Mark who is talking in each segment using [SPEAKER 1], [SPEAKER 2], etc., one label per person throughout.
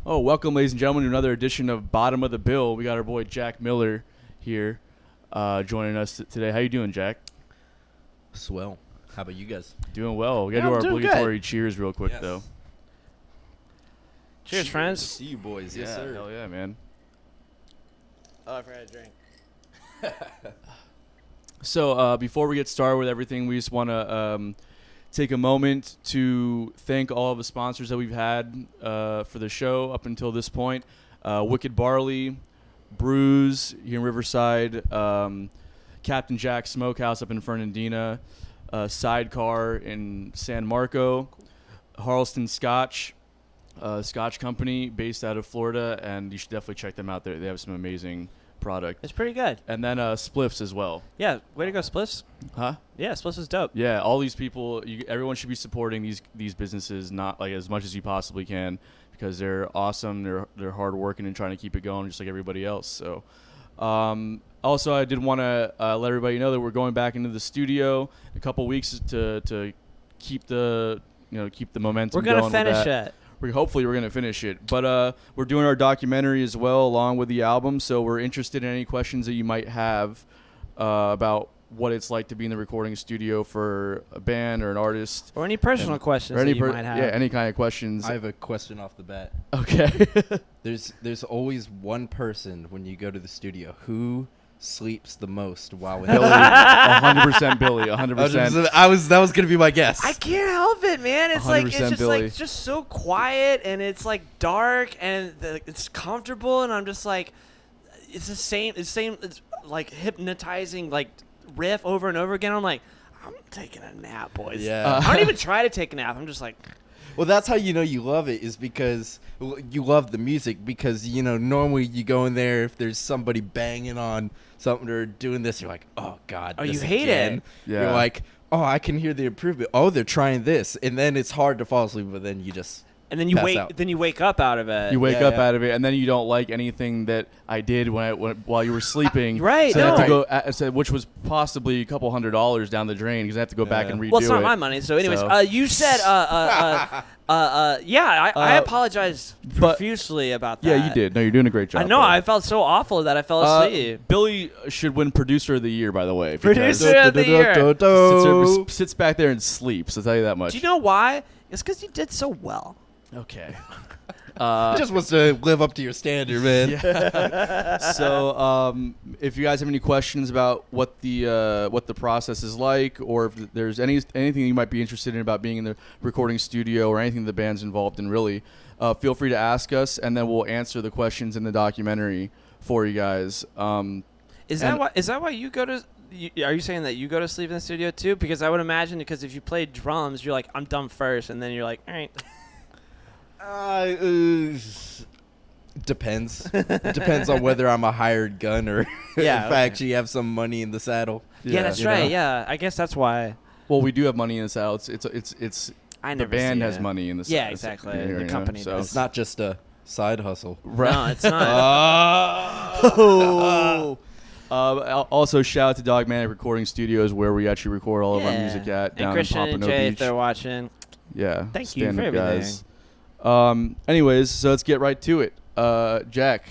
[SPEAKER 1] Oh, welcome, ladies and gentlemen, to another edition of Bottom of the Bill. We got our boy Jack Miller here joining us today. How you doing, Jack?
[SPEAKER 2] Swell. How about you guys?
[SPEAKER 1] Doing well. We got to
[SPEAKER 3] Yeah,
[SPEAKER 1] do our
[SPEAKER 3] I'm doing
[SPEAKER 1] obligatory cheers real quick,
[SPEAKER 2] Yes.
[SPEAKER 1] though.
[SPEAKER 3] Cheers, friends.
[SPEAKER 2] See you boys. Yes,
[SPEAKER 1] yeah,
[SPEAKER 2] sir.
[SPEAKER 1] hell yeah, man.
[SPEAKER 3] Oh, I forgot to drink.
[SPEAKER 1] So before we get started with everything, we just want to take a moment to thank all of the sponsors that we've had for the show up until this point. Wicked Barley, Brews here in Riverside, Captain Jack Smokehouse up in Fernandina, Sidecar in San Marco, Harleston Scotch, Scotch company based out of Florida, and you should definitely check them out. They have some amazing product.
[SPEAKER 3] It's pretty good.
[SPEAKER 1] And then Spliffs as well.
[SPEAKER 3] Yeah, way to go, Spliffs.
[SPEAKER 1] Huh?
[SPEAKER 3] Yeah, Spliffs is dope.
[SPEAKER 1] Yeah, all these people, everyone should be supporting these businesses, not like as much as you possibly can, because they're awesome. They're hard working and trying to keep it going, just like everybody else. So, also, I did want to let everybody know that we're going back into the studio in a couple weeks to keep the momentum.
[SPEAKER 3] We're gonna
[SPEAKER 1] going with
[SPEAKER 3] finish
[SPEAKER 1] that.
[SPEAKER 3] it.
[SPEAKER 1] Hopefully we're gonna finish it, but we're doing our documentary as well along with the album. So we're interested in any questions that you might have about what it's like to be in the recording studio for a band or an artist,
[SPEAKER 3] Or any personal questions
[SPEAKER 1] or any
[SPEAKER 3] that you might have.
[SPEAKER 1] yeah, any kind of questions.
[SPEAKER 2] I have a question off the bat.
[SPEAKER 1] Okay.
[SPEAKER 2] There's always one person when you go to the studio who sleeps the most while in
[SPEAKER 1] Billy, 100% Billy, 100%.
[SPEAKER 2] that was gonna be my guess.
[SPEAKER 3] I can't help it, man. It's like
[SPEAKER 1] 100% Billy.
[SPEAKER 3] it's just so quiet and it's like dark and it's comfortable and I'm just like, it's the same. It's like hypnotizing like riff over and over again. I'm like, I'm taking a nap, boys.
[SPEAKER 2] Yeah.
[SPEAKER 3] I don't even try to take a nap. I'm just like,
[SPEAKER 2] Well, that's how you know you love it, is because you love the music. Because normally you go in there, if there's somebody banging on something or doing this, you're like, oh god.
[SPEAKER 3] Oh,
[SPEAKER 2] this
[SPEAKER 3] you hate
[SPEAKER 2] again.
[SPEAKER 3] it.
[SPEAKER 1] Yeah.
[SPEAKER 2] You're like, oh, I can hear the improvement. Oh, they're trying this, and then it's hard to fall asleep. But then you just
[SPEAKER 3] and then you
[SPEAKER 2] Pass
[SPEAKER 3] wake.
[SPEAKER 2] out.
[SPEAKER 3] Then you wake up out of it.
[SPEAKER 1] You wake
[SPEAKER 2] Yeah,
[SPEAKER 1] up
[SPEAKER 2] yeah.
[SPEAKER 1] out of it, and then you don't like anything that I did while you were sleeping.
[SPEAKER 3] Right,
[SPEAKER 1] So I have to
[SPEAKER 3] no.
[SPEAKER 1] go, which was possibly a couple $100 down the drain because I have to go back
[SPEAKER 2] Yeah.
[SPEAKER 1] and redo
[SPEAKER 3] Well, it's not
[SPEAKER 1] it.
[SPEAKER 3] my money. So, anyways,
[SPEAKER 1] So-
[SPEAKER 3] you said, yeah, I apologize
[SPEAKER 1] but-
[SPEAKER 3] profusely about that.
[SPEAKER 1] Yeah, you did. No, you're doing a great job.
[SPEAKER 3] I know.
[SPEAKER 1] bro.
[SPEAKER 3] I felt so awful that I fell asleep.
[SPEAKER 1] Billy should win Producer of the Year, by the way. because
[SPEAKER 3] Producer of the year.
[SPEAKER 1] sits back there and sleeps. I'll tell you that much.
[SPEAKER 3] Do you know why? It's because you did so well.
[SPEAKER 1] Okay.
[SPEAKER 2] just wants to live up to your standard, man.
[SPEAKER 1] So, if you guys have any questions about what the process is like, or if there's anything you might be interested in about being in the recording studio or anything the band's involved in, really, feel free to ask us, and then we'll answer the questions in the documentary for you guys.
[SPEAKER 3] Is
[SPEAKER 1] And-
[SPEAKER 3] that why you go to? Are you saying that you go to sleep in the studio too? Because I would imagine because if you play drums, you're like, I'm done first, and then you're like, all right.
[SPEAKER 2] Depends. Depends on whether I'm a hired gun or
[SPEAKER 3] Yeah,
[SPEAKER 2] if
[SPEAKER 3] okay.
[SPEAKER 2] I actually have some money in the saddle.
[SPEAKER 3] Yeah, that's
[SPEAKER 1] you
[SPEAKER 3] right.
[SPEAKER 1] know.
[SPEAKER 3] Yeah, I guess that's why.
[SPEAKER 1] Well, we do have money in the saddle. It's
[SPEAKER 3] I
[SPEAKER 1] the
[SPEAKER 3] never
[SPEAKER 1] band
[SPEAKER 3] see
[SPEAKER 1] has
[SPEAKER 3] it.
[SPEAKER 1] money in the
[SPEAKER 3] Yeah,
[SPEAKER 1] saddle.
[SPEAKER 3] exactly.
[SPEAKER 1] You
[SPEAKER 3] The
[SPEAKER 1] know,
[SPEAKER 3] company
[SPEAKER 1] so.
[SPEAKER 3] does.
[SPEAKER 2] It's not just a side hustle.
[SPEAKER 3] No, it's not.
[SPEAKER 1] Oh. Also, shout out to Dogmatic Recording Studios, where we actually record all of our
[SPEAKER 3] Yeah.
[SPEAKER 1] music at
[SPEAKER 3] And
[SPEAKER 1] down
[SPEAKER 3] Christian
[SPEAKER 1] in
[SPEAKER 3] and
[SPEAKER 1] Pompano
[SPEAKER 3] Jay, if
[SPEAKER 1] Beach.
[SPEAKER 3] they're watching.
[SPEAKER 1] Yeah,
[SPEAKER 3] Thank you for
[SPEAKER 1] stand-up
[SPEAKER 3] everything.
[SPEAKER 1] guys. Anyways, so let's get right to it. Jack,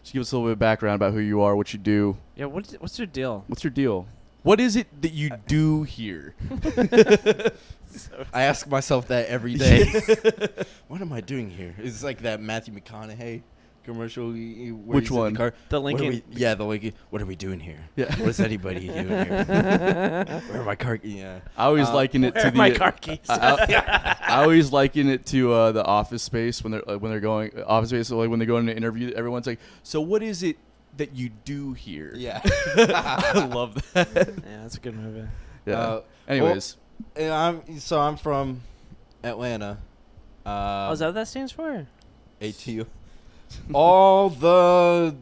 [SPEAKER 1] just give us a little bit of background about who you are, what you do.
[SPEAKER 3] Yeah, what's your deal?
[SPEAKER 1] What's your deal? What is it that you do here?
[SPEAKER 2] I ask myself that every day. What am I doing here? It's like that Matthew McConaughey commercial. Where
[SPEAKER 1] Which
[SPEAKER 2] he's in
[SPEAKER 1] one?
[SPEAKER 2] The, car.
[SPEAKER 3] The
[SPEAKER 2] What are
[SPEAKER 3] Lincoln.
[SPEAKER 2] the Lincoln. What are we doing here?
[SPEAKER 1] Yeah.
[SPEAKER 2] What is anybody doing here? Where are my car? Yeah.
[SPEAKER 1] I always liken it
[SPEAKER 3] Where
[SPEAKER 1] to
[SPEAKER 3] are my
[SPEAKER 1] the.
[SPEAKER 3] car keys?
[SPEAKER 1] I always liken it to the Office Space when they're going Office Space. So like when they go in an interview, everyone's like, "So what is it that you do here?"
[SPEAKER 2] Yeah.
[SPEAKER 1] I love that.
[SPEAKER 3] Yeah, that's a good movie.
[SPEAKER 1] Yeah. Anyways,
[SPEAKER 2] I'm from Atlanta.
[SPEAKER 3] Oh, is that what that stands for?
[SPEAKER 2] ATU. All the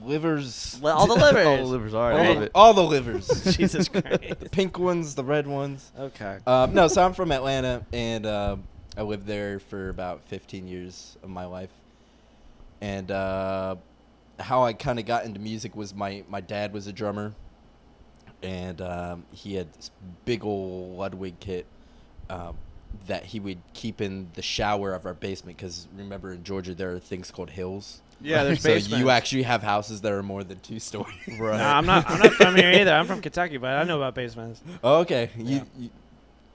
[SPEAKER 2] livers.
[SPEAKER 3] All the livers.
[SPEAKER 1] all the livers. All right, I love it.
[SPEAKER 2] All the livers.
[SPEAKER 3] Jesus Christ.
[SPEAKER 2] The pink ones, the red ones.
[SPEAKER 3] Okay.
[SPEAKER 2] No, so I'm from Atlanta, and I lived there for about 15 years of my life. And how I kind of got into music was my dad was a drummer, and he had this big old Ludwig kit. that he would keep in the shower of our basement, because remember in Georgia there are things called hills.
[SPEAKER 3] Yeah, there's
[SPEAKER 2] So
[SPEAKER 3] basements.
[SPEAKER 2] you actually have houses that are more than 2 stories.
[SPEAKER 1] Right.
[SPEAKER 3] No, I'm not from here either. I'm from Kentucky, but I know about basements.
[SPEAKER 2] Oh, okay.
[SPEAKER 3] Yeah.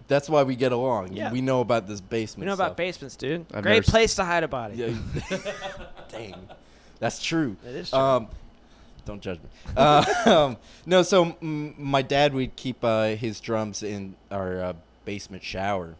[SPEAKER 2] That's why we get along.
[SPEAKER 3] Yeah.
[SPEAKER 2] We know about this basement.
[SPEAKER 3] We know about
[SPEAKER 2] stuff.
[SPEAKER 3] basements, dude.
[SPEAKER 1] I've
[SPEAKER 3] Great
[SPEAKER 1] never
[SPEAKER 3] place to hide a body.
[SPEAKER 2] Yeah. Dang. That's true.
[SPEAKER 3] It is true.
[SPEAKER 2] Don't judge me. No, so my dad would keep his drums in our basement shower.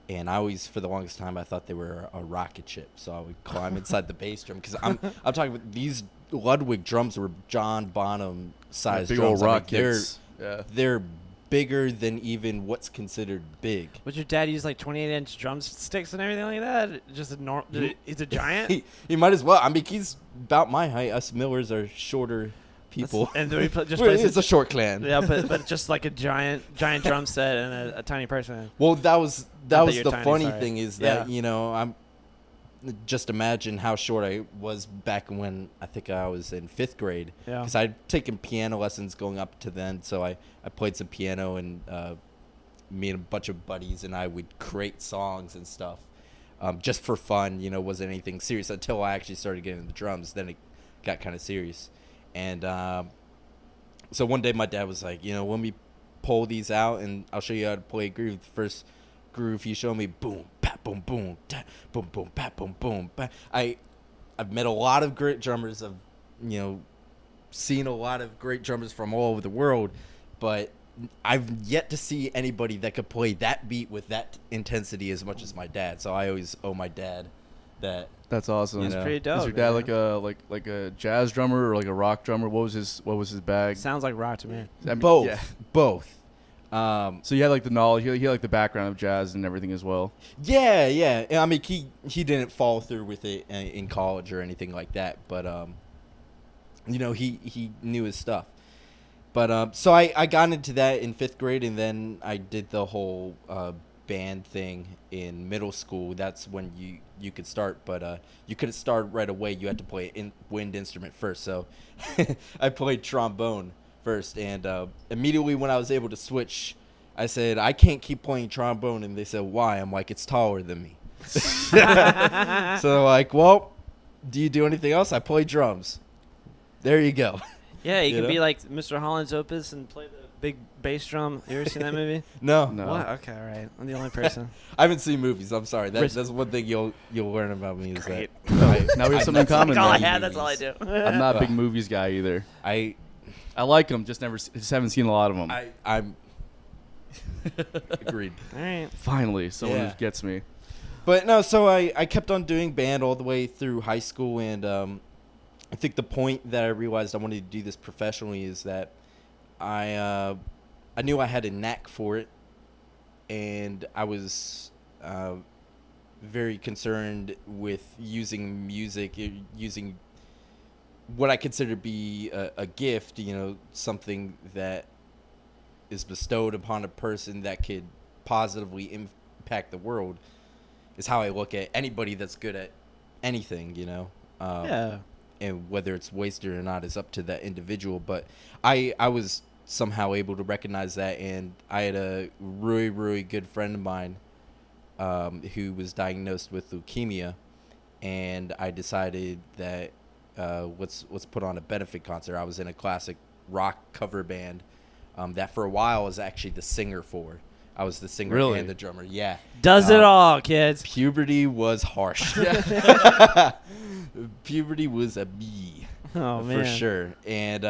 [SPEAKER 2] And I always, for the longest time, I thought they were a rocket ship. So I would climb inside the bass drum. Because I'm talking about these Ludwig drums were John Bonham sized
[SPEAKER 1] big
[SPEAKER 2] drums.
[SPEAKER 1] old
[SPEAKER 2] I mean,
[SPEAKER 1] rock kits. Yeah.
[SPEAKER 2] they're bigger than even what's considered big.
[SPEAKER 3] Would your dad use like 28-inch drumsticks and everything like that? Just a normal. He's a giant.
[SPEAKER 2] He might as well. I mean, he's about my height. Us Millers are shorter people.
[SPEAKER 3] And then we just
[SPEAKER 2] It's a short clan.
[SPEAKER 3] yeah, but just like a giant drum set and a tiny person.
[SPEAKER 2] Well, that was
[SPEAKER 3] that you're
[SPEAKER 2] the
[SPEAKER 3] tiny,
[SPEAKER 2] funny
[SPEAKER 3] sorry.
[SPEAKER 2] thing is
[SPEAKER 3] Yeah.
[SPEAKER 2] that I'm just imagine how short I was back when I think I was in 5th grade.
[SPEAKER 3] Yeah.
[SPEAKER 2] Because I'd taken piano lessons going up to then, so I played some piano, and me and a bunch of buddies and I would create songs and stuff, just for fun. Wasn't anything serious until I actually started getting the drums. Then it got kind of serious, and so one day my dad was like, when we pull these out and I'll show you how to play a groove. The first groove he showed me, boom, pat, boom, boom, ta, boom, boom, pat, boom, boom. Pat. I've met a lot of great drummers. I've seen a lot of great drummers from all over the world, but I've yet to see anybody that could play that beat with that intensity as much as my dad. So I always owe my dad that.
[SPEAKER 1] That's awesome.
[SPEAKER 2] That's
[SPEAKER 3] pretty dope.
[SPEAKER 1] Is your dad
[SPEAKER 3] man.
[SPEAKER 1] like a jazz drummer or like a rock drummer? What was his bag?
[SPEAKER 3] Sounds like rock to me.
[SPEAKER 1] I mean,
[SPEAKER 2] Both.
[SPEAKER 1] yeah.
[SPEAKER 2] Both.
[SPEAKER 1] So you had like the knowledge. He had like the background of jazz and everything as well.
[SPEAKER 2] Yeah. I mean, he didn't follow through with it in college or anything like that, but he knew his stuff. But so I got into that in 5th grade, and then I did the whole band thing in middle school. That's when you could start, but you couldn't start right away. You had to play a wind instrument first. So I played trombone first, and immediately when I was able to switch, I said, I can't keep playing trombone. And they said, why? I'm like, it's taller than me. So like, well, do you do anything else? I play drums. There you go.
[SPEAKER 3] Yeah, you
[SPEAKER 2] You
[SPEAKER 3] could
[SPEAKER 2] know?
[SPEAKER 3] be like Mr. Holland's Opus and play the big bass drum. You ever seen that movie?
[SPEAKER 2] No.
[SPEAKER 3] What? Okay, all right. I'm the only person.
[SPEAKER 2] I haven't seen movies. I'm sorry.
[SPEAKER 3] Rich-
[SPEAKER 2] That's one thing you'll learn about me is
[SPEAKER 3] Great.
[SPEAKER 2] that
[SPEAKER 1] Now we have something in common.
[SPEAKER 3] That's all I
[SPEAKER 1] man.
[SPEAKER 3] had. That's all I do.
[SPEAKER 1] I'm not a big movies guy either.
[SPEAKER 2] I
[SPEAKER 1] like them, just haven't seen a lot of them.
[SPEAKER 2] I'm agreed.
[SPEAKER 3] All right.
[SPEAKER 1] Finally, someone
[SPEAKER 2] Yeah.
[SPEAKER 1] who gets me.
[SPEAKER 2] But no, so I kept on doing band all the way through high school, and I think the point that I realized I wanted to do this professionally is that I knew I had a knack for it, and I was very concerned with using music, using what I consider to be a gift, something that is bestowed upon a person that could positively impact the world, is how I look at anybody that's good at anything,
[SPEAKER 3] Yeah.
[SPEAKER 2] and whether it's wasted or not is up to that individual. But I was somehow able to recognize that, and I had a really, really good friend of mine who was diagnosed with leukemia, and I decided that let's put on a benefit concert. I was in a classic rock cover band that for a while I was actually the singer for. I was the singer
[SPEAKER 1] Really?
[SPEAKER 2] and the drummer. Yeah.
[SPEAKER 3] Does it all, kids.
[SPEAKER 2] Puberty was harsh. Puberty was a bee.
[SPEAKER 3] Oh, man.
[SPEAKER 2] For sure. And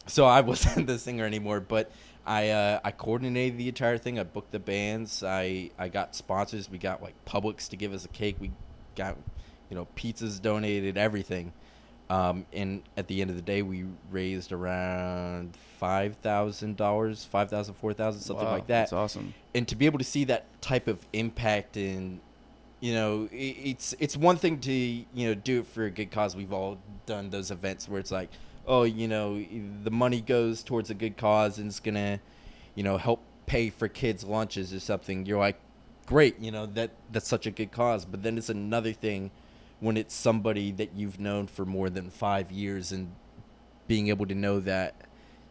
[SPEAKER 2] so I wasn't the singer anymore, but I coordinated the entire thing. I booked the bands. I got sponsors. We got like Publix to give us a cake. We got pizzas donated, everything. And at the end of the day, we raised around $5,000, $4,000, something
[SPEAKER 1] Wow,
[SPEAKER 2] like that.
[SPEAKER 1] That's awesome.
[SPEAKER 2] And to be able to see that type of impact, and it's one thing to do it for a good cause. We've all done those events where it's like, oh, the money goes towards a good cause and it's gonna help pay for kids' lunches or something. You're like, great, that's such a good cause. But then it's another thing when it's somebody that you've known for more than 5 years, and being able to know that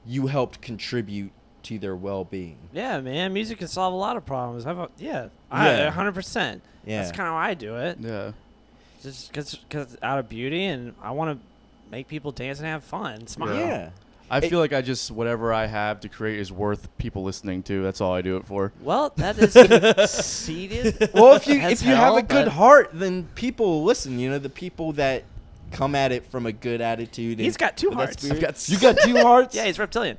[SPEAKER 2] you helped contribute to their well-being.
[SPEAKER 3] Yeah, man, music can solve a lot of problems.
[SPEAKER 2] Yeah.
[SPEAKER 3] 100%.
[SPEAKER 2] Yeah.
[SPEAKER 3] That's kind of how I do it.
[SPEAKER 1] Yeah.
[SPEAKER 3] Just because out of beauty, and I want to make people dance and have fun, smile.
[SPEAKER 2] Yeah.
[SPEAKER 1] I feel like whatever I have to create is worth people listening to. That's all I do it for.
[SPEAKER 3] Well, that is conceited.
[SPEAKER 2] Well, if you
[SPEAKER 3] as
[SPEAKER 2] have
[SPEAKER 3] hell,
[SPEAKER 2] a good
[SPEAKER 3] but
[SPEAKER 2] heart, then people will listen. You know, the people that come at it from a good attitude.
[SPEAKER 3] He's
[SPEAKER 2] and
[SPEAKER 3] got two
[SPEAKER 2] with that
[SPEAKER 3] hearts.
[SPEAKER 2] spirit- You got 2 hearts?
[SPEAKER 3] Yeah, he's reptilian.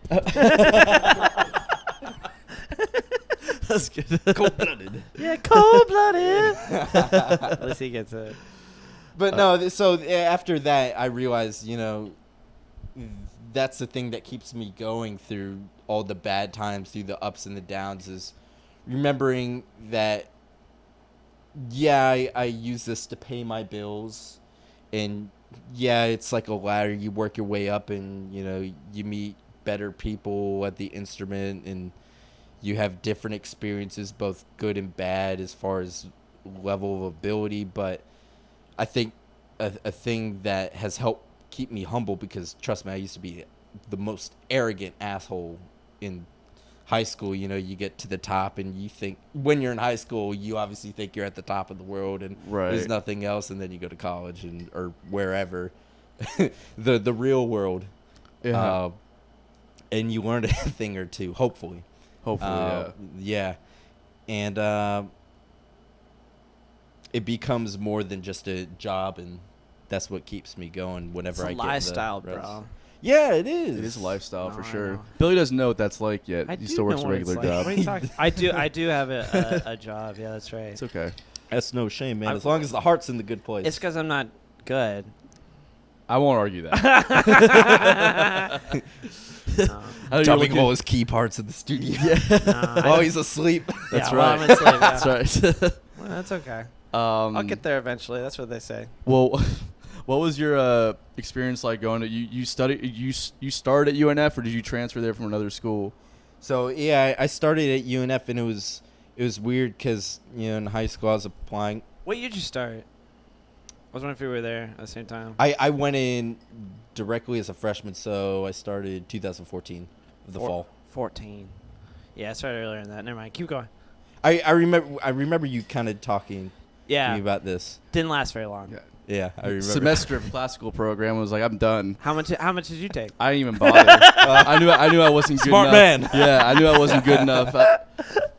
[SPEAKER 1] That's good.
[SPEAKER 2] Cold-blooded.
[SPEAKER 3] Yeah, cold-blooded. At least he gets it.
[SPEAKER 2] But no, so after that, I realized, you know, that's the thing that keeps me going through all the bad times, through the ups and the downs, is remembering that, yeah, I use this to pay my bills. And, yeah, it's like a ladder. You work your way up and, you know, you meet better people at the instrument and you have different experiences, both good and bad, as far as level of ability. But I think a thing that has helped keep me humble, because trust me, I used to be the most arrogant asshole in high school. You know, you get to the top and you think, when you're in high school, you obviously think you're at the top of the world and
[SPEAKER 1] Right.
[SPEAKER 2] there's nothing else. And then you go to college or wherever, the real world,
[SPEAKER 1] Yeah.
[SPEAKER 2] and you learn a thing or two, hopefully.
[SPEAKER 1] Hopefully,
[SPEAKER 2] Yeah. And it becomes more than just a job, and that's what keeps me going whenever
[SPEAKER 3] It's
[SPEAKER 2] I
[SPEAKER 3] a
[SPEAKER 2] get in the
[SPEAKER 3] lifestyle,
[SPEAKER 2] ruts.
[SPEAKER 3] bro.
[SPEAKER 2] Yeah, it is.
[SPEAKER 1] It is a lifestyle
[SPEAKER 3] No,
[SPEAKER 1] for
[SPEAKER 3] I
[SPEAKER 1] sure.
[SPEAKER 3] know.
[SPEAKER 1] Billy doesn't know what that's like yet.
[SPEAKER 3] I
[SPEAKER 1] He
[SPEAKER 3] do
[SPEAKER 1] still works a
[SPEAKER 3] know what it's
[SPEAKER 1] regular
[SPEAKER 3] like.
[SPEAKER 1] job.
[SPEAKER 3] What are you talking? I do have a job. Yeah, that's right.
[SPEAKER 1] It's okay.
[SPEAKER 2] That's no shame, man.
[SPEAKER 3] I-
[SPEAKER 2] As long as the heart's in the good place.
[SPEAKER 3] It's because I'm not good.
[SPEAKER 1] I won't argue that.
[SPEAKER 3] No.
[SPEAKER 1] I know you're
[SPEAKER 2] dumping
[SPEAKER 1] looking-
[SPEAKER 2] all his key parts in the studio.
[SPEAKER 3] No,
[SPEAKER 2] While he's asleep.
[SPEAKER 1] That's
[SPEAKER 3] yeah, well,
[SPEAKER 1] right.
[SPEAKER 3] I'm asleep, yeah.
[SPEAKER 1] That's right.
[SPEAKER 3] Well, that's okay.
[SPEAKER 1] I'll
[SPEAKER 3] I'll get there eventually. That's what they say.
[SPEAKER 1] Well, what was your experience like going to you started at UNF, or did you transfer there from another school?
[SPEAKER 2] So yeah, I started at UNF, and it was weird because, you know, in high school I was applying.
[SPEAKER 3] What year did you start? I was wondering if you were there at the same time.
[SPEAKER 2] I went in directly as a freshman, so I started 2014 of the fall.
[SPEAKER 3] 14. Yeah, I started earlier than that. Never mind. Keep going.
[SPEAKER 2] I remember you kind of talking to
[SPEAKER 3] Yeah.
[SPEAKER 2] me about this.
[SPEAKER 3] Didn't last very long.
[SPEAKER 1] Yeah.
[SPEAKER 2] Yeah, I remember.
[SPEAKER 1] Semester of classical program was like, I'm done.
[SPEAKER 3] How much did you take?
[SPEAKER 1] I didn't even bother. I knew I wasn't good
[SPEAKER 2] Smart
[SPEAKER 1] enough.
[SPEAKER 2] man.
[SPEAKER 1] Yeah, I knew I wasn't good enough.
[SPEAKER 3] But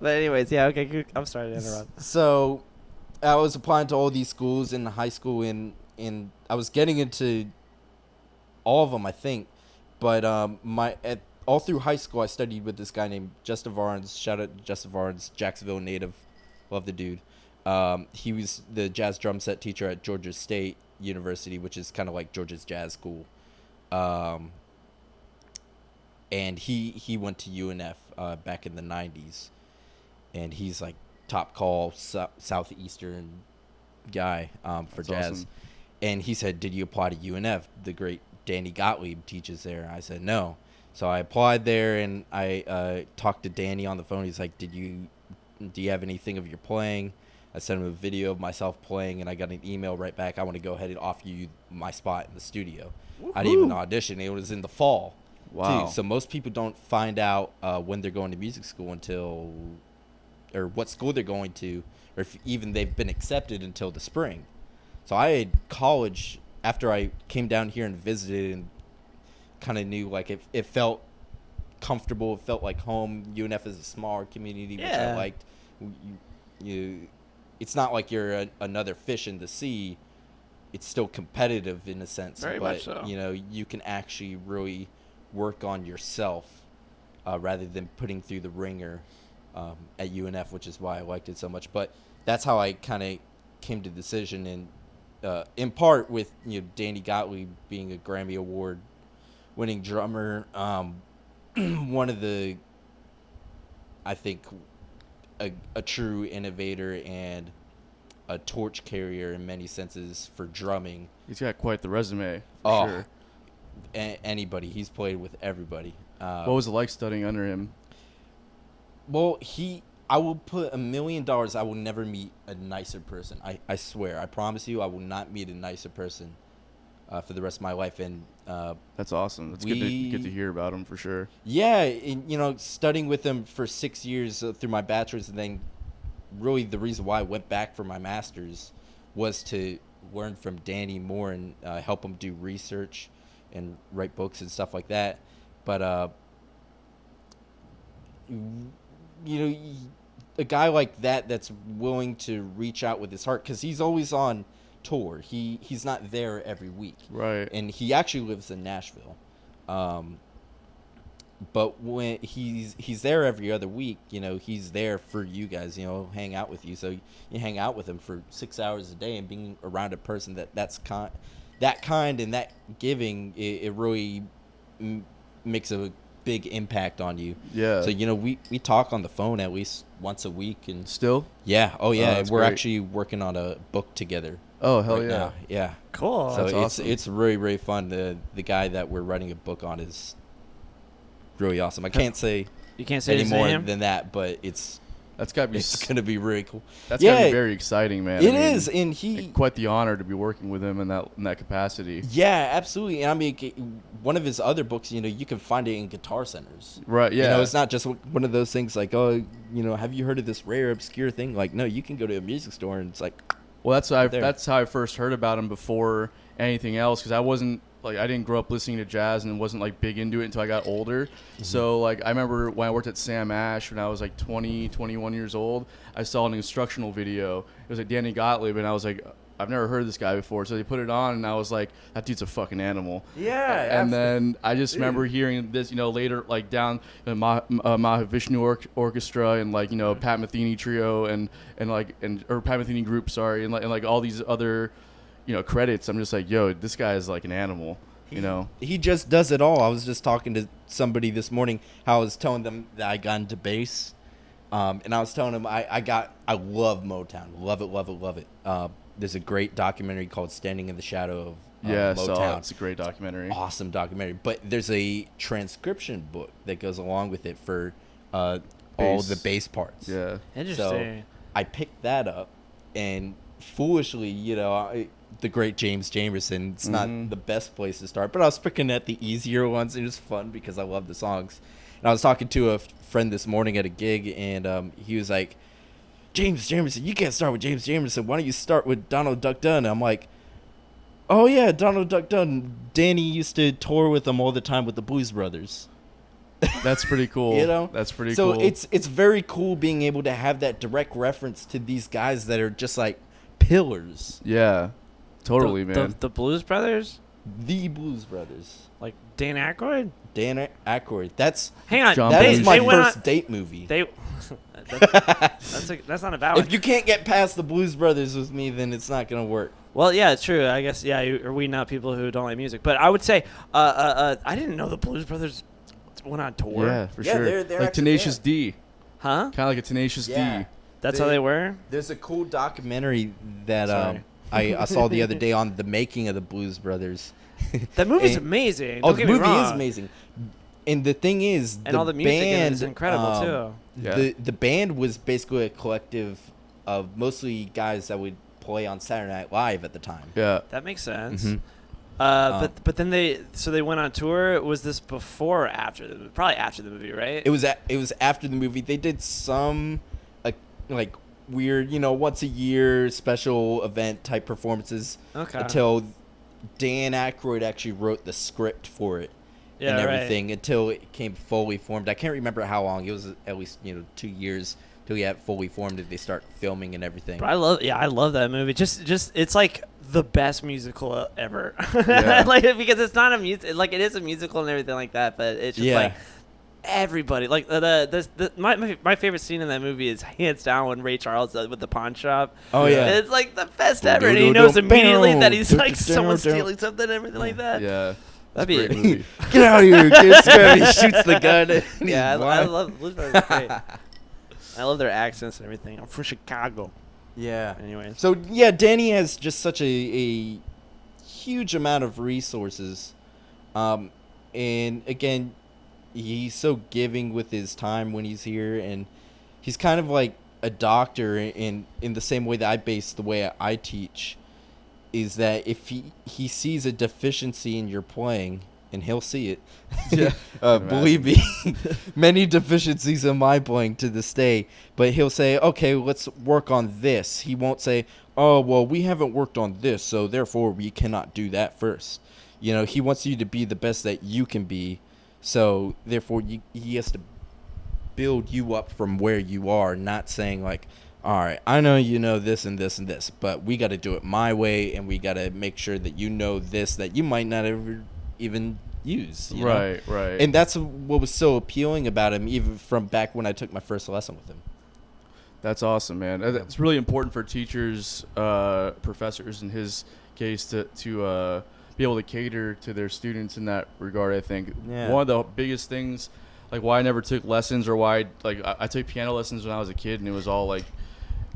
[SPEAKER 3] anyways, yeah, okay, good. I'm sorry to interrupt.
[SPEAKER 2] So I was applying to all these schools in high school, and I was getting into all of them, I think. But all through high school, I studied with this guy named Justin Varnes. Shout out to Justin Varnes, Jacksonville native. Love the dude. He was the jazz drum set teacher at Georgia State University, which is kind of like Georgia's jazz school. And he went to UNF back in the 90s. And he's like top call southeastern guy for
[SPEAKER 1] That's
[SPEAKER 2] jazz.
[SPEAKER 1] awesome.
[SPEAKER 2] And he said, "Did you apply to UNF? The great Danny Gottlieb teaches there." I said, "No." So I applied there, and I talked to Danny on the phone. He's like, do you have anything of your playing? I sent him a video of myself playing, and I got an email right back. I want to go ahead and offer you my spot in the studio. I didn't even audition. It was in the fall.
[SPEAKER 1] Wow.
[SPEAKER 2] Too. So most people don't find out when they're going to music school or what school they're going to, or if even they've been accepted until the spring. So I had college after I came down here and visited, and kind of knew, like, it felt comfortable. It felt like home. UNF is a smaller community, which I
[SPEAKER 3] Yeah.
[SPEAKER 2] liked. It's not like you're another fish in the sea. It's still competitive in a sense,
[SPEAKER 3] Very
[SPEAKER 2] but
[SPEAKER 3] much so.
[SPEAKER 2] you know, you can actually really work on yourself rather than putting through the ringer at UNF, which is why I liked it so much. But that's how I kind of came to the decision, and in part with, you know, Danny Gottlieb being a Grammy Award winning drummer, one of the, I think, a true innovator and a torch carrier in many senses for drumming.
[SPEAKER 1] He's got quite the resume.
[SPEAKER 2] Oh,
[SPEAKER 1] For sure.
[SPEAKER 2] Anybody. He's played with everybody.
[SPEAKER 1] What was it like studying under him?
[SPEAKER 2] Well, I will put $1 million. I will never meet a nicer person. I swear. I promise you, I will not meet a nicer person for the rest of my life. And
[SPEAKER 1] That's awesome. It's good to get to hear about him for sure.
[SPEAKER 2] yeah, and, you know, studying with him for 6 years through my bachelor's, and then really the reason why I went back for my master's was to learn from Danny more and help him do research and write books and stuff like that. But you know, a guy like that that's willing to reach out with his heart, because he's always on tour. He's not there every week,
[SPEAKER 1] Right.
[SPEAKER 2] and he actually lives in Nashville. But when he's there every other week, you know, he's there for you guys, you know, hang out with you. So you hang out with him for 6 hours a day, and being around a person that kind and that giving, it really makes a big impact on you.
[SPEAKER 1] Yeah.
[SPEAKER 2] So, you know, we talk on the phone at least once a week, and
[SPEAKER 1] Still?
[SPEAKER 2] yeah, oh yeah,
[SPEAKER 1] that's
[SPEAKER 2] we're
[SPEAKER 1] great.
[SPEAKER 2] actually working on a book together.
[SPEAKER 1] Oh, hell
[SPEAKER 2] right
[SPEAKER 1] yeah.
[SPEAKER 2] now. Yeah.
[SPEAKER 3] Cool.
[SPEAKER 2] So
[SPEAKER 1] That's awesome.
[SPEAKER 2] it's really, really fun. The guy that we're writing a book on is really awesome. I can't say
[SPEAKER 3] you can't say
[SPEAKER 2] any
[SPEAKER 3] his
[SPEAKER 2] more
[SPEAKER 3] name?
[SPEAKER 2] than that, but it's
[SPEAKER 1] That's got to be
[SPEAKER 2] gonna be really cool.
[SPEAKER 1] that's got to
[SPEAKER 2] Yeah,
[SPEAKER 1] be very exciting, man.
[SPEAKER 2] It is, and
[SPEAKER 1] quite the honor to be working with him in that capacity.
[SPEAKER 2] yeah, absolutely. And I mean, one of his other books, you know, you can find it in Guitar Centers.
[SPEAKER 1] Right, yeah.
[SPEAKER 2] You know, it's not just one of those things like, oh, you know, have you heard of this rare, obscure thing? Like, no, you can go to a music store and it's like,
[SPEAKER 1] Well,
[SPEAKER 2] there.
[SPEAKER 1] that's how I first heard about him before anything else, because I didn't grow up listening to jazz and wasn't like big into it until I got older.
[SPEAKER 2] Mm-hmm.
[SPEAKER 1] So like I remember when I worked at Sam Ash when I was like 20, 21 years old, I saw an instructional video. It was like Danny Gottlieb, and I was like, I've never heard of this guy before. So they put it on, and I was like, that dude's a fucking animal.
[SPEAKER 2] yeah.
[SPEAKER 1] And then I just remember hearing this, you know, later, like down the Mahavishnu Orchestra and like, you know, Pat Metheny Trio and or Pat Metheny Group, sorry, and like all these other, you know, credits. I'm just like, yo, this guy is like an animal, you know.
[SPEAKER 2] He just does it all. I was just talking to somebody this morning how I was telling them that I got into bass. And I was telling him I love Motown. Love it. There's a great documentary called Standing in the Shadow of
[SPEAKER 1] Yeah,
[SPEAKER 2] Motown.
[SPEAKER 1] so it's a great documentary.
[SPEAKER 2] Awesome documentary. But there's a transcription book that goes along with it for all
[SPEAKER 1] Bass.
[SPEAKER 2] the bass parts.
[SPEAKER 1] Yeah.
[SPEAKER 3] Interesting.
[SPEAKER 2] So I picked that up, and foolishly, you know, the great James Jamerson, it's not the best place to start, but I was picking at the easier ones. It was fun because I love the songs. And I was talking to a friend this morning at a gig, and he was like, James Jamerson, you can't start with James Jamerson. Why don't you start with Donald Duck Dunn? And I'm like, oh, yeah, Donald Duck Dunn. Danny used to tour with them all the time with the Blues Brothers.
[SPEAKER 1] That's pretty cool.
[SPEAKER 2] You know?
[SPEAKER 1] That's pretty
[SPEAKER 2] so
[SPEAKER 1] cool.
[SPEAKER 2] it's very cool being able to have that direct reference to these guys that are just like pillars.
[SPEAKER 1] Yeah. Totally, man.
[SPEAKER 3] The Blues Brothers?
[SPEAKER 2] The Blues Brothers.
[SPEAKER 3] Like Dan Aykroyd?
[SPEAKER 2] Dan Aykroyd. That's
[SPEAKER 3] Hang on.
[SPEAKER 1] John
[SPEAKER 2] that
[SPEAKER 1] They-
[SPEAKER 2] is my
[SPEAKER 3] they went
[SPEAKER 2] first
[SPEAKER 3] on-
[SPEAKER 2] date movie.
[SPEAKER 3] They. That's not a bad one.
[SPEAKER 2] If you can't get past the Blues Brothers with me, then it's not gonna work.
[SPEAKER 3] Well, yeah, it's true. I guess, yeah, are we not people who don't like music? But I would say, I didn't know the Blues Brothers went on tour.
[SPEAKER 1] yeah, for
[SPEAKER 2] Yeah,
[SPEAKER 1] sure.
[SPEAKER 2] they're
[SPEAKER 1] like
[SPEAKER 2] actually-
[SPEAKER 1] Tenacious
[SPEAKER 2] yeah.
[SPEAKER 1] D.
[SPEAKER 3] Huh?
[SPEAKER 1] Kind of like a Tenacious
[SPEAKER 2] Yeah.
[SPEAKER 1] D.
[SPEAKER 3] That's how they were?
[SPEAKER 2] There's a cool documentary that
[SPEAKER 3] Sorry.
[SPEAKER 2] I saw the other day on the making of the Blues Brothers.
[SPEAKER 3] That movie's
[SPEAKER 2] And-
[SPEAKER 3] amazing.
[SPEAKER 2] Oh,
[SPEAKER 3] Don't
[SPEAKER 2] the
[SPEAKER 3] get me
[SPEAKER 2] movie
[SPEAKER 3] wrong.
[SPEAKER 2] is amazing. And the thing is,
[SPEAKER 3] And all the music in it
[SPEAKER 2] band,
[SPEAKER 3] is incredible, too.
[SPEAKER 1] Yeah.
[SPEAKER 2] The band was basically a collective of mostly guys that would play on Saturday Night Live at the time.
[SPEAKER 1] Yeah.
[SPEAKER 3] That makes sense.
[SPEAKER 2] Mhm.
[SPEAKER 3] But then they went on tour. Was this before or after? Probably after the movie, right?
[SPEAKER 2] It was after the movie. They did some like weird, you know, once a year special event type performances
[SPEAKER 3] Okay.
[SPEAKER 2] until Dan Aykroyd actually wrote the script for it.
[SPEAKER 3] Yeah,
[SPEAKER 2] And
[SPEAKER 3] right.
[SPEAKER 2] everything until it came fully formed. I can't remember how long. It was at least, you know, 2 years till he had fully formed and they start filming and everything.
[SPEAKER 3] But I love that movie. Just it's like the best musical ever.
[SPEAKER 1] Yeah.
[SPEAKER 3] Like, because it's not a music, like it is a musical and everything like that, but it's just
[SPEAKER 2] Yeah.
[SPEAKER 3] like everybody, like my favorite scene in that movie is hands down when Ray Charles does with the pawn shop.
[SPEAKER 2] Oh, yeah.
[SPEAKER 3] It's like the best ever, and he knows immediately that he's like someone
[SPEAKER 2] Down.
[SPEAKER 3] stealing something and everything like that.
[SPEAKER 1] Yeah.
[SPEAKER 3] That'd
[SPEAKER 1] It's a
[SPEAKER 3] be
[SPEAKER 1] great movie.
[SPEAKER 2] Get out of here, kids. He shoots the gun. And he's
[SPEAKER 3] Yeah, I
[SPEAKER 2] blind.
[SPEAKER 3] love Blues Brothers. Great. I love their accents and everything. I'm from Chicago.
[SPEAKER 2] Yeah.
[SPEAKER 3] Anyways.
[SPEAKER 2] So, yeah, Danny has just such a huge amount of resources. And, again, he's so giving with his time when he's here. And he's kind of like a doctor in the same way that I base the way I teach. is that if he sees a deficiency in your playing, and he'll see it.
[SPEAKER 1] Yeah.
[SPEAKER 2] Believe me, many deficiencies in my playing to this day. But he'll say, okay, let's work on this. He won't say, oh, well, we haven't worked on this, so therefore we cannot do that first. You know, he wants you to be the best that you can be. So therefore he has to build you up from where you are, not saying like, all right, I know you know this and this and this, but we got to do it my way, and we got to make sure that you know this that you might not ever even use. You know?
[SPEAKER 1] Right.
[SPEAKER 2] And that's what was so appealing about him, even from back when I took my first lesson with him.
[SPEAKER 1] That's awesome, man. It's really important for teachers, professors in his case, to be able to cater to their students in that regard. I think one of the biggest things, like why I never took lessons, or why I took piano lessons when I was a kid, and it was all like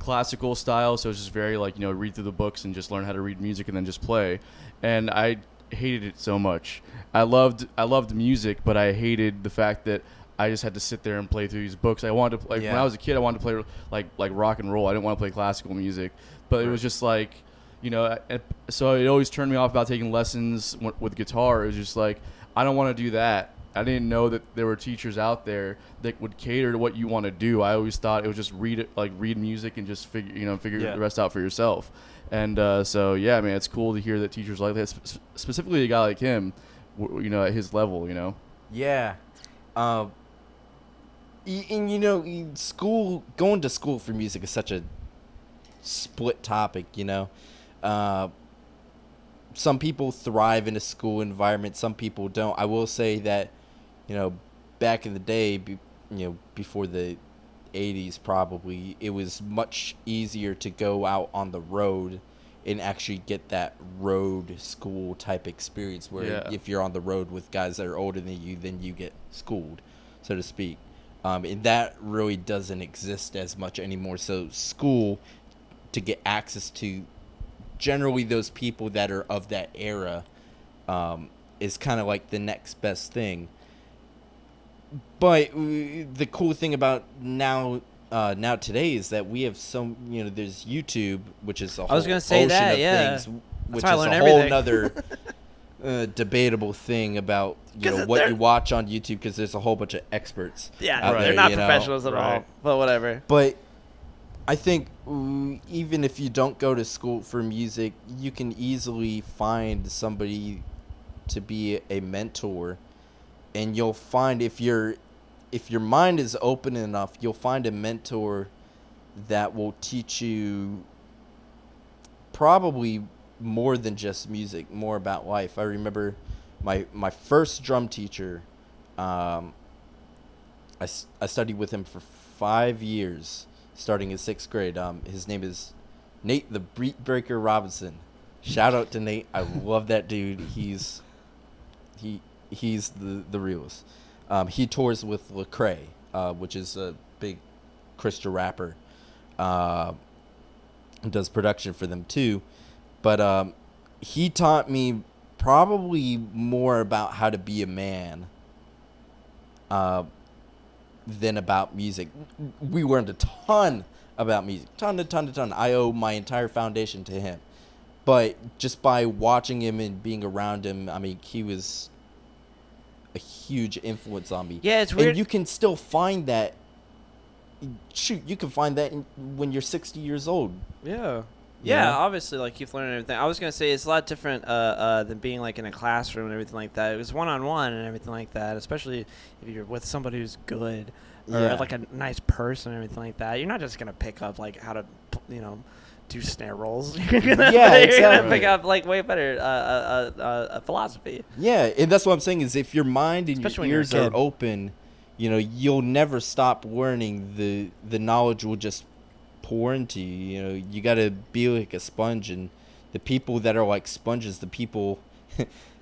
[SPEAKER 1] classical style, so it's just very like, you know, read through the books and just learn how to read music and then just play. And I hated it so much. I loved music, but I hated the fact that I just had to sit there and play through these books. I wanted to when I was a kid, I wanted to play like rock and roll. I didn't want to play classical music, but it was just like, you know, so it always turned me off about taking lessons with guitar. It was just like, I don't want to do that. I didn't know that there were teachers out there that would cater to what you want to do. I always thought it was just read music and just figure the rest out for yourself. And so yeah, man, it's cool to hear that teachers like that, specifically a guy like him, you know, at his level, you know.
[SPEAKER 2] Yeah. And you know, going to school for music is such a split topic, you know. Some people thrive in a school environment, some people don't. I will say that, you know, back in the day, before the 80s probably, it was much easier to go out on the road and actually get that road school type experience where if you're on the road with guys that are older than you, then you get schooled, so to speak. And that really doesn't exist as much anymore. So school, to get access to generally those people that are of that era, is kind of like the next best thing. But the cool thing about now today is that we have some, you know, there's YouTube, which is a whole ocean of things, which is a whole nother debatable thing about, you know, what you watch on YouTube, because there's a whole bunch of experts.
[SPEAKER 3] Yeah, they're not professionals at all, but whatever.
[SPEAKER 2] But I think even if you don't go to school for music, you can easily find somebody to be a mentor, and you'll find if your mind is open enough, you'll find a mentor that will teach you probably more than just music, more about life. I remember my first drum teacher. I studied with him for 5 years, starting in 6th grade. His name is Nate the Beat Breaker Robinson. Shout out to Nate. I love that dude. He's the realest. He tours with Lecrae, which is a big Christian rapper. Does production for them too. But he taught me probably more about how to be a man than about music. We learned a ton about music. Ton. I owe my entire foundation to him. But just by watching him and being around him, I mean, he was a huge influence on me.
[SPEAKER 3] Yeah, it's weird.
[SPEAKER 2] And you can still find that. Shoot, you can find that when you're 60 years old.
[SPEAKER 3] Yeah.
[SPEAKER 2] Yeah.
[SPEAKER 3] Yeah, obviously, like, keep learning everything. I was going to say it's a lot different than being, like, in a classroom and everything like that. It was one-on-one and everything like that, especially if you're with somebody who's good or, like, a nice person and everything like that. You're not just going to pick up, like, how to, you know, do snare rolls. You're going to pick up, like, way better philosophy.
[SPEAKER 2] Yeah, and that's what I'm saying is if your mind and
[SPEAKER 3] Especially
[SPEAKER 2] your
[SPEAKER 3] when you're a
[SPEAKER 2] ears are
[SPEAKER 3] kid.
[SPEAKER 2] open, you know, you'll never stop learning. The knowledge will just pour into you. You know, you got to be like a sponge, and the people that are like sponges, the people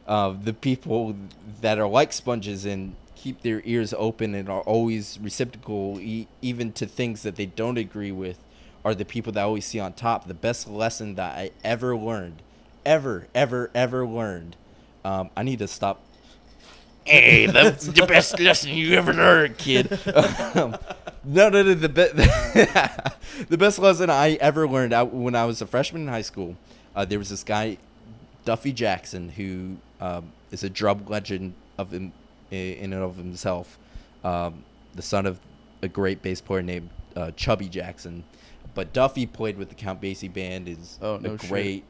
[SPEAKER 2] that are like sponges and keep their ears open and are always receptacle even to things that they don't agree with, are the people that I always see on top. The best lesson that I ever learned, ever learned. I need to stop Hey, that's the best lesson you ever learned, kid. No. The best lesson I ever learned when I was a freshman in high school, there was this guy, Duffy Jackson, who is a drum legend in and of himself, the son of a great bass player named Chubby Jackson. But Duffy played with the Count Basie Band, is a great,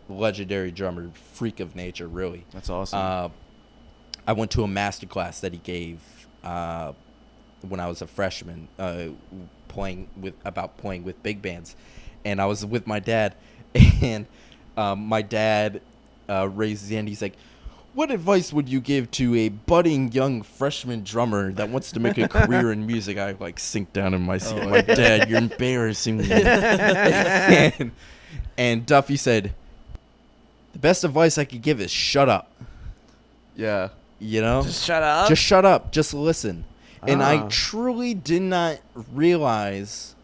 [SPEAKER 2] legendary drummer, freak of nature, really.
[SPEAKER 1] That's awesome.
[SPEAKER 2] I went to a master class that he gave when I was a freshman, playing with big bands, and I was with my dad, and my dad raised his hand. He's like, "What advice would you give to a budding young freshman drummer that wants to make a career in music?" I like sink down in my seat.
[SPEAKER 1] Oh,
[SPEAKER 2] Like, "Dad, you're embarrassing me." and Duffy said, "The best advice I could give is shut up."
[SPEAKER 1] Yeah.
[SPEAKER 2] You know,
[SPEAKER 3] Just shut up.
[SPEAKER 2] just shut up. Just listen. And I
[SPEAKER 3] Ah.
[SPEAKER 2] truly did not realize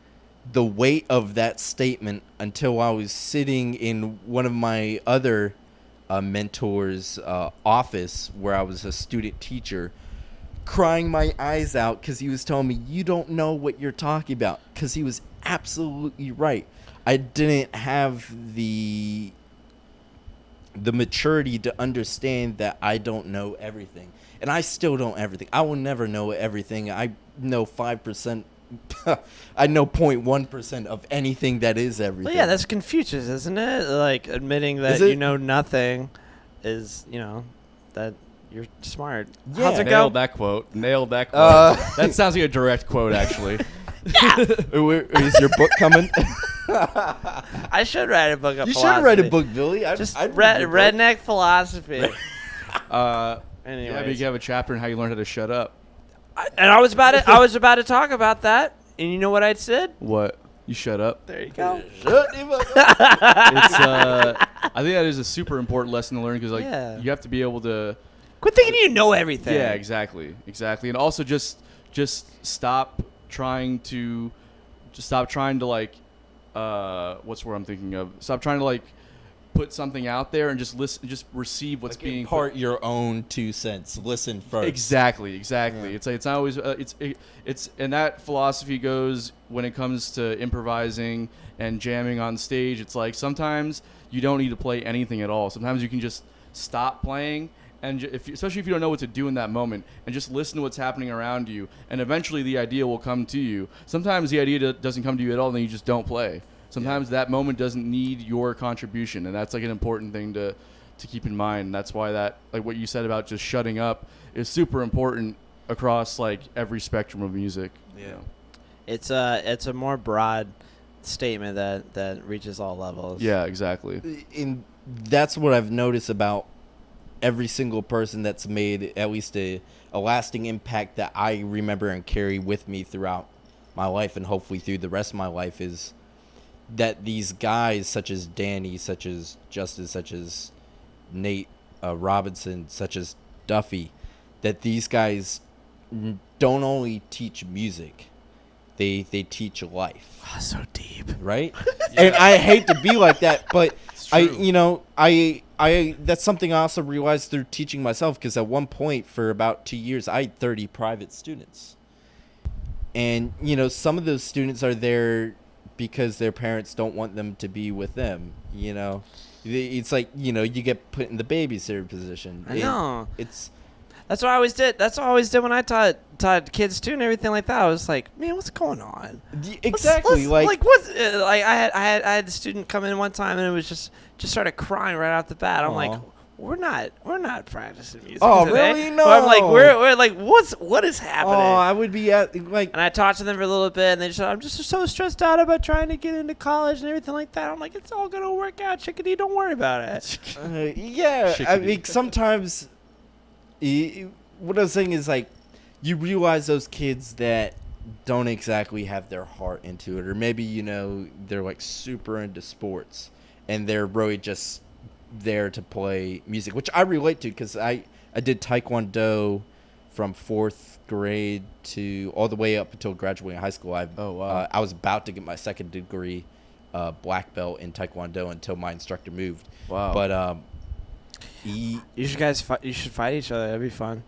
[SPEAKER 2] the weight of that statement until I was sitting in one of my other mentors' office where I was a student teacher, crying my eyes out because he was telling me, "You don't know what you're talking about," because he was absolutely right. I didn't have the maturity to understand that I don't know everything. And I still don't everything. I will never know everything. I know 5%. I know 0.1% of anything that is everything.
[SPEAKER 3] Well, yeah, that's Confucius, isn't it? Like admitting that
[SPEAKER 2] Is it?
[SPEAKER 3] you know nothing is, that you're smart.
[SPEAKER 2] Yeah.
[SPEAKER 3] How's it go?
[SPEAKER 1] Nailed that quote. That sounds like a direct quote, actually.
[SPEAKER 2] Is your book coming?
[SPEAKER 3] I should write a book of
[SPEAKER 2] You
[SPEAKER 3] philosophy.
[SPEAKER 2] should write a book, Billy.
[SPEAKER 3] Just
[SPEAKER 2] I'd read your book.
[SPEAKER 3] redneck philosophy.
[SPEAKER 1] Yeah, but
[SPEAKER 3] Anyways.
[SPEAKER 1] you have a chapter on how you learn how to shut up.
[SPEAKER 3] I was about to talk about that, and you know what I said?
[SPEAKER 1] What? You shut up.
[SPEAKER 3] There you go.
[SPEAKER 2] Shut him up.
[SPEAKER 1] It's I think that is a super important lesson to learn because
[SPEAKER 3] Yeah.
[SPEAKER 1] you have to be able to.
[SPEAKER 3] Quit thinking you know everything.
[SPEAKER 1] Yeah, exactly, and also just stop trying to like what's the word I'm thinking of? Stop trying to like put something out there and just listen, just receive what's being
[SPEAKER 2] Impart your own 2 cents. Listen first.
[SPEAKER 1] Exactly.
[SPEAKER 2] Yeah.
[SPEAKER 1] It's not always it's and that philosophy goes when it comes to improvising and jamming on stage. It's like sometimes you don't need to play anything at all. Sometimes you can just stop playing and especially if you don't know what to do in that moment, and just listen to what's happening around you, and eventually the idea will come to you. Sometimes the idea doesn't come to you at all, and then you just don't play. Sometimes that moment doesn't need your contribution, and that's like an important thing to keep in mind. And that's why that, like what you said about just shutting up, is super important across like every spectrum of music.
[SPEAKER 2] Yeah.
[SPEAKER 3] It's a more broad statement that reaches all levels.
[SPEAKER 1] Yeah, exactly.
[SPEAKER 2] And that's what I've noticed about every single person that's made at least a lasting impact that I remember and carry with me throughout my life, and hopefully through the rest of my life, is that these guys such as Danny, such as Justice, such as Nate Robinson, such as Duffy, that these guys don't only teach music, they teach life.
[SPEAKER 3] Oh, so deep.
[SPEAKER 2] Right? And I hate to be like that, but
[SPEAKER 1] It's
[SPEAKER 2] I
[SPEAKER 1] true.
[SPEAKER 2] that's something I also realized through teaching myself, because at one point for about 2 years I had 30 private students. And some of those students are there because their parents don't want them to be with them. It's like you get put in the babysitter position.
[SPEAKER 3] I know.
[SPEAKER 2] It's
[SPEAKER 3] That's what I always did. That's what I always did when I taught kids too and everything like that. I was like, man, what's going on?
[SPEAKER 2] exactly
[SPEAKER 3] Like what? Like I had the student come in one time and it was just started crying right off the bat. I'm like,
[SPEAKER 2] Aw.
[SPEAKER 3] we're not practicing music.
[SPEAKER 2] Oh,
[SPEAKER 3] today.
[SPEAKER 2] really?
[SPEAKER 3] But I'm like,
[SPEAKER 2] No.
[SPEAKER 3] we're like, what is happening?
[SPEAKER 2] I would be at like
[SPEAKER 3] And I talked to them for a little bit, and they just said, I'm just so stressed out about trying to get into college and everything like that. I'm like, it's all going to work out, chickadee. Don't worry about it.
[SPEAKER 2] yeah. I
[SPEAKER 1] Chickadee.
[SPEAKER 2] mean, sometimes what I was saying is like you realize those kids that don't exactly have their heart into it, or maybe they're like super into sports and they're really just there to play music, which I relate to because I did Taekwondo from 4th grade to all the way up until graduating high school.
[SPEAKER 1] Oh, wow.
[SPEAKER 2] I was about to get my 2nd degree black belt in Taekwondo until my instructor moved.
[SPEAKER 1] Wow.
[SPEAKER 2] But He
[SPEAKER 3] You should guys fight. You should fight each other. That'd be fun.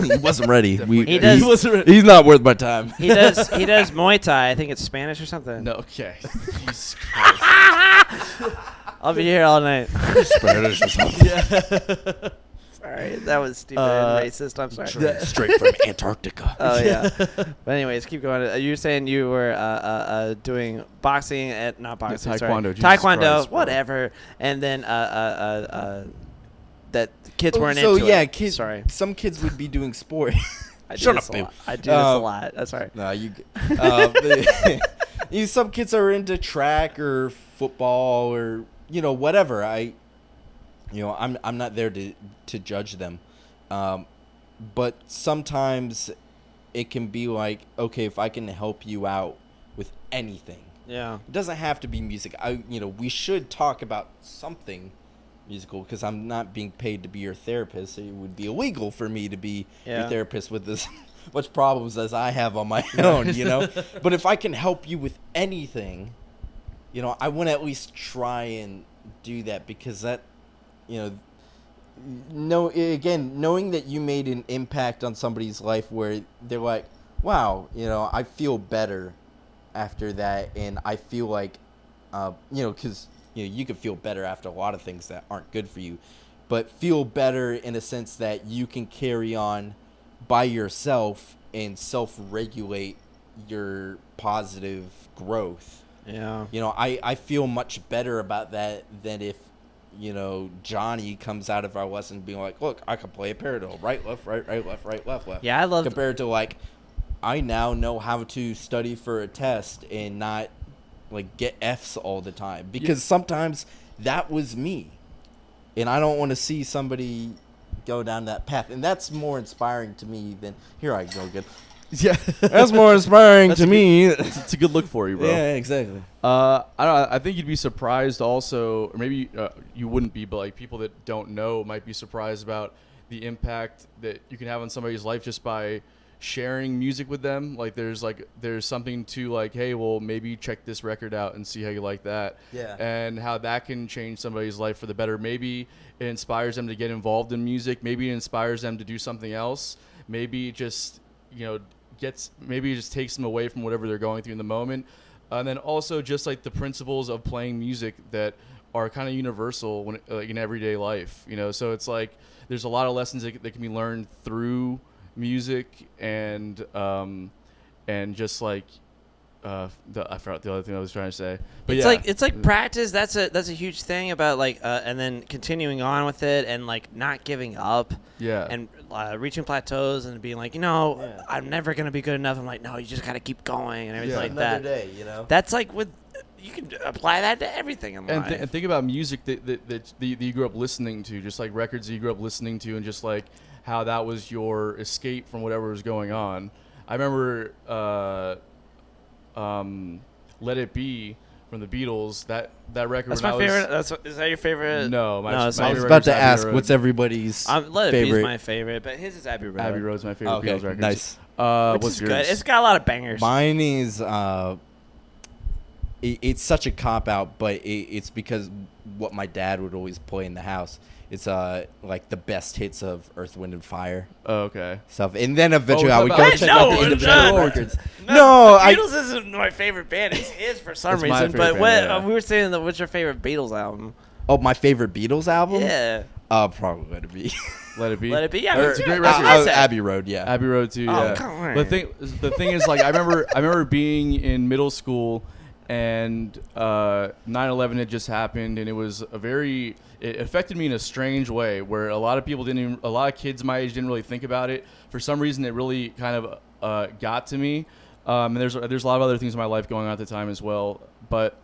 [SPEAKER 2] he wasn't ready.
[SPEAKER 3] He does-
[SPEAKER 2] He wasn't ready. He's not worth my time.
[SPEAKER 3] He does Muay Thai. I think it's Spanish or something.
[SPEAKER 1] No, okay. Jesus Christ.
[SPEAKER 3] I'll be here all night.
[SPEAKER 2] Spanish or something.
[SPEAKER 1] Yeah.
[SPEAKER 3] Sorry, that was stupid and racist. I'm sorry.
[SPEAKER 2] Straight from Antarctica.
[SPEAKER 3] Oh yeah. But anyways, keep going. You were saying you were doing boxing at not boxing,
[SPEAKER 1] Taekwondo,
[SPEAKER 3] sorry.
[SPEAKER 1] Jesus
[SPEAKER 3] Taekwondo,
[SPEAKER 1] Christ, bro.
[SPEAKER 3] whatever. And then that kids weren't
[SPEAKER 2] so
[SPEAKER 3] into
[SPEAKER 2] yeah,
[SPEAKER 3] it.
[SPEAKER 2] kids.
[SPEAKER 3] Sorry.
[SPEAKER 2] Some kids would be doing sport.
[SPEAKER 3] I do
[SPEAKER 2] Shut
[SPEAKER 3] this
[SPEAKER 2] up,
[SPEAKER 3] a
[SPEAKER 2] babe.
[SPEAKER 3] lot. I do this a lot. That's sorry.
[SPEAKER 2] No, some kids are into track or football or whatever. I'm not there to judge them, but sometimes it can be like, okay, if I can help you out with anything,
[SPEAKER 3] Yeah.
[SPEAKER 2] it doesn't have to be music. We should talk about something musical because I'm not being paid to be your therapist. So it would be illegal for me to be your therapist with as much problems as I have on my own, But if I can help you with anything, I want to at least try and do that because that, knowing that you made an impact on somebody's life where they're like, wow, I feel better after that, and I feel like, because you can feel better after a lot of things that aren't good for you, but feel better in a sense that you can carry on by yourself and self-regulate your positive growth.
[SPEAKER 3] Yeah.
[SPEAKER 2] I feel much better about that than if, Johnny comes out of our lesson being like, look, I can play a paradiddle, right, left, right, left, right, left.
[SPEAKER 3] Yeah, I love
[SPEAKER 2] compared to like, I now know how to study for a test and not like get F's all the time because sometimes that was me, and I don't want to see somebody go down that path, and that's more inspiring to me than here I go again.
[SPEAKER 1] Yeah.
[SPEAKER 2] That's more inspiring to me.
[SPEAKER 1] It's a good look for you, bro.
[SPEAKER 2] Yeah, exactly.
[SPEAKER 1] I don't know. I think you'd be surprised also, or maybe you wouldn't be, but like people that don't know might be surprised about the impact that you can have on somebody's life just by sharing music with them. Like there's something to like, hey, well, maybe check this record out and see how you like that.
[SPEAKER 2] Yeah.
[SPEAKER 1] And how that can change somebody's life for the better. Maybe it inspires them to get involved in music. Maybe it inspires them to do something else. Maybe it just, maybe it just takes them away from whatever they're going through in the moment. And then also just like the principles of playing music that are kind of universal when in everyday life, so it's like there's a lot of lessons that can be learned through music and just like I forgot the other thing I was trying to say, but
[SPEAKER 3] it's like practice. That's a huge thing about like and then continuing on with it and like not giving up.
[SPEAKER 1] Yeah.
[SPEAKER 3] And reaching plateaus and being like, I'm never gonna be good enough. I'm like, no, you just gotta keep going and everything like
[SPEAKER 2] Another
[SPEAKER 3] that.
[SPEAKER 2] day,
[SPEAKER 3] That's like you can apply that to everything in life.
[SPEAKER 1] And think about music that you grew up listening to, just like records that you grew up listening to, and just like how that was your escape from whatever was going on. I remember Let It Be from the Beatles. That record.
[SPEAKER 3] That's
[SPEAKER 1] when
[SPEAKER 3] my favorite. Is that your favorite?
[SPEAKER 1] No,
[SPEAKER 3] No, it's
[SPEAKER 1] my
[SPEAKER 2] I was
[SPEAKER 1] favorite
[SPEAKER 2] about
[SPEAKER 1] record's
[SPEAKER 2] to
[SPEAKER 1] Abbey
[SPEAKER 2] ask,
[SPEAKER 1] Road.
[SPEAKER 2] what's everybody's
[SPEAKER 3] Let It Be
[SPEAKER 2] favorite?
[SPEAKER 3] is my favorite, but his is Abbey Road.
[SPEAKER 1] Abbey Road's my favorite
[SPEAKER 2] Okay,
[SPEAKER 1] Beatles record.
[SPEAKER 2] nice.
[SPEAKER 3] Which
[SPEAKER 1] What's
[SPEAKER 3] is
[SPEAKER 1] yours?
[SPEAKER 3] good. It's got a lot of bangers.
[SPEAKER 2] Mine is it's such a cop out, but it's because what my dad would always play in the house. It's like the best hits of Earth, Wind and Fire
[SPEAKER 1] Oh, okay.
[SPEAKER 2] stuff, and then eventually I would go
[SPEAKER 3] What?
[SPEAKER 2] check
[SPEAKER 3] No,
[SPEAKER 2] out the
[SPEAKER 3] it's
[SPEAKER 2] individual
[SPEAKER 3] not.
[SPEAKER 2] records.
[SPEAKER 3] No,
[SPEAKER 2] No,
[SPEAKER 3] the
[SPEAKER 2] I
[SPEAKER 3] Beatles isn't my favorite band. It is for some
[SPEAKER 1] It's my
[SPEAKER 3] reason.
[SPEAKER 1] favorite
[SPEAKER 3] But what
[SPEAKER 1] band, yeah.
[SPEAKER 3] we were saying that what's your favorite Beatles album?
[SPEAKER 2] my favorite Beatles album.
[SPEAKER 3] Yeah,
[SPEAKER 2] Probably Let It Be.
[SPEAKER 1] Let It Be.
[SPEAKER 3] Let It Be. Yeah,
[SPEAKER 2] Or-
[SPEAKER 3] me
[SPEAKER 1] It's a
[SPEAKER 3] too.
[SPEAKER 1] great
[SPEAKER 3] That's
[SPEAKER 1] record.
[SPEAKER 3] what I said.
[SPEAKER 2] Abbey Road, yeah.
[SPEAKER 1] Abbey Road too.
[SPEAKER 3] Oh,
[SPEAKER 1] Yeah.
[SPEAKER 3] come on.
[SPEAKER 1] The thing is, like, I remember being in middle school, and 9/11 had just happened, and it affected me in a strange way, where a lot of kids my age didn't really think about it. For some reason, it really kind of got to me. And there's a lot of other things in my life going on at the time as well, but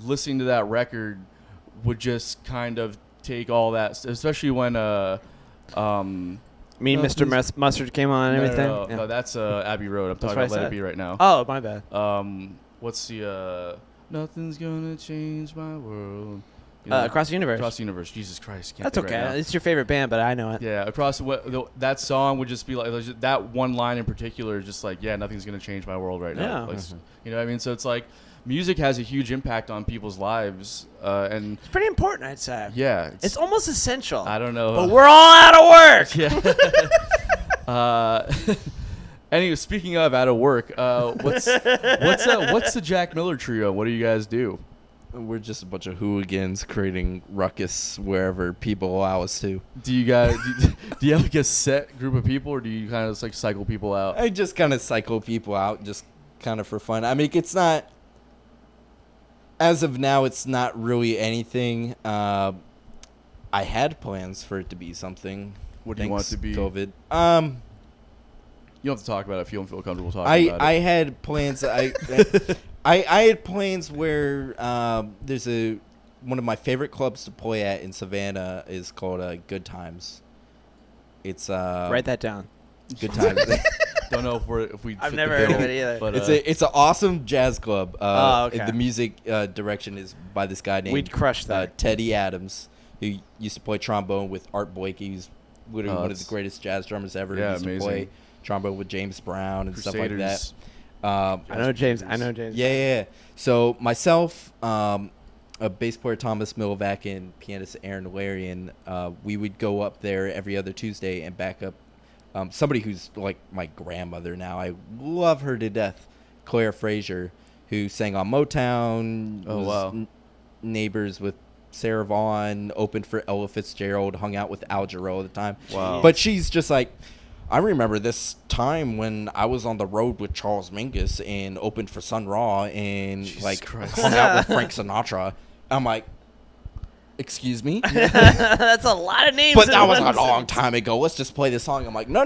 [SPEAKER 1] listening to that record would just kind of take all that, especially when
[SPEAKER 3] Me and
[SPEAKER 1] No,
[SPEAKER 3] Mr.
[SPEAKER 1] please.
[SPEAKER 3] Mustard came on and everything.
[SPEAKER 1] No,
[SPEAKER 3] Yeah.
[SPEAKER 1] no, that's Abbey Road. I'm
[SPEAKER 3] That's
[SPEAKER 1] talking
[SPEAKER 3] what I
[SPEAKER 1] about Let
[SPEAKER 3] said.
[SPEAKER 1] It Be right now.
[SPEAKER 3] Oh, my bad.
[SPEAKER 1] What's the nothing's gonna change my world. You know,
[SPEAKER 3] Across the Universe.
[SPEAKER 1] Across the Universe. Jesus Christ. Can't
[SPEAKER 3] That's
[SPEAKER 1] think
[SPEAKER 3] okay.
[SPEAKER 1] right now.
[SPEAKER 3] It's your favorite band, but I know it.
[SPEAKER 1] Yeah, that song would just be like that one line in particular is just like, yeah, nothing's gonna change my world right now.
[SPEAKER 3] Yeah.
[SPEAKER 1] Like, you know what I mean? So it's like music has a huge impact on people's lives, and
[SPEAKER 3] It's pretty important, I'd say.
[SPEAKER 1] yeah,
[SPEAKER 3] It's almost essential.
[SPEAKER 1] I don't know,
[SPEAKER 3] But we're all out of work.
[SPEAKER 1] yeah. Anyway, speaking of out of work, what's the Jack Miller Trio? What do you guys do?
[SPEAKER 2] We're just a bunch of hooligans creating ruckus wherever people allow us to.
[SPEAKER 1] Do you guys do you have like a set group of people, or do you kind of just like cycle people out?
[SPEAKER 2] I just kind of cycle people out, just kind of for fun. I mean, it's not. As of now, it's not really anything. I had plans for it to be something.
[SPEAKER 1] What do you want it to be?
[SPEAKER 2] COVID.
[SPEAKER 1] You don't have to talk about it if you don't feel comfortable talking about
[SPEAKER 2] I
[SPEAKER 1] it.
[SPEAKER 2] had plans. I had plans where there's one of my favorite clubs to play at in Savannah is called Good Times. It's
[SPEAKER 3] Write that down.
[SPEAKER 2] Good Times.
[SPEAKER 1] Don't know if we.
[SPEAKER 3] I've
[SPEAKER 1] fit
[SPEAKER 3] never
[SPEAKER 1] the
[SPEAKER 3] heard of
[SPEAKER 1] bill,
[SPEAKER 3] it either.
[SPEAKER 1] But,
[SPEAKER 2] It's an awesome jazz club.
[SPEAKER 3] Okay.
[SPEAKER 2] The music direction is by this guy named
[SPEAKER 3] We'd crush that.
[SPEAKER 2] Teddy Adams, who used to play trombone with Art Blakey. He's literally one of the
[SPEAKER 1] that's-
[SPEAKER 2] greatest jazz drummers ever.
[SPEAKER 1] Yeah,
[SPEAKER 2] He used
[SPEAKER 1] amazing.
[SPEAKER 2] to play trombone with James Brown and
[SPEAKER 1] Crusaders.
[SPEAKER 2] stuff like that.
[SPEAKER 3] I know James. I know James.
[SPEAKER 2] Yeah. So myself, a bass player Thomas Milovac, and pianist Aaron Larian, we would go up there every other Tuesday and back up somebody who's like my grandmother now. I love her to death, Claire Frazier, who sang on Motown.
[SPEAKER 1] Oh,
[SPEAKER 2] was
[SPEAKER 1] wow.
[SPEAKER 2] Neighbors with Sarah Vaughan, opened for Ella Fitzgerald, hung out with Al Jarreau at the time.
[SPEAKER 1] Wow.
[SPEAKER 2] But she's just like, I remember this time when I was on the road with Charles Mingus and opened for Sun Ra and
[SPEAKER 1] Jesus
[SPEAKER 2] like
[SPEAKER 1] Christ.
[SPEAKER 2] hung out with Frank Sinatra. I'm like, excuse me?
[SPEAKER 3] That's a lot of names.
[SPEAKER 2] But
[SPEAKER 3] in
[SPEAKER 2] that was
[SPEAKER 3] one
[SPEAKER 2] a long
[SPEAKER 3] sentence.
[SPEAKER 2] time ago. Let's just play this song. I'm like, no.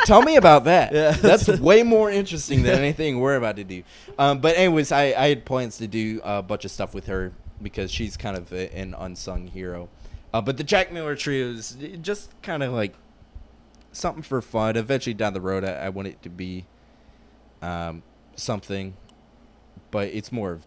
[SPEAKER 2] Tell me about that.
[SPEAKER 1] Yeah.
[SPEAKER 2] That's way more interesting than anything we're about to do. But anyways, I had plans to do a bunch of stuff with her because she's kind of an unsung hero. But the Jack Miller Trio is just kind of like something for fun. Eventually down the road, I want it to be something. But it's more of,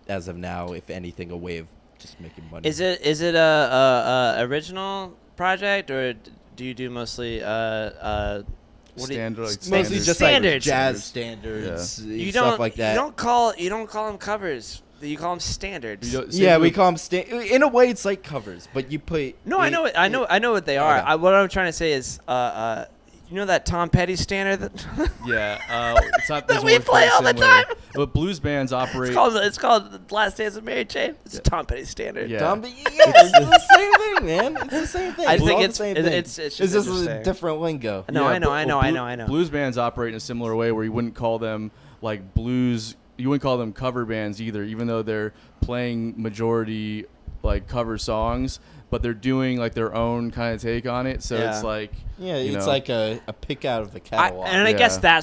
[SPEAKER 2] as of now, if anything, a way of just making money.
[SPEAKER 3] Is it a original project, or do you do mostly what do you-
[SPEAKER 1] Standard, like
[SPEAKER 2] Mostly
[SPEAKER 1] standard
[SPEAKER 2] just like
[SPEAKER 3] Standards.
[SPEAKER 2] jazz standards,
[SPEAKER 3] you
[SPEAKER 2] stuff
[SPEAKER 3] don't
[SPEAKER 2] like that.
[SPEAKER 3] You don't call them covers. You call them standards.
[SPEAKER 1] You don't-
[SPEAKER 2] Yeah,
[SPEAKER 1] same
[SPEAKER 2] we
[SPEAKER 1] with-
[SPEAKER 2] call them in a way, it's like covers, but you put.
[SPEAKER 3] No, I know it. I know what they are.
[SPEAKER 2] Okay.
[SPEAKER 3] What I'm trying to say is, you know that Tom Petty standard that
[SPEAKER 1] Yeah, it's not.
[SPEAKER 3] That
[SPEAKER 1] there's
[SPEAKER 3] we
[SPEAKER 1] one
[SPEAKER 3] play all the
[SPEAKER 1] similar,
[SPEAKER 3] time.
[SPEAKER 1] But blues bands operate.
[SPEAKER 3] it's called Last Days of Mary Jane. It's a Tom Petty standard.
[SPEAKER 1] Yeah.
[SPEAKER 2] It's the same thing, man. It's the same thing.
[SPEAKER 3] I
[SPEAKER 2] It's
[SPEAKER 3] think
[SPEAKER 2] all the
[SPEAKER 3] it's-
[SPEAKER 2] same
[SPEAKER 3] it-
[SPEAKER 2] thing.
[SPEAKER 3] it's
[SPEAKER 2] It's
[SPEAKER 3] just
[SPEAKER 2] just a
[SPEAKER 3] interesting.
[SPEAKER 2] different lingo.
[SPEAKER 3] No, I know,
[SPEAKER 1] but
[SPEAKER 3] I know.
[SPEAKER 1] Blues bands operate in a similar way where you wouldn't call them like blues. You wouldn't call them cover bands either, even though they're playing majority like cover songs, but they're doing like their own kind of take on it. So
[SPEAKER 3] Yeah.
[SPEAKER 1] it's like
[SPEAKER 2] Yeah,
[SPEAKER 1] you
[SPEAKER 2] it's
[SPEAKER 1] know.
[SPEAKER 2] like a pick out of the catalog.
[SPEAKER 3] I guess
[SPEAKER 1] Yeah.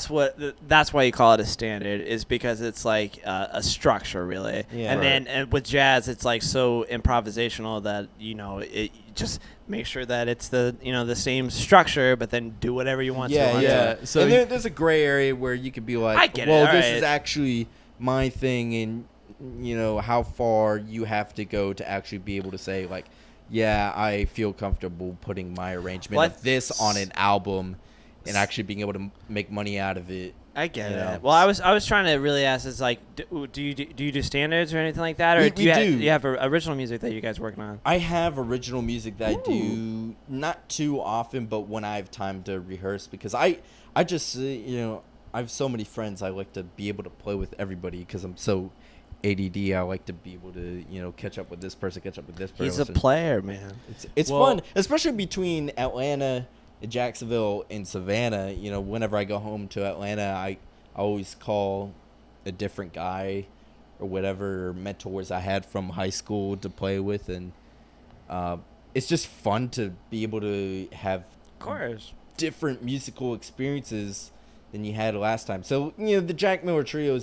[SPEAKER 3] that's why you call it a standard, is because it's like a structure really.
[SPEAKER 2] Yeah.
[SPEAKER 3] And
[SPEAKER 2] Right.
[SPEAKER 3] then with jazz, it's like so improvisational that it just make sure that it's the same structure, but then do whatever you want to.
[SPEAKER 2] Yeah,
[SPEAKER 3] on
[SPEAKER 2] yeah.
[SPEAKER 3] it.
[SPEAKER 1] So
[SPEAKER 2] and there's a gray area where you could be like,
[SPEAKER 3] I get it,
[SPEAKER 2] well,
[SPEAKER 3] all
[SPEAKER 2] this
[SPEAKER 3] right.
[SPEAKER 2] is actually my thing, and how far you have to go to actually be able to say like, yeah, I feel comfortable putting my arrangement
[SPEAKER 3] What?
[SPEAKER 2] of this on an album and actually being able to make money out of it.
[SPEAKER 3] I get
[SPEAKER 2] You
[SPEAKER 3] it.
[SPEAKER 2] know.
[SPEAKER 3] Well, I was trying to really ask is like, do you do standards or anything like that, or
[SPEAKER 2] We
[SPEAKER 3] do you
[SPEAKER 2] do.
[SPEAKER 3] you have original music that you guys working on?
[SPEAKER 2] I have original music that I do not too often, but when I have time to rehearse, because I just I have so many friends. I like to be able to play with everybody because I'm so ADD. I like to be able to catch up with this person, catch up with this person.
[SPEAKER 3] He's a player, man.
[SPEAKER 2] It's
[SPEAKER 1] Well-
[SPEAKER 2] fun, especially between Atlanta, Jacksonville, and Savannah. Whenever I go home to Atlanta, I always call a different guy or whatever, or mentors I had from high school to play with, and it's just fun to be able to have
[SPEAKER 3] Of course.
[SPEAKER 2] different musical experiences than you had last time. So the Jack Miller Trio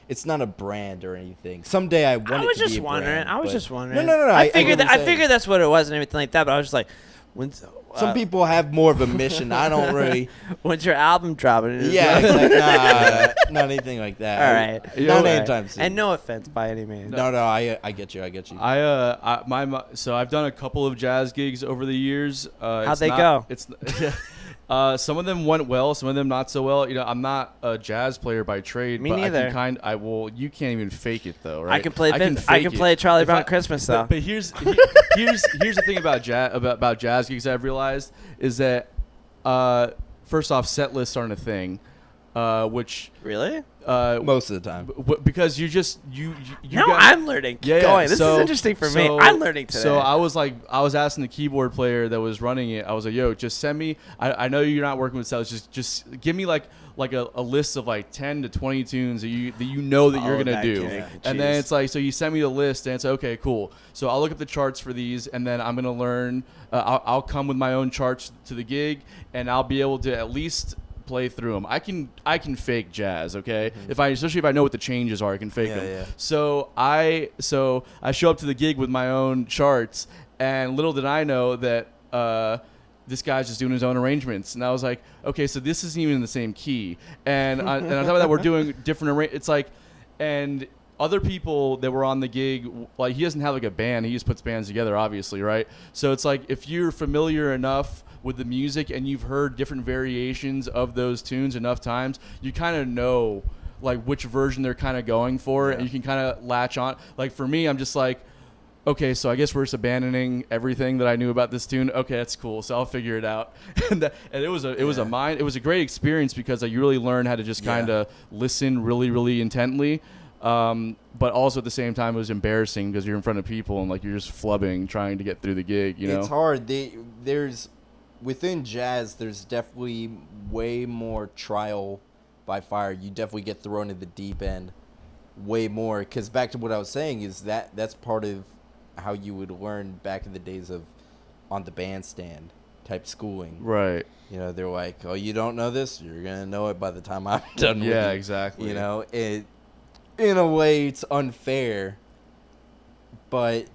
[SPEAKER 2] it's not a brand or anything. Someday I want
[SPEAKER 3] I
[SPEAKER 2] it
[SPEAKER 3] was
[SPEAKER 2] to be
[SPEAKER 3] just
[SPEAKER 2] a
[SPEAKER 3] wondering.
[SPEAKER 2] brand,
[SPEAKER 3] I was
[SPEAKER 2] but-
[SPEAKER 3] just wondering.
[SPEAKER 2] No.
[SPEAKER 3] I
[SPEAKER 2] get
[SPEAKER 3] figured
[SPEAKER 2] what
[SPEAKER 3] that.
[SPEAKER 2] you're
[SPEAKER 3] I
[SPEAKER 2] saying.
[SPEAKER 3] figured that's what it was and everything like that. But I was just like, when's
[SPEAKER 2] Some people have more of a mission. I don't really.
[SPEAKER 3] when's your album dropping?
[SPEAKER 2] Yeah, exactly. Not anything like that.
[SPEAKER 3] All right.
[SPEAKER 1] You
[SPEAKER 2] Not
[SPEAKER 1] know,
[SPEAKER 2] anytime soon.
[SPEAKER 3] And no offense by any means.
[SPEAKER 2] No. I get you.
[SPEAKER 1] So I've done a couple of jazz gigs over the years.
[SPEAKER 3] How'd
[SPEAKER 1] It's
[SPEAKER 3] they
[SPEAKER 1] not-
[SPEAKER 3] go?
[SPEAKER 1] It's Some of them went well, some of them not so well. You know, I'm not a jazz player by trade.
[SPEAKER 3] Me
[SPEAKER 1] but
[SPEAKER 3] neither.
[SPEAKER 1] You can't even fake it though, right?
[SPEAKER 3] I can play. I can
[SPEAKER 1] fake
[SPEAKER 3] play
[SPEAKER 1] it.
[SPEAKER 3] Charlie
[SPEAKER 1] If
[SPEAKER 3] Brown
[SPEAKER 1] I-
[SPEAKER 3] Christmas though.
[SPEAKER 1] But here's the thing about jazz gigs I've realized is that first off, set lists aren't a thing, which
[SPEAKER 3] Really?
[SPEAKER 2] Most of the time.
[SPEAKER 1] because you
[SPEAKER 3] Now
[SPEAKER 1] got,
[SPEAKER 3] I'm learning.
[SPEAKER 1] Yeah,
[SPEAKER 3] Going. This
[SPEAKER 1] so-
[SPEAKER 3] is interesting for me.
[SPEAKER 1] so-
[SPEAKER 3] I'm learning today.
[SPEAKER 1] So I was asking the keyboard player that was running it. I was like, "Yo, just send me. I know you're not working with sales. Just give me like a list of like 10 to 20 tunes that you know that you're
[SPEAKER 3] Oh,
[SPEAKER 1] gonna
[SPEAKER 3] that
[SPEAKER 1] do."
[SPEAKER 3] kid.
[SPEAKER 1] And then
[SPEAKER 3] Jeez.
[SPEAKER 1] it's like, so you send me the list, and it's okay, cool. So I'll look up the charts for these, and then I'm gonna learn. I'll come with my own charts to the gig, and I'll be able to at least play through them. I can fake jazz, okay? Especially if I know what the changes are, I can fake
[SPEAKER 2] Yeah,
[SPEAKER 1] them.
[SPEAKER 2] yeah.
[SPEAKER 1] So I show up to the gig with my own charts, and little did I know that this guy's just doing his own arrangements, and I was like, okay, so this isn't even in the same key, and on top of that, we're doing different It's like, and other people that were on the gig, like he doesn't have like a band, he just puts bands together, obviously, right? So it's like if you're familiar enough with the music and you've heard different variations of those tunes enough times, you kind of know like which version they're kind of going for, and you can kind of latch on. Like for me, I'm just like, okay, so I guess we're just abandoning everything that I knew about this tune. Okay, that's cool. So I'll figure it out. And it was a great experience because you really learn how to just kind of listen really, really intently. But also at the same time, it was embarrassing because you're in front of people and like you're just flubbing trying to get through the gig. You know,
[SPEAKER 2] It's hard. Within jazz, there's definitely way more trial by fire. You definitely get thrown in the deep end way more. Because back to what I was saying is that's part of how you would learn back in the days of on the bandstand type schooling.
[SPEAKER 1] right?
[SPEAKER 2] You know, they're like, oh, you don't know this? You're going to know it by the time I'm done with
[SPEAKER 1] Yeah,
[SPEAKER 2] you.
[SPEAKER 1] exactly.
[SPEAKER 2] You know, in a way, it's unfair. But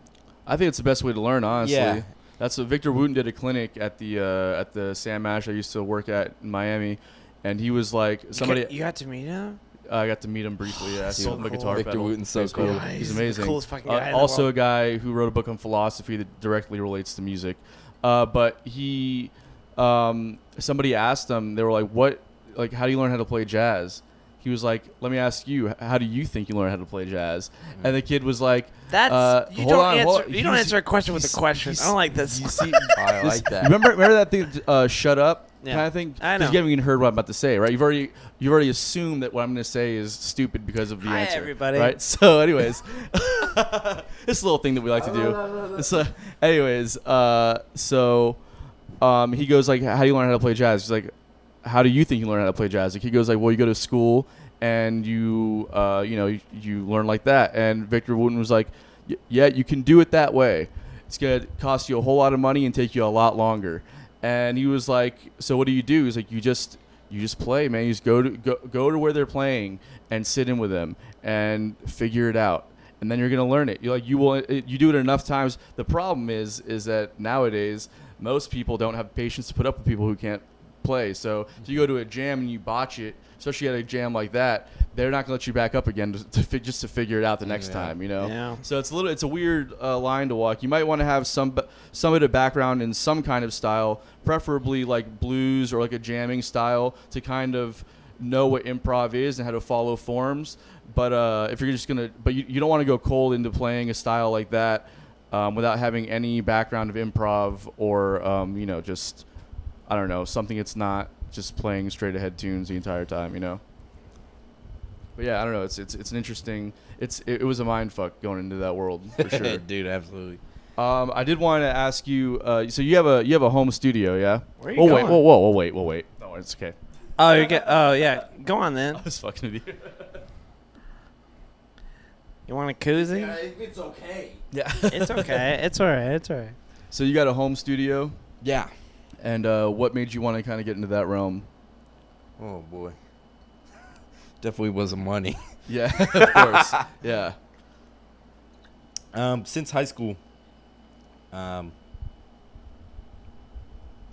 [SPEAKER 1] I think it's the best way to learn, honestly.
[SPEAKER 2] Yeah.
[SPEAKER 1] That's what Victor Wooten did a clinic at the Sam Ash I used to work at in Miami, and he was like somebody.
[SPEAKER 3] You got to meet him.
[SPEAKER 1] I got to meet him briefly. Yeah, I
[SPEAKER 3] So
[SPEAKER 1] sold him a
[SPEAKER 3] cool.
[SPEAKER 1] guitar
[SPEAKER 2] Victor
[SPEAKER 1] pedal.
[SPEAKER 2] Wooten's so
[SPEAKER 1] He's
[SPEAKER 2] cool.
[SPEAKER 1] He's
[SPEAKER 3] He's the
[SPEAKER 1] amazing.
[SPEAKER 3] coolest fucking guy in the
[SPEAKER 1] Also,
[SPEAKER 3] world.
[SPEAKER 1] a guy who wrote a book on philosophy that directly relates to music. But he, somebody asked him. They were like, how do you learn how to play jazz?" He was like, "Let me ask you. How do you think you learn how to play jazz?" And the kid was like,
[SPEAKER 3] That's you
[SPEAKER 1] hold
[SPEAKER 3] don't
[SPEAKER 1] on,
[SPEAKER 3] answer.
[SPEAKER 1] hold on.
[SPEAKER 3] You don't
[SPEAKER 1] He's-
[SPEAKER 3] answer a question with a
[SPEAKER 1] he's-
[SPEAKER 3] question. I don't like this.
[SPEAKER 1] You see,
[SPEAKER 2] I like that.
[SPEAKER 1] Remember that thing, shut up
[SPEAKER 3] Yeah.
[SPEAKER 1] kind of thing?
[SPEAKER 3] I know.
[SPEAKER 1] Because you haven't even heard what I'm about to say, right? You've already assumed that what I'm going to say is stupid because of the
[SPEAKER 3] Hi,
[SPEAKER 1] answer.
[SPEAKER 3] everybody.
[SPEAKER 1] Right? So, anyways, this little thing that we like to do. So, anyways, he goes like, "How do you learn how to play jazz?" He's like, "How do you think you learn how to play jazz?" Like he goes like, "Well, you go to school and you learn like that." And Victor Wooten was like, "Yeah, you can do it that way. It's gonna cost you a whole lot of money and take you a lot longer." And he was like, "So what do you do?" He's like, "You just play, man. You just go to where they're playing and sit in with them and figure it out, and then you're gonna learn it. You do it enough times. The problem is that nowadays most people don't have patience to put up with people who can't play. So if you go to a jam and you botch it, especially at a jam like that, they're not gonna let you back up again just to figure it out the next time. You know.
[SPEAKER 3] Yeah.
[SPEAKER 1] So it's a weird line to walk. You might want to have some of the background in some kind of style, preferably like blues or like a jamming style, to kind of know what improv is and how to follow forms. But if you're just you don't want to go cold into playing a style like that without having any background of improv or just I don't know, something that's not just playing straight ahead tunes the entire time. You know. But yeah, I don't know. It's an interesting. It was a mind fuck going into that world for sure.
[SPEAKER 2] Dude, absolutely.
[SPEAKER 1] I did want to ask you. So you have a home studio, yeah?
[SPEAKER 3] Where are you
[SPEAKER 1] Oh
[SPEAKER 3] going?
[SPEAKER 1] wait, whoa, wait. No, it's okay.
[SPEAKER 3] Oh, oh yeah. Go on then.
[SPEAKER 1] I was fucking with you.
[SPEAKER 3] You want a koozie?
[SPEAKER 2] It's okay.
[SPEAKER 1] Yeah.
[SPEAKER 3] It's okay. It's all right. It's all right.
[SPEAKER 1] So you got a home studio,
[SPEAKER 2] Yeah.
[SPEAKER 1] and what made you want to kind of get into that realm?
[SPEAKER 2] Oh, boy. Definitely wasn't money.
[SPEAKER 1] Yeah, of course. Yeah.
[SPEAKER 2] Since high school,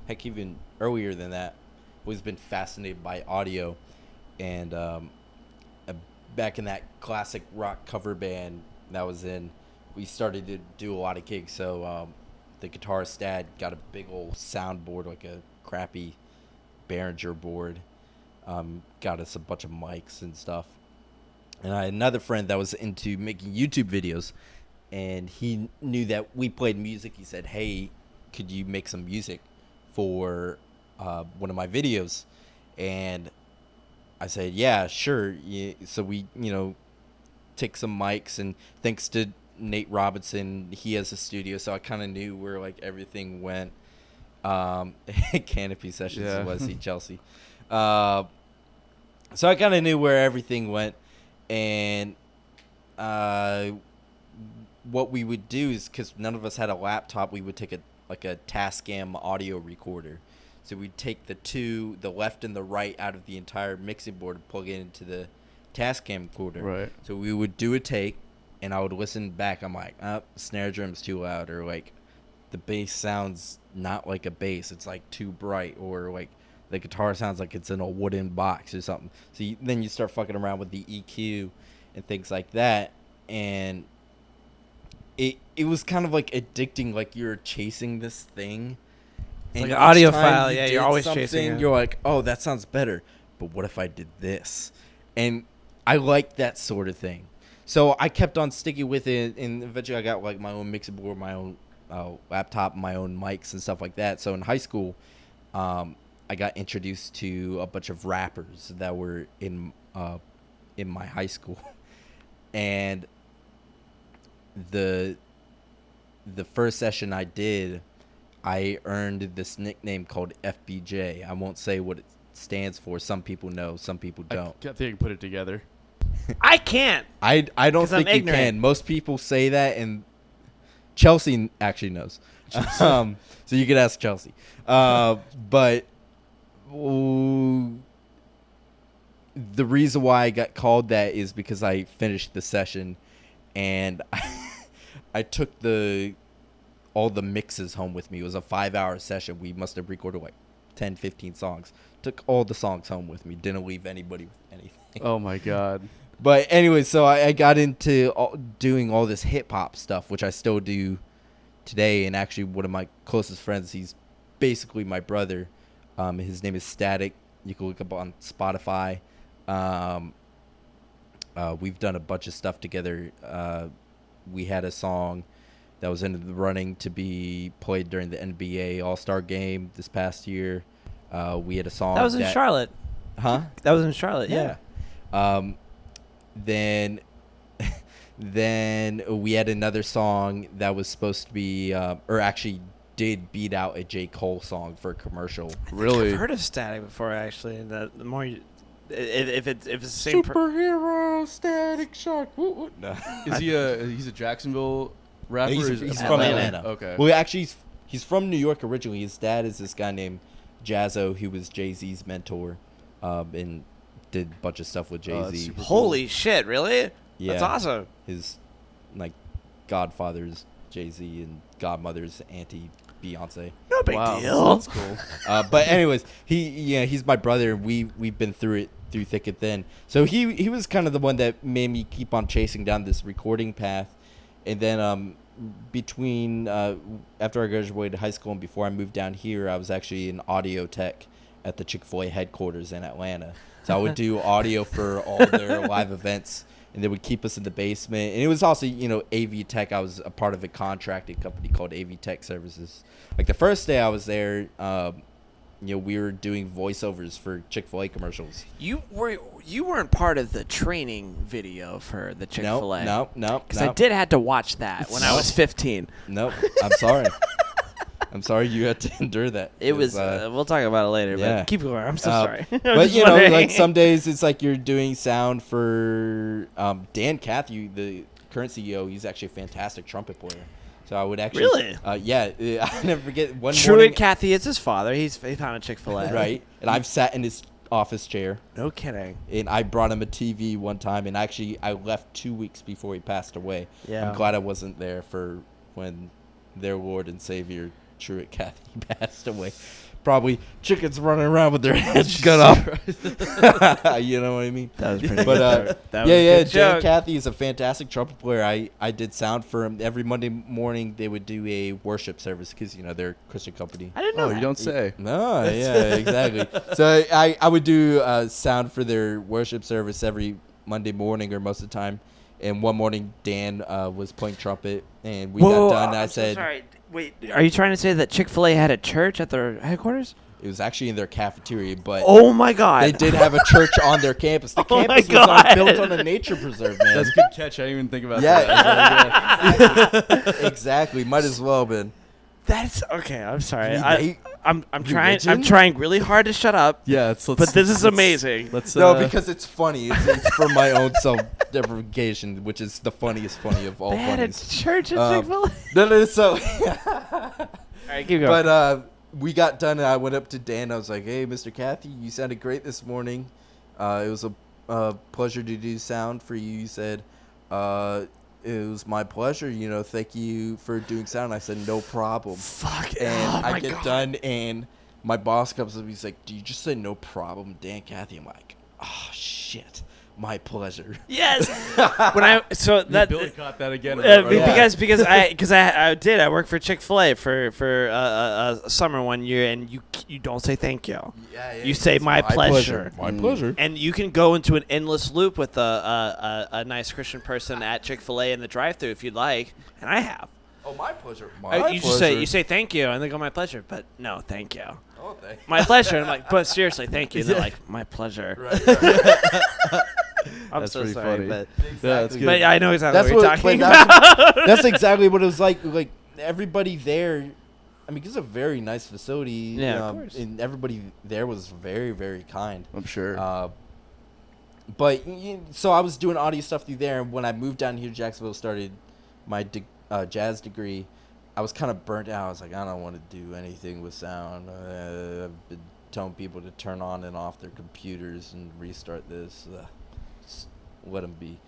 [SPEAKER 2] heck, even earlier than that, always been fascinated by audio, and back in that classic rock cover band that I was in, we started to do a lot of gigs. So the guitarist dad got a big old soundboard, like a crappy Behringer board. Got us a bunch of mics and stuff. And I had another friend that was into making YouTube videos, and he knew that we played music. He said, "Hey, could you make some music for one of my videos?" And I said, "Yeah, sure." Yeah. So we, take some mics, and thanks to Nate Robinson, he has a studio, so I kind of knew where like everything went. Canopy Sessions,
[SPEAKER 1] Yeah.
[SPEAKER 2] Wesley, Chelsea. So I kind of knew where everything went, and what we would do is, because none of us had a laptop, we would take a Tascam audio recorder. So we'd take the left and the right out of the entire mixing board and plug it into the Tascam recorder.
[SPEAKER 1] Right.
[SPEAKER 2] So we would do a take, and I would listen back. I'm like, snare drum's too loud, or like the bass sounds not like a bass. It's like too bright, or like the guitar sounds like it's in a wooden box or something. So then you start fucking around with the EQ and things like that. And it was kind of like addicting, like you're chasing this thing. And
[SPEAKER 3] like an
[SPEAKER 2] each
[SPEAKER 3] audiophile,
[SPEAKER 2] time you
[SPEAKER 3] yeah,
[SPEAKER 2] did
[SPEAKER 3] you're always chasing
[SPEAKER 2] something,
[SPEAKER 3] it.
[SPEAKER 2] You're like, oh, that sounds better. But what if I did this? And I like that sort of thing. So I kept on sticking with it, and eventually I got like my own mixing board, my own laptop, my own mics and stuff like that. So in high school, I got introduced to a bunch of rappers that were in my high school, and the first session I did, I earned this nickname called FBJ. I won't say what it stands for. Some people know, some people don't.
[SPEAKER 1] I think I can put it together.
[SPEAKER 3] I can't.
[SPEAKER 2] I don't
[SPEAKER 3] 'Cause I'm
[SPEAKER 2] think you
[SPEAKER 3] ignorant.
[SPEAKER 2] can. Most people say that, and Chelsea actually knows. So you could ask Chelsea. But the reason why I got called that is because I finished the session, and I took all the mixes home with me. It was a 5-hour session. We must have recorded like 10, 15 songs. Took all the songs home with me. Didn't leave anybody with anything.
[SPEAKER 1] Oh my god.
[SPEAKER 2] But anyway, so I got into doing all this hip-hop stuff, which I still do today. And actually, one of my closest friends, he's basically my brother. His name is Static. You can look up on Spotify. We've done a bunch of stuff together. We had a song that was in the running to be played during the NBA All-Star game this past year. We had a song
[SPEAKER 3] That was in Charlotte.
[SPEAKER 2] Huh?
[SPEAKER 3] That was in Charlotte. Yeah.
[SPEAKER 2] Then we had another song that was supposed to be, or actually did beat out a J. Cole song for a commercial.
[SPEAKER 1] Really?
[SPEAKER 3] I've heard of Static before, actually. And the more you, if it's the same.
[SPEAKER 2] Superhero Static Shock. Woo, woo. No.
[SPEAKER 1] Is he's a Jacksonville rapper?
[SPEAKER 2] He's,
[SPEAKER 1] or is-
[SPEAKER 2] he's
[SPEAKER 3] Atlanta.
[SPEAKER 2] from Atlanta.
[SPEAKER 1] Okay.
[SPEAKER 2] Well, actually, he's from New York originally. His dad is this guy named Jazzo, who was Jay-Z's mentor, and did a bunch of stuff with
[SPEAKER 1] Oh, that's
[SPEAKER 2] Jay-Z.
[SPEAKER 1] super
[SPEAKER 3] Holy shit! Really?
[SPEAKER 2] Yeah.
[SPEAKER 3] That's awesome.
[SPEAKER 2] His godfather's Jay-Z and godmother's auntie Beyonce.
[SPEAKER 3] No big
[SPEAKER 1] Wow,
[SPEAKER 3] deal.
[SPEAKER 1] that's cool.
[SPEAKER 2] But anyways, he's my brother, and we've been through thick and thin. So he was kind of the one that made me keep on chasing down this recording path. And then between after I graduated high school and before I moved down here, I was actually an audio tech at the Chick-fil-A headquarters in Atlanta. So I would do audio for all their live events, and they would keep us in the basement. And it was also, AV Tech. I was a part of a contracted company called AV Tech Services. Like the first day I was there, we were doing voiceovers for Chick-fil-A commercials.
[SPEAKER 3] You weren't part of the training video for the Chick-fil-A.
[SPEAKER 2] No.
[SPEAKER 3] Because I did have to watch that when I was 15.
[SPEAKER 2] Nope. I'm sorry. I'm sorry you had to endure that.
[SPEAKER 3] It was. We'll talk about it later.
[SPEAKER 2] yeah.
[SPEAKER 3] But keep going. I'm so sorry. I'm
[SPEAKER 2] But
[SPEAKER 3] just wondering.
[SPEAKER 2] like some days it's like you're doing sound for Dan Cathy, the current CEO. He's actually a fantastic trumpet player. So I would actually
[SPEAKER 3] Really?
[SPEAKER 2] Yeah. I never forget one
[SPEAKER 3] Truett
[SPEAKER 2] morning.
[SPEAKER 3] Cathy is his father. He founded Chick-fil-A.
[SPEAKER 2] Right. And I've sat in his office chair,
[SPEAKER 3] No kidding.
[SPEAKER 2] and I brought him a TV one time, and actually I left 2 weeks before he passed away.
[SPEAKER 3] Yeah.
[SPEAKER 2] I'm glad I wasn't there for when their Lord and Savior Truett Cathy passed away. Probably chickens running around with their heads cut off. You know what I mean?
[SPEAKER 3] That was pretty
[SPEAKER 2] But
[SPEAKER 3] good. That was a
[SPEAKER 2] yeah,
[SPEAKER 3] good
[SPEAKER 2] Dan
[SPEAKER 3] joke.
[SPEAKER 2] Cathy is a fantastic trumpet player. I did sound for him every Monday morning. They would do a worship service because they're a Christian company.
[SPEAKER 3] I didn't know
[SPEAKER 1] Oh,
[SPEAKER 3] that.
[SPEAKER 1] you don't say.
[SPEAKER 2] No, yeah, exactly. So I would do sound for their worship service every Monday morning or most of the time. And one morning Dan was playing trumpet, and we got done. And I
[SPEAKER 3] I'm so
[SPEAKER 2] said
[SPEAKER 3] sorry. Wait, are you trying to say that Chick-fil-A had a church at their headquarters?
[SPEAKER 2] it was actually in their cafeteria, but
[SPEAKER 3] Oh my God!
[SPEAKER 2] they did have a church on their campus. The
[SPEAKER 3] Oh my
[SPEAKER 2] campus was
[SPEAKER 3] God.
[SPEAKER 2] built on a nature preserve, man.
[SPEAKER 1] That's a good catch. I didn't even think about
[SPEAKER 2] Yeah,
[SPEAKER 1] that.
[SPEAKER 2] exactly. Might as well been.
[SPEAKER 3] That's okay. I'm sorry.
[SPEAKER 2] You
[SPEAKER 3] I'm trying. I'm
[SPEAKER 2] religion?
[SPEAKER 3] trying really hard to shut up.
[SPEAKER 1] Yeah, let's,
[SPEAKER 3] But this is amazing.
[SPEAKER 1] Let's
[SPEAKER 2] No, because it's funny. It's for my own self-deprecation, which is the funniest funny of all
[SPEAKER 3] They had a
[SPEAKER 2] funnies.
[SPEAKER 3] church at Chick-fil-A.
[SPEAKER 2] No, so.
[SPEAKER 3] All right, keep going.
[SPEAKER 2] But we got done, and I went up to Dan. I was like, "Hey, Mr. Cathy, you sounded great this morning. It was a pleasure to do sound for you." You said, "It was my pleasure. Thank you for doing sound." I said, "No problem."
[SPEAKER 3] Fuck.
[SPEAKER 2] And
[SPEAKER 3] oh my
[SPEAKER 2] I get
[SPEAKER 3] God.
[SPEAKER 2] done, and my boss comes up. He's like, "Do you just say no problem, Dan Cathy?" I'm like, "Oh shit, my pleasure."
[SPEAKER 3] Yes. When I
[SPEAKER 1] Billy caught that again.
[SPEAKER 2] Yeah.
[SPEAKER 3] because I worked for Chick-fil-A for a summer one year, and you don't say thank you.
[SPEAKER 2] Yeah,
[SPEAKER 3] You say
[SPEAKER 2] it's
[SPEAKER 3] my pleasure.
[SPEAKER 2] My pleasure.
[SPEAKER 3] And you can go into an endless loop with a nice Christian person at Chick-fil-A in the drive-thru if you'd like, and I have.
[SPEAKER 2] Oh, my pleasure.
[SPEAKER 3] You just say thank you, and they go my pleasure, but no, thank you.
[SPEAKER 2] Oh, thank
[SPEAKER 3] My pleasure. And I'm like, but seriously, thank you. And they're
[SPEAKER 1] Yeah.
[SPEAKER 3] like, my pleasure.
[SPEAKER 2] Right.
[SPEAKER 3] I'm
[SPEAKER 1] That's
[SPEAKER 3] so
[SPEAKER 1] pretty
[SPEAKER 3] sorry,
[SPEAKER 1] funny.
[SPEAKER 3] but
[SPEAKER 1] Yeah, that's good.
[SPEAKER 3] but I know exactly
[SPEAKER 2] That's
[SPEAKER 3] what you're
[SPEAKER 2] what.
[SPEAKER 3] talking
[SPEAKER 2] But
[SPEAKER 3] about.
[SPEAKER 2] that's exactly what it was like. Like everybody there. I mean, it's a very nice facility.
[SPEAKER 3] Yeah, of course.
[SPEAKER 2] And everybody there was very, very kind.
[SPEAKER 1] I'm sure.
[SPEAKER 2] But so I was doing audio stuff through there, and when I moved down here to Jacksonville, started my jazz degree, I was kind of burnt out. I was like, I don't want to do anything with sound. I've been telling people to turn on and off their computers and restart this. Just let them be.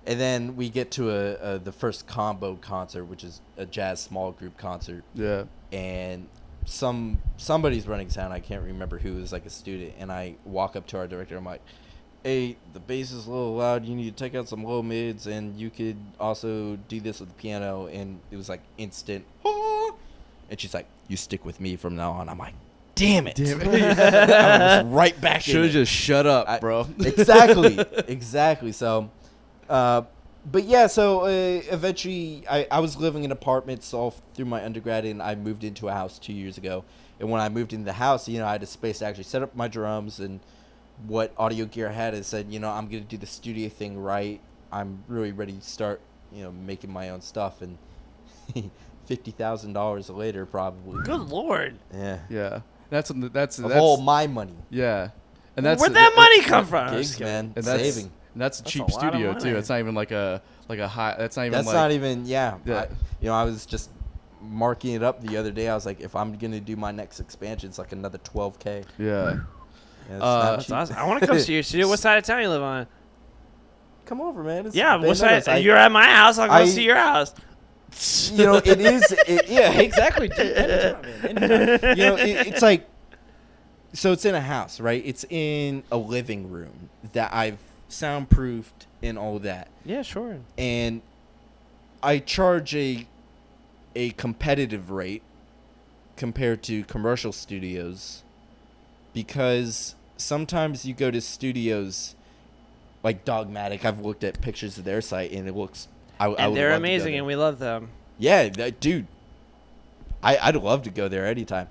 [SPEAKER 2] And then we get to the first combo concert, which is a jazz small group concert,
[SPEAKER 1] yeah.
[SPEAKER 2] and somebody's running sound. I can't remember who. It was like a student, and I walk up to our director. I'm like, "Hey, the bass is a little loud. You need to take out some low mids, and you could also do this with the piano." And it was like instant. "Ah." And she's like, "You stick with me from now on." I'm like, "Damn it!"
[SPEAKER 1] Damn
[SPEAKER 2] I was right back.
[SPEAKER 1] Should
[SPEAKER 2] in
[SPEAKER 1] have
[SPEAKER 2] it.
[SPEAKER 1] just shut up, bro.
[SPEAKER 2] Exactly. So, but yeah. So eventually, I was living in apartments all through my undergrad, and I moved into a house 2 years ago. And when I moved into the house, I had a space to actually set up my drums and what audio gear I had. And said, I'm gonna do the studio thing right. I'm really ready to start, making my own stuff. And $50,000 later, probably.
[SPEAKER 3] Good Lord.
[SPEAKER 2] Yeah.
[SPEAKER 1] Yeah. That's
[SPEAKER 2] Of all my money.
[SPEAKER 1] yeah. And that's
[SPEAKER 3] Where'd that money come from? I'm
[SPEAKER 2] Gigs,
[SPEAKER 3] just kidding.
[SPEAKER 2] man.
[SPEAKER 1] And that's
[SPEAKER 2] Saving.
[SPEAKER 1] and that's a
[SPEAKER 3] That's
[SPEAKER 1] cheap
[SPEAKER 3] a lot of
[SPEAKER 1] studio
[SPEAKER 3] money.
[SPEAKER 1] too. It's not even like a high. That's not even
[SPEAKER 2] That's
[SPEAKER 1] like.
[SPEAKER 2] not even, yeah.
[SPEAKER 1] Yeah.
[SPEAKER 2] I was just marking it up the other day. I was like, if I'm going to do my next expansion, it's like another $12K.
[SPEAKER 1] Yeah.
[SPEAKER 2] Yeah, it's
[SPEAKER 1] Uh,
[SPEAKER 2] not
[SPEAKER 3] That's
[SPEAKER 2] cheap.
[SPEAKER 3] awesome. I want to come see your studio. What side of town you live on?
[SPEAKER 2] Come over, man.
[SPEAKER 3] Yeah,
[SPEAKER 2] they
[SPEAKER 3] what
[SPEAKER 2] know
[SPEAKER 3] side?
[SPEAKER 2] us.
[SPEAKER 3] You're at my house. I'll go
[SPEAKER 2] I-
[SPEAKER 3] see your house.
[SPEAKER 2] It is. Yeah, exactly. Dude, anytime, man, anytime. It's like, so it's in a house, right? It's in a living room that I've soundproofed and all that.
[SPEAKER 3] Yeah, sure.
[SPEAKER 2] And I charge a competitive rate compared to commercial studios, because sometimes you go to studios like Dogmatic. I've looked at pictures of their site, and it looks. I
[SPEAKER 3] And
[SPEAKER 2] would
[SPEAKER 3] they're
[SPEAKER 2] love to go
[SPEAKER 3] amazing,
[SPEAKER 2] there.
[SPEAKER 3] and we love them.
[SPEAKER 2] Yeah, dude. I'd love to go there anytime.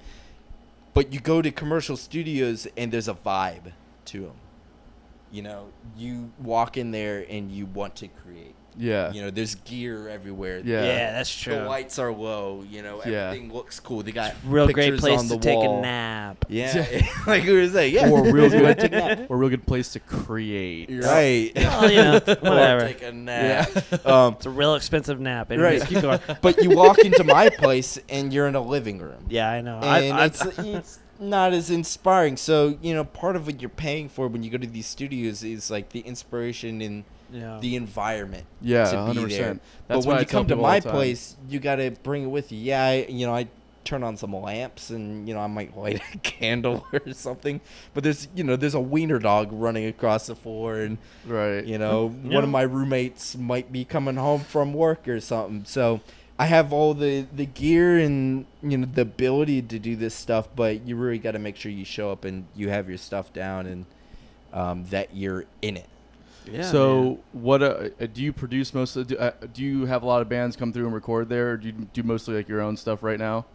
[SPEAKER 2] But you go to commercial studios, and there's a vibe to them. You walk in there, and you want to create.
[SPEAKER 1] Yeah.
[SPEAKER 2] There's gear everywhere.
[SPEAKER 1] Yeah.
[SPEAKER 3] Yeah, that's true.
[SPEAKER 2] The lights are low. Everything looks cool. They got
[SPEAKER 3] Real great
[SPEAKER 2] pictures
[SPEAKER 3] place
[SPEAKER 2] on the
[SPEAKER 3] to take a
[SPEAKER 2] wall.
[SPEAKER 3] nap.
[SPEAKER 2] Yeah, like we were saying. Yeah,
[SPEAKER 1] Or a real
[SPEAKER 2] You wanna take a
[SPEAKER 1] good,
[SPEAKER 2] nap?
[SPEAKER 1] or a real good place to create.
[SPEAKER 2] Right.
[SPEAKER 3] Well,
[SPEAKER 2] Or
[SPEAKER 3] whatever.
[SPEAKER 2] take a nap.
[SPEAKER 1] Yeah.
[SPEAKER 3] It's a real expensive nap. Anyways,
[SPEAKER 2] Right.
[SPEAKER 3] keep going.
[SPEAKER 2] But you walk into my place, and you're in a living room.
[SPEAKER 3] Yeah, I know.
[SPEAKER 2] And it's not as inspiring. So, part of what you're paying for when you go to these studios is like the inspiration and
[SPEAKER 3] yeah.
[SPEAKER 2] the environment
[SPEAKER 1] Yeah,
[SPEAKER 2] to be
[SPEAKER 1] 100%.
[SPEAKER 2] there.
[SPEAKER 1] That's
[SPEAKER 2] But
[SPEAKER 1] why
[SPEAKER 2] when
[SPEAKER 1] I
[SPEAKER 2] you
[SPEAKER 1] tell
[SPEAKER 2] come to
[SPEAKER 1] people all
[SPEAKER 2] my
[SPEAKER 1] the time.
[SPEAKER 2] place, you got to bring it with you. Yeah, I turn on some lamps and, I might light a candle or something. But there's a wiener dog running across the floor, and,
[SPEAKER 1] Right.
[SPEAKER 2] one of my roommates might be coming home from work or something. So I have all the gear and, the ability to do this stuff, but you really got to make sure you show up and you have your stuff down and that you're in it.
[SPEAKER 3] Yeah,
[SPEAKER 1] So
[SPEAKER 3] man.
[SPEAKER 1] what do you produce most of do you have a lot of bands come through and record there, or do you do mostly like your own stuff right now?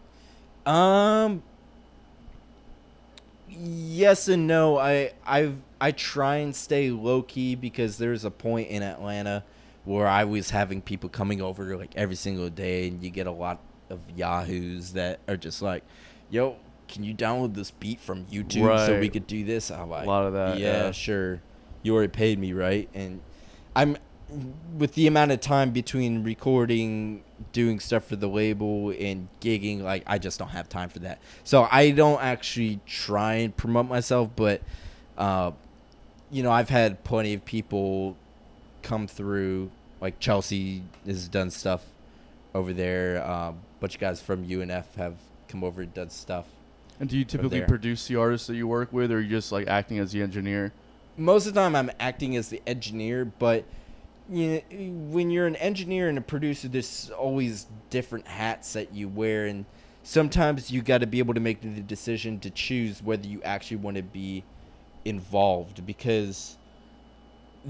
[SPEAKER 2] Yes and no. I try and stay low key because there's a point in Atlanta where I was having people coming over like every single day, and you get a lot of yahoos that are just like, "Yo, can you download this beat from YouTube so we
[SPEAKER 1] Right.
[SPEAKER 2] could do this?" I'm like,
[SPEAKER 1] A lot of that,
[SPEAKER 2] Yeah,
[SPEAKER 1] yeah.
[SPEAKER 2] sure. You already paid me, right? And I'm with the amount of time between recording, doing stuff for the label, and gigging, like I just don't have time for that. So I don't actually try and promote myself, but I've had plenty of people come through. Like Chelsea has done stuff over there. Bunch of guys from UNF have come over and done stuff.
[SPEAKER 1] And do you typically
[SPEAKER 2] there.
[SPEAKER 1] produce the artists that you work with, or are you just like acting as the engineer?
[SPEAKER 2] Most of the time I'm acting as the engineer, but when you're an engineer and a producer, there's always different hats that you wear, and sometimes you got to be able to make the decision to choose whether you actually want to be involved, because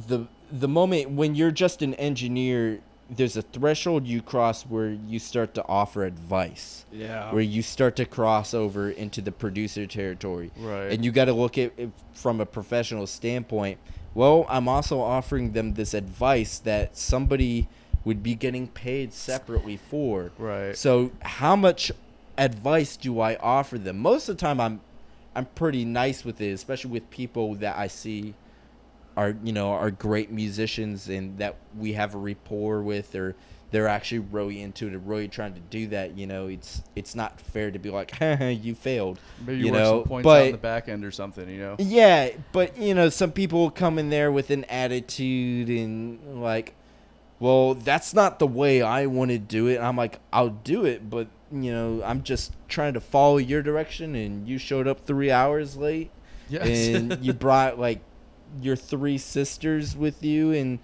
[SPEAKER 2] the moment when you're just an engineer, there's a threshold you cross where you start to offer advice,
[SPEAKER 3] Yeah.
[SPEAKER 2] where you start to cross over into the producer territory.
[SPEAKER 1] Right.
[SPEAKER 2] And you got to look at it from a professional standpoint. Well, I'm also offering them this advice that somebody would be getting paid separately for.
[SPEAKER 1] Right.
[SPEAKER 2] So how much advice do I offer them? Most of the time I'm pretty nice with it, especially with people that I see are great musicians and that we have a rapport with, or they're actually really into it and really trying to do that. It's not fair to be like, you failed.
[SPEAKER 1] Maybe you
[SPEAKER 2] you
[SPEAKER 1] work
[SPEAKER 2] know,
[SPEAKER 1] some points
[SPEAKER 2] but
[SPEAKER 1] out in the back end or something,
[SPEAKER 2] yeah, but some people come in there with an attitude and like, well, that's not the way I want to do it. I'm like, I'll do it, but I'm just trying to follow your direction, and you showed up 3 hours late,
[SPEAKER 1] Yes.
[SPEAKER 2] and you brought like your 3 sisters with you, and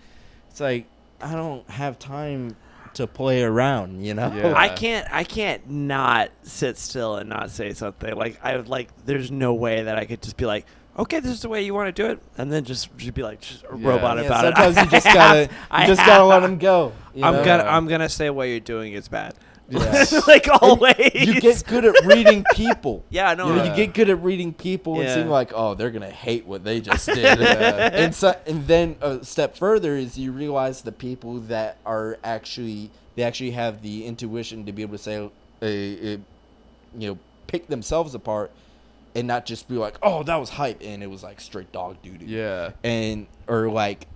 [SPEAKER 2] it's like, I don't have time to play around,
[SPEAKER 1] Yeah.
[SPEAKER 3] I can't not sit still and not say something. There's no way that I could just be like, okay, this is the way you want to do it, and then just be like just a robot
[SPEAKER 1] Yeah,
[SPEAKER 3] about
[SPEAKER 2] sometimes
[SPEAKER 3] it.
[SPEAKER 2] you just gotta let them go.
[SPEAKER 3] I'm gonna say what you're doing is bad.
[SPEAKER 2] Yeah.
[SPEAKER 3] Like always.
[SPEAKER 2] You get good at reading people.
[SPEAKER 3] Yeah, no.
[SPEAKER 2] You get good at reading people and
[SPEAKER 3] Yeah.
[SPEAKER 2] seeing like, oh, they're gonna hate what they just did. And then a step further is you realize the people that are actually have the intuition to be able to say, pick themselves apart, and not just be like, oh, that was hype, and it was like straight dog doo-doo.
[SPEAKER 1] Yeah.
[SPEAKER 2] Or like,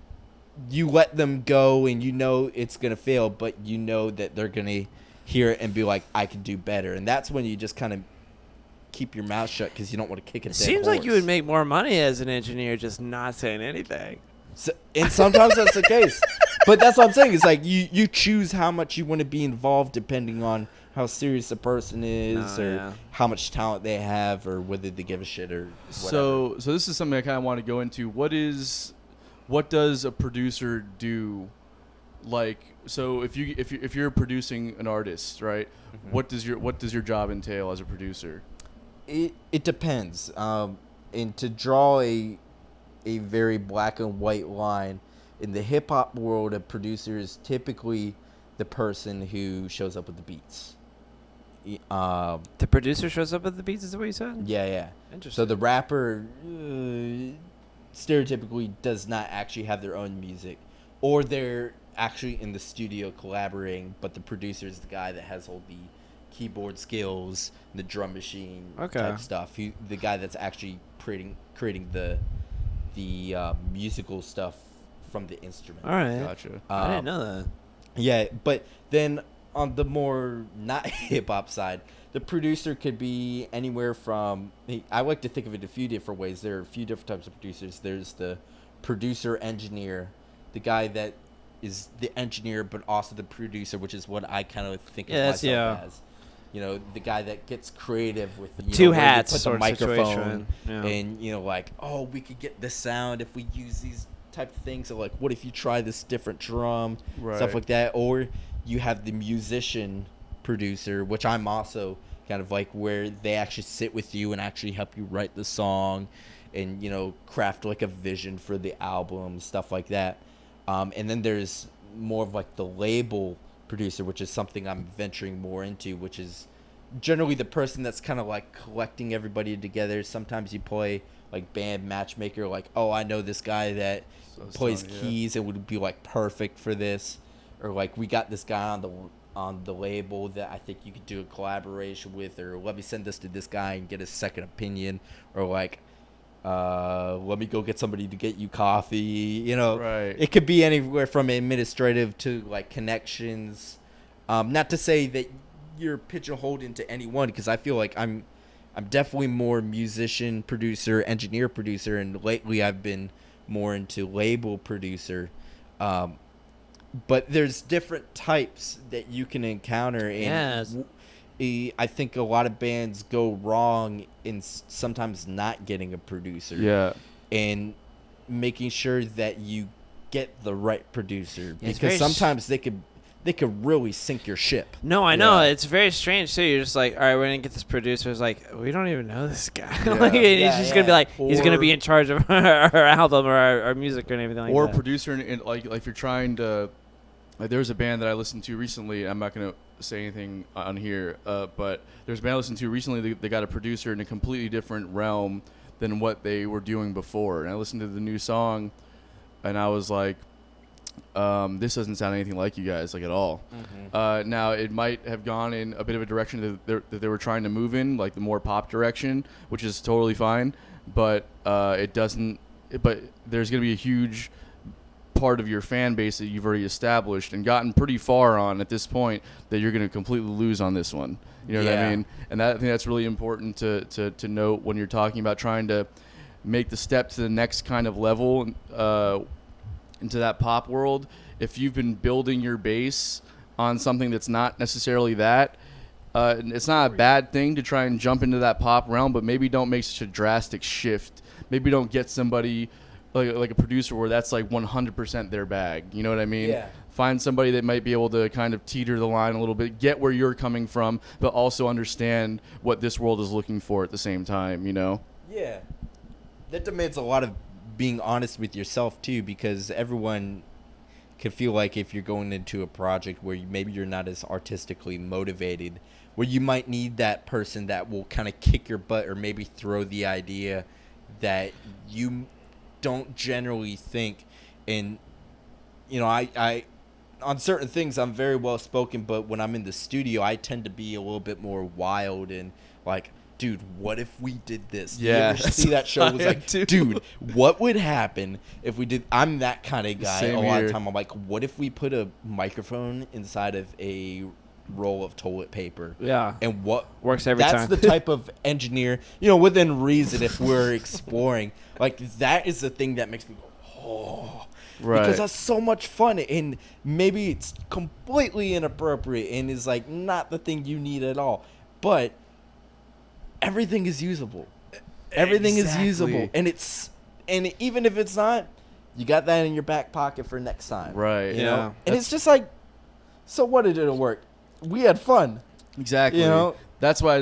[SPEAKER 2] you let them go and it's gonna fail, but that they're gonna hear it and be like, I can do better. And that's when you just kind of keep your mouth shut because you don't want to kick a dead
[SPEAKER 3] Seems like you
[SPEAKER 2] horse.
[SPEAKER 3] would make more money as an engineer just not saying anything.
[SPEAKER 2] And sometimes that's the case. But that's what I'm saying. It's like you choose how much you want to be involved depending on how serious the person is, or how much talent they have, or whether they give a shit or whatever.
[SPEAKER 1] So this is something I kind of want to go into. What does a producer do? Like, so if you're producing an artist, right?
[SPEAKER 2] Mhm.
[SPEAKER 1] What does your job entail as a producer?
[SPEAKER 2] It depends. And to draw a very black and white line, in the hip hop world, a producer is typically the person who shows up with the beats.
[SPEAKER 3] The producer shows up at the beats, is that what you said?
[SPEAKER 2] Yeah.
[SPEAKER 3] Interesting.
[SPEAKER 2] So the rapper stereotypically does not actually have their own music, or they're actually in the studio collaborating, but the producer is the guy that has all the keyboard skills, the drum machine type stuff. The guy that's actually creating the musical stuff from the instrument.
[SPEAKER 3] All right.
[SPEAKER 1] Gotcha.
[SPEAKER 3] I didn't know that.
[SPEAKER 2] Yeah, but then on the more not hip hop side, the producer could be anywhere from. I like to think of it a few different ways. There are a few different types of producers. There's the producer engineer, the guy that is the engineer but also the producer, which is what I kind of think of myself as. the guy that gets creative with
[SPEAKER 3] Two
[SPEAKER 2] where you
[SPEAKER 3] hats
[SPEAKER 2] put the
[SPEAKER 3] sort of
[SPEAKER 2] microphone
[SPEAKER 3] situation. Yeah.
[SPEAKER 2] and like, oh, we could get this sound if we use these type of things. So like, what if you try this different drum,
[SPEAKER 1] Right.
[SPEAKER 2] stuff like that? Or you have the musician producer, which I'm also kind of like, where they actually sit with you and actually help you write the song and craft like a vision for the album, stuff like that. And then there's more of like the label producer, which is something I'm venturing more into, which is generally the person that's kind of like collecting everybody together. Sometimes you play like band matchmaker, like, oh, I know this guy that plays keys and would be like perfect for this, or like, we got this guy on the label that I think you could do a collaboration with, or let me send this to this guy and get a second opinion, or like, let me go get somebody to get you coffee.
[SPEAKER 1] Right.
[SPEAKER 2] It could be anywhere from administrative to like connections. Not to say that you're pigeonholed into any one, because I feel like I'm definitely more musician, producer, engineer, producer, and lately I've been more into label producer. But there's different types that you can encounter, and I think a lot of bands go wrong in sometimes not getting a producer.
[SPEAKER 1] Yeah.
[SPEAKER 2] And making sure that you get the right producer,
[SPEAKER 3] Yeah, it's
[SPEAKER 2] because
[SPEAKER 3] very
[SPEAKER 2] sometimes they could really sink your ship.
[SPEAKER 3] No, I know.
[SPEAKER 1] Yeah.
[SPEAKER 3] It's very strange, too. You're just like, all right, we're going to get this producer. It's like, we don't even know this guy.
[SPEAKER 1] Yeah.
[SPEAKER 3] Like, he's
[SPEAKER 2] Yeah,
[SPEAKER 3] just going to be like, he's going to
[SPEAKER 1] Or-
[SPEAKER 3] be in charge of our album or our music or anything like
[SPEAKER 1] Or
[SPEAKER 3] that.
[SPEAKER 1] producer, and like if you're trying to, like, there's a band that I listened to recently. I'm not gonna say anything on here, but there's a band I listened to recently. They got a producer in a completely different realm than what they were doing before. And I listened to the new song, and I was like, this doesn't sound anything like you guys, like, at all.
[SPEAKER 2] Mm-hmm.
[SPEAKER 1] Now it might have gone in a bit of a direction that they were trying to move in, like the more pop direction, which is totally fine. But it doesn't. But there's gonna be a huge part of your fan base that you've already established and gotten pretty far on at this point that you're going to completely lose on this one. You know what I
[SPEAKER 2] Yeah.
[SPEAKER 1] mean? And I think that's really important to note when you're talking about trying to make the step to the next kind of level into that pop world. If you've been building your base on something that's not necessarily that, it's not a bad thing to try and jump into that pop realm, but maybe don't make such a drastic shift. Maybe don't get somebody like a producer where that's like 100% their bag. You know what I mean?
[SPEAKER 2] Yeah.
[SPEAKER 1] Find somebody that might be able to kind of teeter the line a little bit, get where you're coming from, but also understand what this world is looking for at the same time,
[SPEAKER 2] Yeah. That demands a lot of being honest with yourself, too, because everyone can feel like if you're going into a project where maybe you're not as artistically motivated, where you might need that person that will kind of kick your butt or maybe throw the idea that you don't generally think. And I on certain things I'm very well spoken, but when I'm in the studio I tend to be a little bit more wild and like, dude, what if we did this?
[SPEAKER 1] Yeah,
[SPEAKER 2] You ever see that show? It was
[SPEAKER 1] I
[SPEAKER 2] like,
[SPEAKER 1] do.
[SPEAKER 2] dude, what would happen if we did? I'm that kind of guy.
[SPEAKER 1] Same
[SPEAKER 2] a lot
[SPEAKER 1] here.
[SPEAKER 2] of time I'm like, what if we put a microphone inside of a roll of toilet paper?
[SPEAKER 3] Yeah.
[SPEAKER 2] And what
[SPEAKER 3] Works every
[SPEAKER 2] that's
[SPEAKER 3] time.
[SPEAKER 2] the type of engineer, within reason, if we're exploring, like, that is the thing that makes me go, oh,
[SPEAKER 1] Right.
[SPEAKER 2] because that's so much fun. And maybe it's completely inappropriate and is like not the thing you need at all, but everything is usable. Everything is usable, and even if it's not, you got that in your back pocket for next time.
[SPEAKER 1] Right.
[SPEAKER 2] You
[SPEAKER 3] Yeah.
[SPEAKER 2] know? And it's just like, so what, did it work? We had fun.
[SPEAKER 1] Exactly.
[SPEAKER 2] You know?
[SPEAKER 1] That's why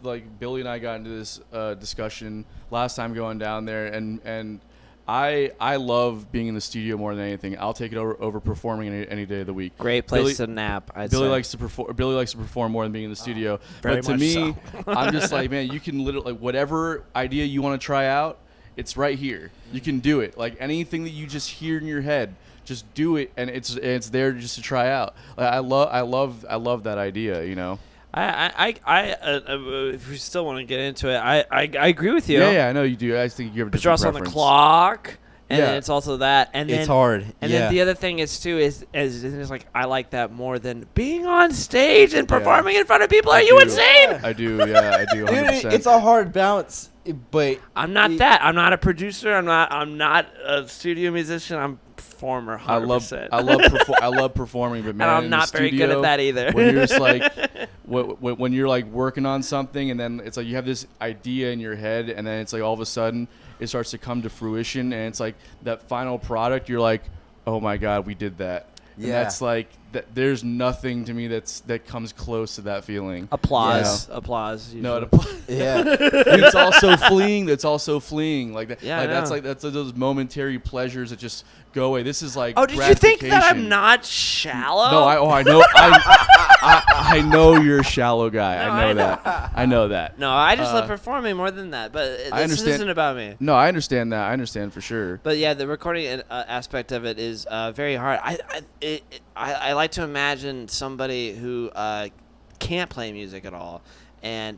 [SPEAKER 1] like Billy and I got into this discussion last time going down there, and I love being in the studio more than anything. I'll take it over performing any day of the week.
[SPEAKER 3] Great place to nap, I'd
[SPEAKER 1] Billy
[SPEAKER 3] say.
[SPEAKER 1] likes to perform. Billy likes to perform more than being in the studio.
[SPEAKER 3] very
[SPEAKER 1] But to
[SPEAKER 3] much
[SPEAKER 1] me,
[SPEAKER 3] so.
[SPEAKER 1] I'm just like, man, you can literally, like, whatever idea you want to try out, it's right here. You can do it. Like anything that you just hear in your head, just do it, and it's there just to try out. Like, I love that idea.
[SPEAKER 3] If we still want to get into it, I agree with you.
[SPEAKER 1] Yeah, I know you do. I just think you have a
[SPEAKER 3] But you're
[SPEAKER 1] different
[SPEAKER 3] also on the
[SPEAKER 1] preference.
[SPEAKER 3] clock, and
[SPEAKER 1] Yeah.
[SPEAKER 3] then it's also that, and then
[SPEAKER 2] It's hard.
[SPEAKER 3] And
[SPEAKER 2] Yeah.
[SPEAKER 3] then the other thing is too is it's like I like that more than being on stage and performing in front of people. Are you
[SPEAKER 1] do.
[SPEAKER 3] insane?
[SPEAKER 1] I do. Yeah, I do. 100%.
[SPEAKER 2] Dude, it's a hard balance, but
[SPEAKER 3] I'm not that. I'm not a producer. I'm not a studio musician. I'm performer. 100%.
[SPEAKER 1] I love performing, but man,
[SPEAKER 3] and I'm
[SPEAKER 1] in
[SPEAKER 3] not
[SPEAKER 1] the
[SPEAKER 3] very good
[SPEAKER 1] studio,
[SPEAKER 3] at that either.
[SPEAKER 1] When you're just like, when you're like working on something, and then it's like you have this idea in your head, and then it's like all of a sudden it starts to come to fruition, and it's like that final product. You're like, oh my god, we did that. And
[SPEAKER 2] Yeah.
[SPEAKER 1] that's like there's nothing to me that comes close to that feeling.
[SPEAKER 3] Applause. Applause.
[SPEAKER 1] No,
[SPEAKER 3] usually.
[SPEAKER 2] Yeah.
[SPEAKER 1] it's also fleeing. That's also fleeing. Like that.
[SPEAKER 3] Yeah, I
[SPEAKER 1] like that's
[SPEAKER 3] know.
[SPEAKER 1] like that's those momentary pleasures that just go away. This is like.
[SPEAKER 3] Oh, did you think that I'm
[SPEAKER 1] gratification.
[SPEAKER 3] not shallow?
[SPEAKER 1] No, I know. I know you're a shallow guy.
[SPEAKER 3] No,
[SPEAKER 1] I know
[SPEAKER 3] I
[SPEAKER 1] that. I know that.
[SPEAKER 3] No, I just love performing more than that. But this
[SPEAKER 1] understand.
[SPEAKER 3] isn't about me.
[SPEAKER 1] No, I understand that. I understand for sure.
[SPEAKER 3] But yeah, the recording aspect of it is very hard. I like to imagine somebody who can't play music at all and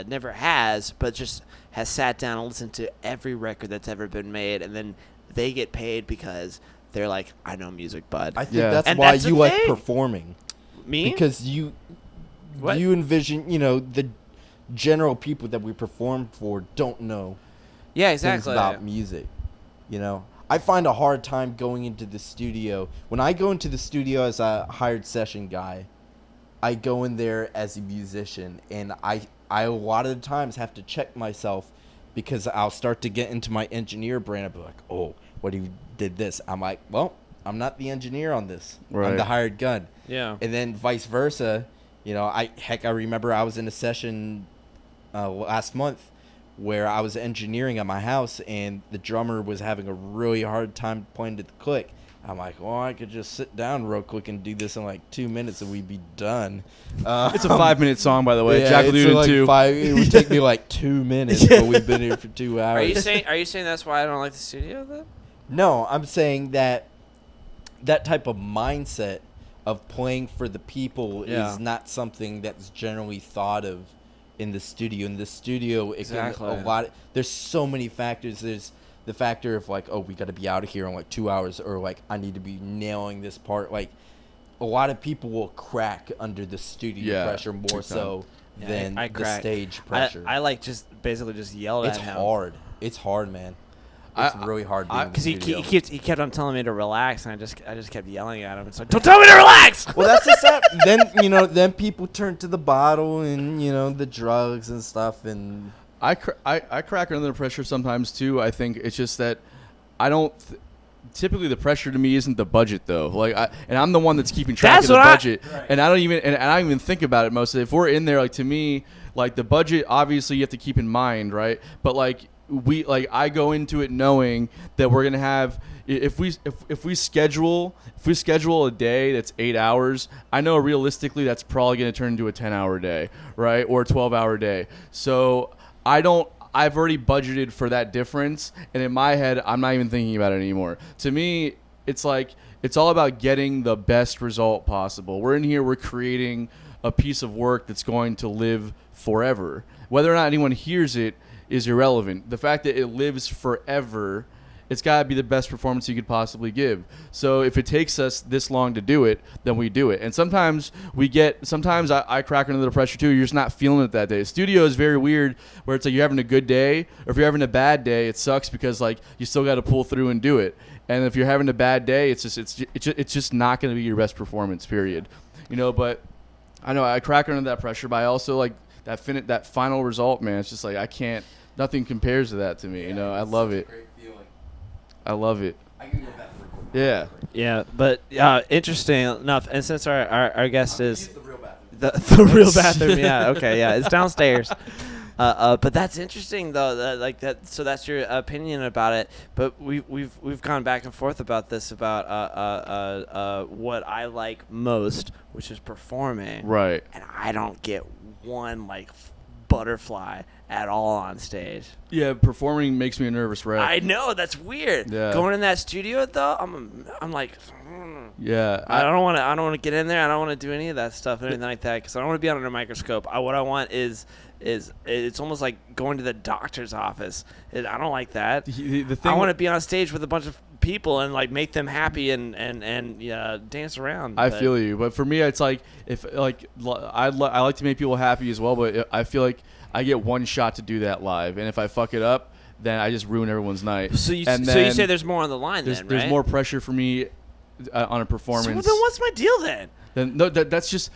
[SPEAKER 3] never has, but just has sat down and listened to every record that's ever been made, and then they get paid because they're like, I know music, bud.
[SPEAKER 2] I think
[SPEAKER 1] Yeah.
[SPEAKER 2] that's
[SPEAKER 3] And
[SPEAKER 2] why
[SPEAKER 3] that's the
[SPEAKER 2] you like
[SPEAKER 3] thing.
[SPEAKER 2] performing.
[SPEAKER 3] Me?
[SPEAKER 2] Because you envision, the general people that we perform for don't know
[SPEAKER 3] yeah,
[SPEAKER 2] things
[SPEAKER 3] exactly.
[SPEAKER 2] about music. I find a hard time going into the studio. When I go into the studio as a hired session guy, I go in there as a musician, and I a lot of the times have to check myself because I'll start to get into my engineer brain. I'll be like, oh, what if you did this? I'm like, well, I'm not the engineer on this. I'm
[SPEAKER 1] Right.
[SPEAKER 2] the hired gun.
[SPEAKER 3] Yeah.
[SPEAKER 2] And then vice versa. I remember I was in a session last month where I was engineering at my house, and the drummer was having a really hard time playing to the click. I'm like, well, I could just sit down real quick and do this in like 2 minutes and we'd be done.
[SPEAKER 1] It's a 5-minute song, by the way.
[SPEAKER 2] Yeah,
[SPEAKER 1] Jack
[SPEAKER 2] it's
[SPEAKER 1] alluded
[SPEAKER 2] like
[SPEAKER 1] to.
[SPEAKER 2] it would take me like 2 minutes, but we've been here for 2 hours.
[SPEAKER 3] Are you saying that's why I don't like the studio then?
[SPEAKER 2] No, I'm saying that type of mindset of playing for the people
[SPEAKER 3] Yeah.
[SPEAKER 2] is not something that's generally thought of in the studio. In the studio,
[SPEAKER 3] Exactly.
[SPEAKER 2] There's so many factors. There's the factor of like, oh, we got to be out of here in like 2 hours, or like I need to be nailing this part. Like a lot of people will crack under the studio
[SPEAKER 1] Yeah,
[SPEAKER 2] pressure more
[SPEAKER 1] big
[SPEAKER 2] so
[SPEAKER 3] Yeah,
[SPEAKER 2] than
[SPEAKER 3] I
[SPEAKER 2] the
[SPEAKER 3] crack.
[SPEAKER 2] stage pressure.
[SPEAKER 3] I like just basically just yelled
[SPEAKER 2] it's
[SPEAKER 3] at him.
[SPEAKER 2] hard. It's hard, man. It's really hard being in the
[SPEAKER 3] Because
[SPEAKER 2] studio.
[SPEAKER 3] he kept on telling me to relax, and I just kept yelling at him. It's like, don't tell me to relax.
[SPEAKER 2] Well, that's the sad. Then people turn to the bottle and the drugs and stuff, and
[SPEAKER 1] I crack under the pressure sometimes too. I think it's just that I don't. Typically, the pressure to me isn't the budget though. And I'm the one that's keeping track
[SPEAKER 3] That's
[SPEAKER 1] of the
[SPEAKER 3] what
[SPEAKER 1] budget, and I don't even think about it most of it. If we're in there, like to me, like the budget, obviously you have to keep in mind, right? But I go into it knowing that we're gonna have if we schedule a day that's 8 hours, I know realistically that's probably gonna turn into a 10-hour day, right, or a 12-hour day. So I've already budgeted for that difference, and in my head I'm not even thinking about it anymore. To me, it's like it's all about getting the best result possible. We're in here, we're creating a piece of work that's going to live forever. Whether or not anyone hears it is irrelevant. The fact that it lives forever, it's got to be the best performance you could possibly give. So if it takes us this long to do it, then we do it. And sometimes I crack under the pressure too. You're just not feeling it that day. Studio is very weird where it's like you're having a good day, or if you're having a bad day, it sucks because like you still got to pull through and do it. And if you're having a bad day, it's just not going to be your best performance, period. But I know I crack under that pressure, but I also like that final result, man. It's just like I can't. Nothing compares to that to me. I love it.
[SPEAKER 2] Great feeling.
[SPEAKER 1] I love it.
[SPEAKER 2] I can go back and record.
[SPEAKER 1] Yeah.
[SPEAKER 3] Yeah, but interesting enough, and since our guest is
[SPEAKER 2] the real bathroom.
[SPEAKER 3] the real bathroom, yeah, okay, yeah, it's downstairs. But that's interesting though, like that. So that's your opinion about it. But we've gone back and forth about this about what I like most, which is performing.
[SPEAKER 1] Right.
[SPEAKER 3] And I don't get one like butterfly at all on stage.
[SPEAKER 1] Yeah, performing makes me a nervous wreck.
[SPEAKER 3] I know, that's weird.
[SPEAKER 1] Yeah.
[SPEAKER 3] Going in that studio though, I'm like.
[SPEAKER 1] Yeah.
[SPEAKER 3] I don't want to get in there. I don't want to do any of that stuff, anything like that, because I don't want to be under a microscope. What I want is it's almost like going to the doctor's office. I don't like that.
[SPEAKER 1] The thing
[SPEAKER 3] I want to be on stage with a bunch of people and like make them happy and dance around.
[SPEAKER 1] I feel you, but for me, it's like I like to make people happy as well, but I feel like I get one shot to do that live, and if I fuck it up, then I just ruin everyone's night.
[SPEAKER 3] So you
[SPEAKER 1] And
[SPEAKER 3] so you
[SPEAKER 1] then
[SPEAKER 3] say there's more on the line then, right?
[SPEAKER 1] there's more pressure for me on a
[SPEAKER 3] So
[SPEAKER 1] performance.
[SPEAKER 3] then what's my deal then?
[SPEAKER 1] Then no, that's just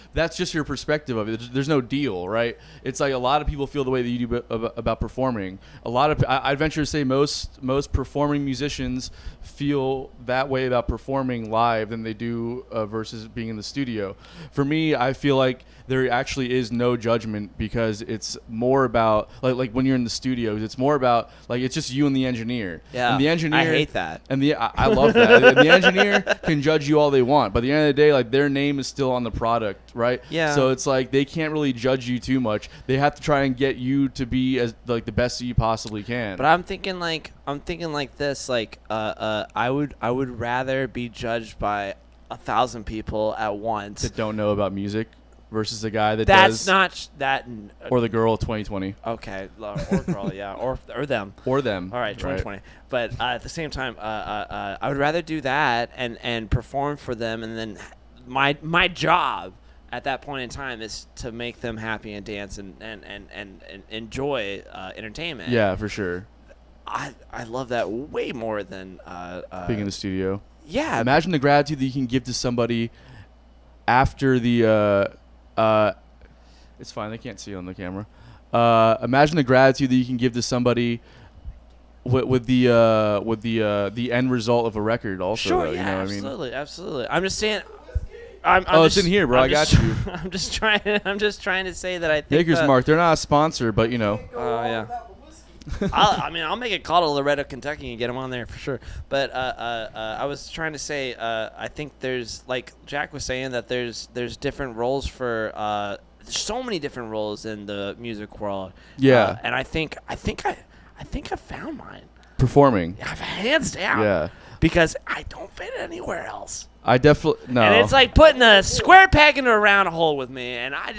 [SPEAKER 1] your perspective of it. There's no deal, right? It's like a lot of people feel the way that you do about performing. I'd venture to say most performing musicians feel that way about performing live than they do versus being in the studio. For me, I feel like there actually is no judgment because it's more about like when you're in the studio, it's more about like it's just you and the engineer.
[SPEAKER 3] Yeah,
[SPEAKER 1] and the engineer.
[SPEAKER 3] I hate that.
[SPEAKER 1] And I love that. And the engineer can judge you all they want, but at the end of the day, like their name is still on the product, right?
[SPEAKER 3] Yeah.
[SPEAKER 1] So it's like they can't really judge you too much. They have to try and get you to be as like the best that you possibly can.
[SPEAKER 3] But I'm thinking like this, like I would rather be judged by 1,000 people at once.
[SPEAKER 1] that don't know about music versus the guy that
[SPEAKER 3] That's
[SPEAKER 1] does,
[SPEAKER 3] not that.
[SPEAKER 1] or the girl 2020,
[SPEAKER 3] Okay, or girl, yeah, or them.
[SPEAKER 1] or them.
[SPEAKER 3] All right, 2020. But at the same time, I would rather do that and perform for them, and then my job at that point in time is to make them happy and dance and enjoy entertainment.
[SPEAKER 1] Yeah, for sure.
[SPEAKER 3] I love that way more than
[SPEAKER 1] Being in the studio.
[SPEAKER 3] yeah.
[SPEAKER 1] Imagine the gratitude that you can give to somebody after the. It's fine. They can't see it on the camera. Imagine the gratitude that you can give to somebody with the end result of a record. Also,
[SPEAKER 3] Sure,
[SPEAKER 1] though,
[SPEAKER 3] yeah,
[SPEAKER 1] you know what I mean?
[SPEAKER 3] absolutely, absolutely. I'm just saying.
[SPEAKER 1] It's in here, bro. I got you.
[SPEAKER 3] I'm just trying to say that I think.
[SPEAKER 1] Maker's Mark. They're not a sponsor, but you know.
[SPEAKER 3] Oh yeah. I'll make a call to Loretto, Kentucky, and get them on there for sure. But I was trying to say, I think there's, like Jack was saying, that there's different roles for there's so many different roles in the music world.
[SPEAKER 1] Yeah.
[SPEAKER 3] And I think I found mine.
[SPEAKER 1] Performing.
[SPEAKER 3] Hands down.
[SPEAKER 1] Yeah.
[SPEAKER 3] Because I don't fit anywhere else.
[SPEAKER 1] I definitely no.
[SPEAKER 3] And it's like putting a square peg into a round hole with me, and I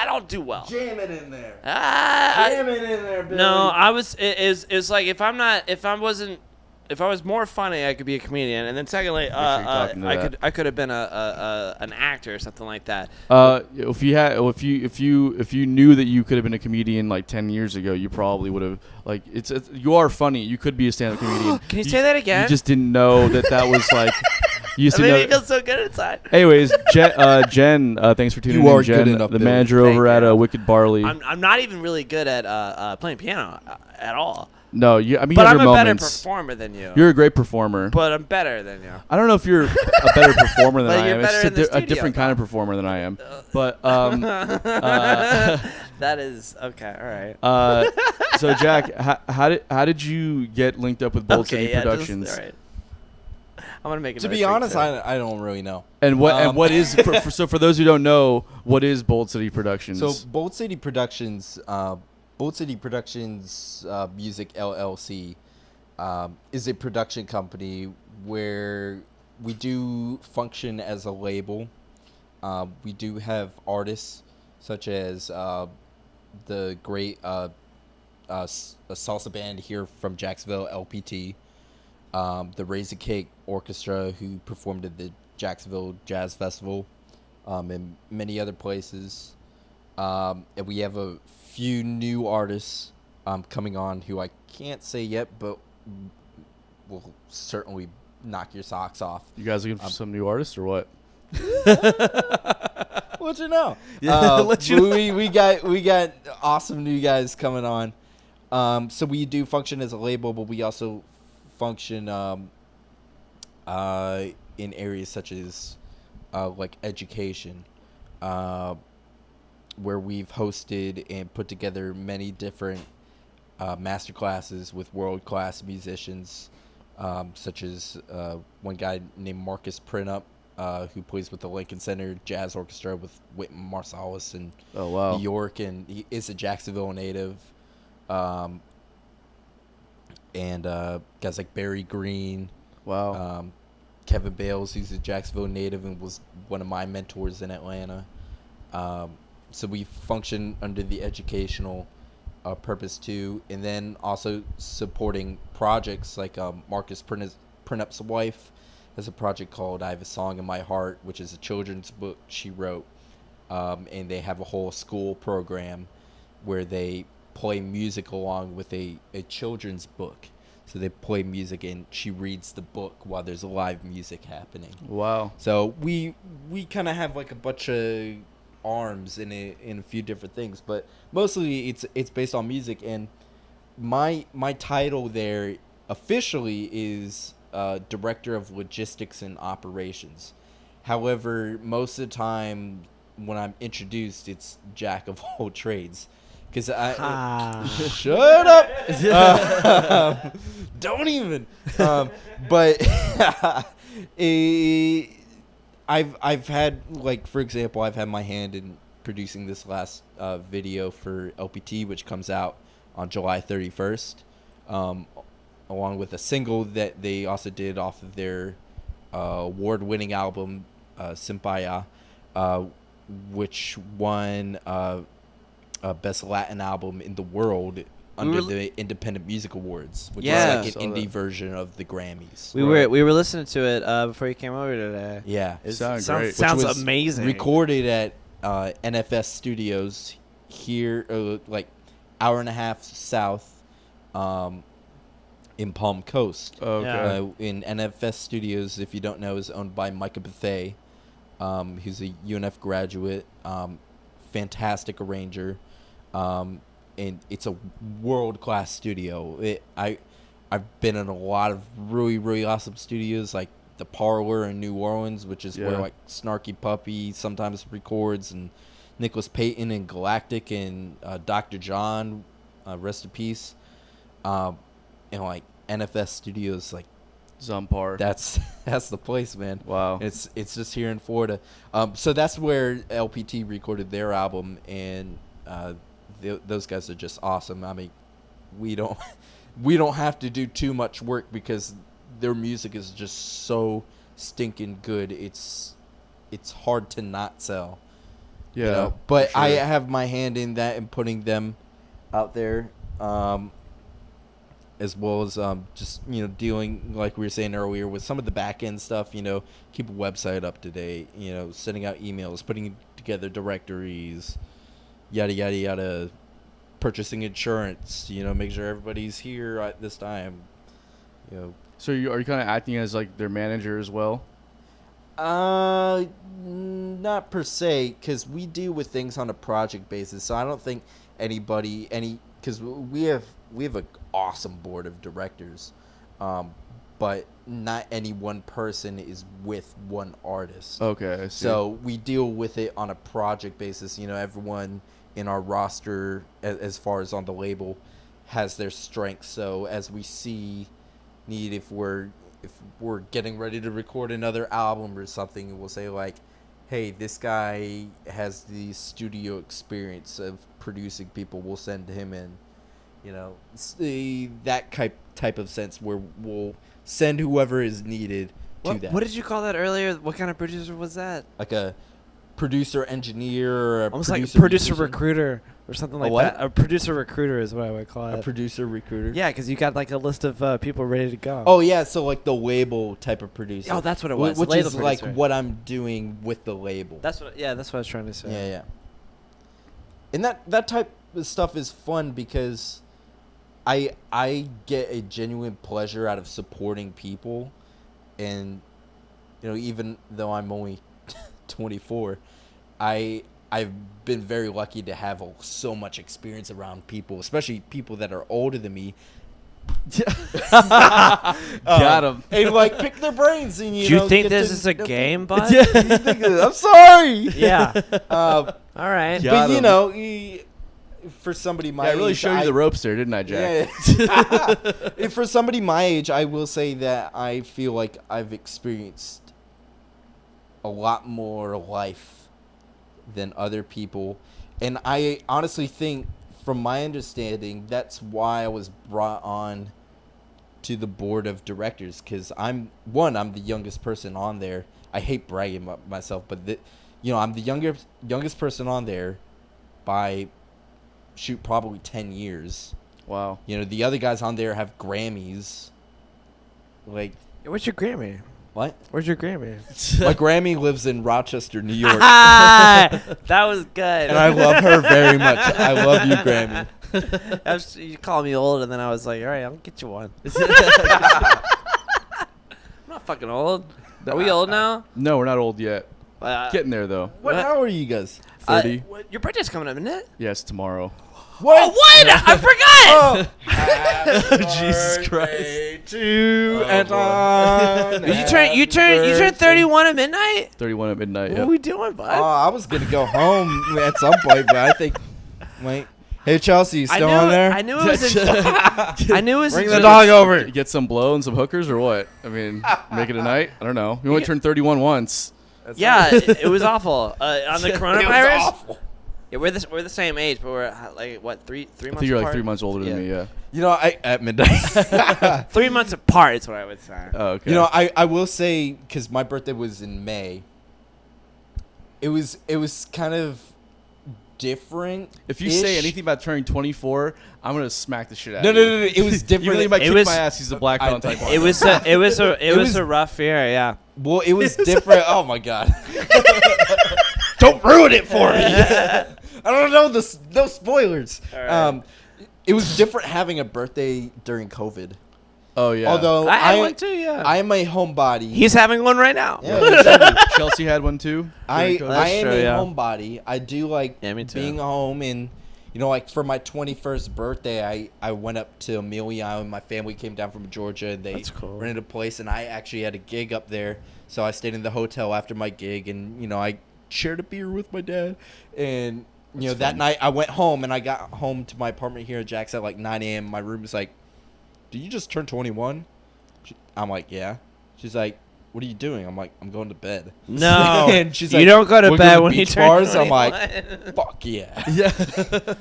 [SPEAKER 3] don't do well.
[SPEAKER 2] Jam it in there.
[SPEAKER 3] Jam
[SPEAKER 2] it in there, Billy.
[SPEAKER 3] No, it's like if I was more funny, I could be a comedian, and then secondly,
[SPEAKER 1] sure you're talking to that.
[SPEAKER 3] I could have been an actor or something like that.
[SPEAKER 1] If you knew that you could have been a comedian like 10 years ago, you probably would have like you are funny. You could be a stand-up comedian.
[SPEAKER 3] Can you say that again?
[SPEAKER 1] You just didn't know that was like. You used
[SPEAKER 3] It
[SPEAKER 1] to
[SPEAKER 3] made
[SPEAKER 1] know.
[SPEAKER 3] me feel so good inside.
[SPEAKER 1] Anyways, Jen, thanks for tuning
[SPEAKER 2] You
[SPEAKER 1] in.
[SPEAKER 2] are
[SPEAKER 1] Jen,
[SPEAKER 2] good enough,
[SPEAKER 1] the
[SPEAKER 2] Billy.
[SPEAKER 1] manager
[SPEAKER 3] Thank
[SPEAKER 1] over
[SPEAKER 3] you.
[SPEAKER 1] at Wicked Barley.
[SPEAKER 3] I'm not even really good at playing piano at all.
[SPEAKER 1] No, I mean,
[SPEAKER 3] But
[SPEAKER 1] you have
[SPEAKER 3] I'm a
[SPEAKER 1] your
[SPEAKER 3] better
[SPEAKER 1] moments.
[SPEAKER 3] performer than you.
[SPEAKER 1] You're a great performer.
[SPEAKER 3] But I'm better than you.
[SPEAKER 1] I don't know if you're a better performer than
[SPEAKER 3] But
[SPEAKER 1] I
[SPEAKER 3] you're
[SPEAKER 1] am. It's
[SPEAKER 3] better
[SPEAKER 1] just
[SPEAKER 3] in the
[SPEAKER 1] a
[SPEAKER 3] studio,
[SPEAKER 1] different kind of
[SPEAKER 3] though.
[SPEAKER 1] performer than I am. But
[SPEAKER 3] That is okay. All right.
[SPEAKER 1] so Jack, how did you get linked up with Bold City
[SPEAKER 3] yeah,
[SPEAKER 1] Productions?
[SPEAKER 3] all right. I'm gonna make it.
[SPEAKER 2] To be honest, I don't really know.
[SPEAKER 1] And what is for those who don't know, what is Bold City Productions?
[SPEAKER 2] So Bold City Productions, Music LLC, is a production company where we do function as a label. We do have artists such as the great salsa band here from Jacksonville, LPT. The Raisin Cake Orchestra, who performed at the Jacksonville Jazz Festival, and many other places. And we have a few new artists coming on who I can't say yet, but will certainly knock your socks off.
[SPEAKER 1] you guys looking for some new artists or what?
[SPEAKER 2] Let you know.
[SPEAKER 1] Let you know.
[SPEAKER 2] We got awesome new guys coming on. So we do function as a label, but we also function in areas such as like education, where we've hosted and put together many different master classes with world-class musicians, such as one guy named Marcus Printup, who plays with the Lincoln Center Jazz Orchestra with Wynton Marsalis in
[SPEAKER 1] Oh wow.
[SPEAKER 2] New York, and he is a Jacksonville native. And guys like Barry Green,
[SPEAKER 1] Wow.
[SPEAKER 2] Kevin Bales, who's a Jacksonville native and was one of my mentors in Atlanta. So we function under the educational purpose too, and then also supporting projects like Marcus Printup's wife has a project called I Have a Song in My Heart, which is a children's book she wrote, and they have a whole school program where they play music along with a children's book. So they play music and she reads the book while there's live music happening.
[SPEAKER 1] Wow.
[SPEAKER 2] So we kind of have like a bunch of arms in a few different things, but mostly it's based on music. And my title there officially is Director of Logistics and Operations. However, most of the time when I'm introduced, it's Jack of all trades. Because shut up. Don't even. But I've had, like, for example, I've had my hand in producing this last video for LPT, which comes out on July 31st, along with a single that they also did off of their award-winning album, Simpaya, which won Best Latin Album in the World under the Independent Music Awards, which is like an indie version of the Grammys.
[SPEAKER 3] We were listening to it before you came over today.
[SPEAKER 2] Yeah.
[SPEAKER 1] It sounds great.
[SPEAKER 3] Sounds amazing.
[SPEAKER 2] Recorded at NFS Studios here, like hour and a half south in Palm Coast.
[SPEAKER 1] Okay.
[SPEAKER 2] In NFS Studios, if you don't know, is owned by Micah Bethea. He's a UNF graduate, fantastic arranger, and it's a world-class studio. I've been in a lot of really, really awesome studios, like the Parlor in New Orleans, which is where like Snarky Puppy sometimes records, and Nicholas Payton and Galactic and Dr. John, rest in peace, and like NFS Studios, like
[SPEAKER 1] Zumpar.
[SPEAKER 2] that's the place, man.
[SPEAKER 1] Wow.
[SPEAKER 2] It's just here in Florida. So that's where LPT recorded their album, and those guys are just awesome. I mean, we don't have to do too much work because their music is just so stinking good. It's hard to not sell.
[SPEAKER 1] Yeah.
[SPEAKER 2] You know? But
[SPEAKER 1] sure.
[SPEAKER 2] I have my hand in that and putting them out there. As well as just, you know, dealing, like we were saying earlier, with some of the back end stuff, you know, keep a website up to date, you know, sending out emails, putting together directories, yada, yada, yada, purchasing insurance, you know, make sure everybody's here at this time, you know.
[SPEAKER 1] So are you kind of acting as like their manager as well?
[SPEAKER 2] Not per se, because we deal with things on a project basis, so I don't think because we have an awesome board of directors, but not any one person is with one artist.
[SPEAKER 1] Okay, I see.
[SPEAKER 2] So we deal with it on a project basis. You know, everyone in our roster, as far as on the label, has their strengths. So as we see need, if we're getting ready to record another album or something, we'll say like, hey, this guy has the studio experience of producing people. We'll send him in. You know, that type of sense where we'll send whoever is needed to that.
[SPEAKER 3] What did you call that earlier? What kind of producer was that?
[SPEAKER 2] Like a producer engineer, or a
[SPEAKER 3] almost like
[SPEAKER 2] producer,
[SPEAKER 3] producer
[SPEAKER 2] musician.
[SPEAKER 3] recruiter or something like
[SPEAKER 2] what?
[SPEAKER 3] that. A producer recruiter is what I would call it.
[SPEAKER 2] A producer recruiter.
[SPEAKER 3] Yeah, because you got like a list of people ready to go.
[SPEAKER 2] Oh yeah, so like the label type of producer.
[SPEAKER 3] Oh, that's what it was.
[SPEAKER 2] Which
[SPEAKER 3] Label
[SPEAKER 2] is like
[SPEAKER 3] producer.
[SPEAKER 2] what I'm doing with the label.
[SPEAKER 3] That's what I was trying to say.
[SPEAKER 2] Yeah. And that type of stuff is fun because I get a genuine pleasure out of supporting people, and you know, even though I'm only 24, I've been very lucky to have so much experience around people, especially people that are older than me.
[SPEAKER 1] Got him.
[SPEAKER 2] And like pick their brains. And
[SPEAKER 3] Do you
[SPEAKER 2] know,
[SPEAKER 3] think
[SPEAKER 2] get
[SPEAKER 3] this
[SPEAKER 2] to-
[SPEAKER 3] is a game, bud?
[SPEAKER 2] I'm sorry.
[SPEAKER 3] Yeah.
[SPEAKER 2] All
[SPEAKER 3] right.
[SPEAKER 1] Got
[SPEAKER 2] but you
[SPEAKER 1] him.
[SPEAKER 2] know, for somebody my
[SPEAKER 1] I really
[SPEAKER 2] age,
[SPEAKER 1] showed you the ropes there, didn't I, Jack?
[SPEAKER 2] Yeah. For somebody my age, I will say that I feel like I've experienced a lot more life than other people, and I honestly think, from my understanding, that's why I was brought on to the board of directors, because I'm the youngest person on there. I hate bragging about myself, but I'm the youngest person on there by probably 10 years.
[SPEAKER 1] Wow.
[SPEAKER 2] You know, the other guys on there have Grammys. Like,
[SPEAKER 3] What's your Grammy?
[SPEAKER 2] what?
[SPEAKER 3] Where's your Grammy?
[SPEAKER 2] My Grammy lives in Rochester, New York.
[SPEAKER 3] That was good.
[SPEAKER 2] And I love her very much. I love you, Grammy.
[SPEAKER 3] You called me old, and then I was like, all right, I'll get you one. I'm not fucking old. Are we old now?
[SPEAKER 1] No, we're not old yet.
[SPEAKER 3] Getting
[SPEAKER 1] Getting there though.
[SPEAKER 2] How are you guys?
[SPEAKER 1] 30.
[SPEAKER 3] Your birthday's coming up, isn't it?
[SPEAKER 1] Yes, tomorrow.
[SPEAKER 2] What?
[SPEAKER 3] Oh, what? I forgot.
[SPEAKER 1] Jesus Christ.
[SPEAKER 2] To
[SPEAKER 3] You turn 31 at midnight.
[SPEAKER 1] 31 at midnight.
[SPEAKER 3] What
[SPEAKER 1] Yep.
[SPEAKER 3] are we doing, bud?
[SPEAKER 2] I was gonna go home at some point, but I think. Wait. Hey Chelsea, you still on there?
[SPEAKER 3] I knew it was. I knew it was.
[SPEAKER 2] Bring the dog over.
[SPEAKER 1] Get some blow and some hookers or what? I mean, make it a night? I don't know. You only turned 31 once.
[SPEAKER 3] Yeah, it was awful. On the coronavirus.
[SPEAKER 2] It was awful.
[SPEAKER 3] Yeah, we're the same age, but we're like what three months.
[SPEAKER 1] I think you're like
[SPEAKER 3] apart?
[SPEAKER 1] 3 months older than me, yeah.
[SPEAKER 2] You know, at midnight.
[SPEAKER 3] 3 months apart is what I would say.
[SPEAKER 1] Oh, okay.
[SPEAKER 2] You know, I will say, because my birthday was in May. It was kind of different.
[SPEAKER 1] if you say anything about turning 24, I'm gonna smack the shit out
[SPEAKER 2] No,
[SPEAKER 1] of
[SPEAKER 2] no,
[SPEAKER 1] you.
[SPEAKER 2] no, no. It was
[SPEAKER 1] You
[SPEAKER 2] different.
[SPEAKER 1] really might
[SPEAKER 3] It
[SPEAKER 1] kick
[SPEAKER 3] was-
[SPEAKER 1] my ass. He's a black belt type.
[SPEAKER 3] It was
[SPEAKER 2] was-
[SPEAKER 3] a rough year. Yeah.
[SPEAKER 2] Well, it was different. Oh my god! Don't ruin it for me. I don't know no spoilers.
[SPEAKER 3] All right.
[SPEAKER 2] It was different having a birthday during COVID.
[SPEAKER 1] Oh yeah.
[SPEAKER 2] Although
[SPEAKER 3] I had one too. Yeah.
[SPEAKER 2] I am a homebody.
[SPEAKER 3] He's having one right now.
[SPEAKER 2] Yeah, exactly.
[SPEAKER 1] Chelsea had one too.
[SPEAKER 2] I
[SPEAKER 1] during COVID?
[SPEAKER 2] am
[SPEAKER 3] true,
[SPEAKER 2] a
[SPEAKER 3] yeah.
[SPEAKER 2] homebody. I do like
[SPEAKER 3] Yeah, me too.
[SPEAKER 2] being home, and you know, like for my 21st birthday, I went up to Amelia Island. My family came down from Georgia. They
[SPEAKER 3] That's cool.
[SPEAKER 2] rented a place, and I actually had a gig up there. So I stayed in the hotel after my gig, and you know, I shared a beer with my dad. And you know, that night I went home, and I got home to my apartment here in Jackson at like 9 a.m. My room was like, "Did you just turn 21?" I'm like, "Yeah." She's like, "What are you doing?" I'm like, "I'm going to bed."
[SPEAKER 3] No.
[SPEAKER 2] And she's
[SPEAKER 3] you
[SPEAKER 2] like,
[SPEAKER 3] don't go to
[SPEAKER 2] "We'll
[SPEAKER 3] bed
[SPEAKER 2] to
[SPEAKER 3] when you
[SPEAKER 2] beach
[SPEAKER 3] turn
[SPEAKER 2] bars?" I'm
[SPEAKER 3] 21.
[SPEAKER 2] like, "Fuck yeah."
[SPEAKER 1] Yeah.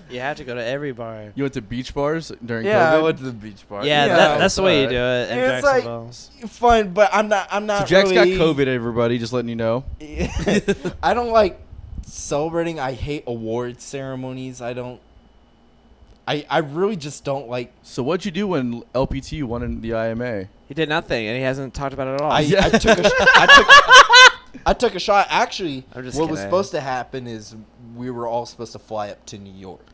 [SPEAKER 3] You have to go to every bar.
[SPEAKER 1] You went to beach bars during
[SPEAKER 2] Yeah,
[SPEAKER 1] COVID?
[SPEAKER 2] I went to the beach bar.
[SPEAKER 3] Yeah, that's the way you do it in
[SPEAKER 2] It's like
[SPEAKER 3] Jacksonville.
[SPEAKER 2] fun, but I'm not.
[SPEAKER 1] So Jack's
[SPEAKER 2] really,
[SPEAKER 1] got COVID, everybody. Just letting you know.
[SPEAKER 2] I don't like celebrating. I hate award ceremonies. I don't. I really just don't like.
[SPEAKER 1] So what'd you do when LPT won in the IMA?
[SPEAKER 3] He did nothing, and he hasn't talked about it at all.
[SPEAKER 2] I took a shot. Actually,
[SPEAKER 3] I'm just
[SPEAKER 2] what was
[SPEAKER 3] kidding.
[SPEAKER 2] supposed to happen is we were all supposed to fly up to New York,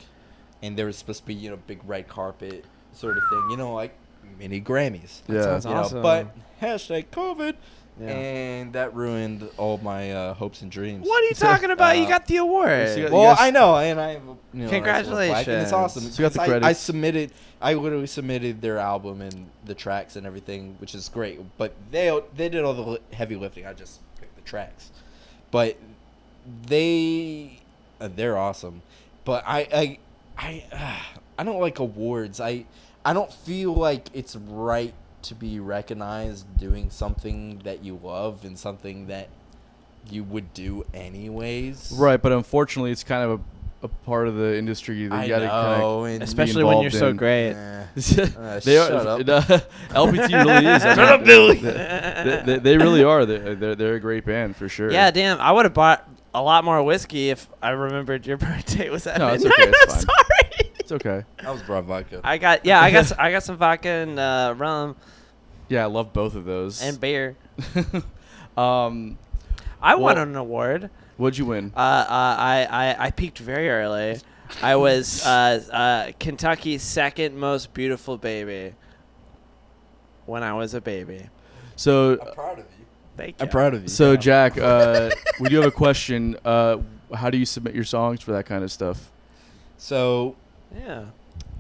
[SPEAKER 2] and there was supposed to be big red carpet sort of thing, like mini Grammys.
[SPEAKER 1] Yeah.
[SPEAKER 3] sounds
[SPEAKER 2] You know,
[SPEAKER 3] awesome.
[SPEAKER 2] but hashtag COVID,
[SPEAKER 3] Yeah.
[SPEAKER 2] and that ruined all my hopes and dreams.
[SPEAKER 3] What are you talking about? You
[SPEAKER 2] Uh,
[SPEAKER 3] got the award.
[SPEAKER 1] so you got-
[SPEAKER 2] Well,
[SPEAKER 1] guys-
[SPEAKER 2] I know, and I have a nice little plaque, and it's
[SPEAKER 3] Congratulations.
[SPEAKER 2] awesome.
[SPEAKER 1] So you got the
[SPEAKER 2] because
[SPEAKER 1] credits.
[SPEAKER 2] I literally submitted their album and the tracks and everything, which is great. But they did all the heavy lifting. I just picked the tracks, but they're awesome. But I don't like awards. I don't feel like it's right to be recognized doing something that you love and something that you would do anyways.
[SPEAKER 1] Right, but unfortunately, it's kind of a part of the industry that
[SPEAKER 2] I
[SPEAKER 1] you gotta
[SPEAKER 2] know, and
[SPEAKER 3] Especially when you're
[SPEAKER 1] involved
[SPEAKER 3] so
[SPEAKER 1] in.
[SPEAKER 3] great.
[SPEAKER 1] They are,
[SPEAKER 2] shut up.
[SPEAKER 1] LPT really is. I
[SPEAKER 2] Shut
[SPEAKER 1] mean,
[SPEAKER 2] up, Billy.
[SPEAKER 1] They really are. They're a great band for sure.
[SPEAKER 3] Yeah, damn. I would have bought a lot more whiskey if I remembered your birthday was at
[SPEAKER 1] No, it's
[SPEAKER 3] midnight.
[SPEAKER 1] okay, it's
[SPEAKER 3] I'm
[SPEAKER 1] fine.
[SPEAKER 3] sorry.
[SPEAKER 1] It's okay.
[SPEAKER 2] I was brought vodka.
[SPEAKER 3] I got some vodka and rum
[SPEAKER 1] Yeah, I love both of those.
[SPEAKER 3] and beer.
[SPEAKER 1] um,
[SPEAKER 3] I won
[SPEAKER 1] Well-
[SPEAKER 3] an award.
[SPEAKER 1] what'd you win?
[SPEAKER 3] I peaked very early. I was Kentucky's second most beautiful baby when I was a baby.
[SPEAKER 1] So,
[SPEAKER 2] proud of you.
[SPEAKER 3] Thank you.
[SPEAKER 2] I'm proud of you.
[SPEAKER 1] so Jack, we do have a question. How do you submit your songs for that kind of stuff?
[SPEAKER 2] So,
[SPEAKER 3] Yeah.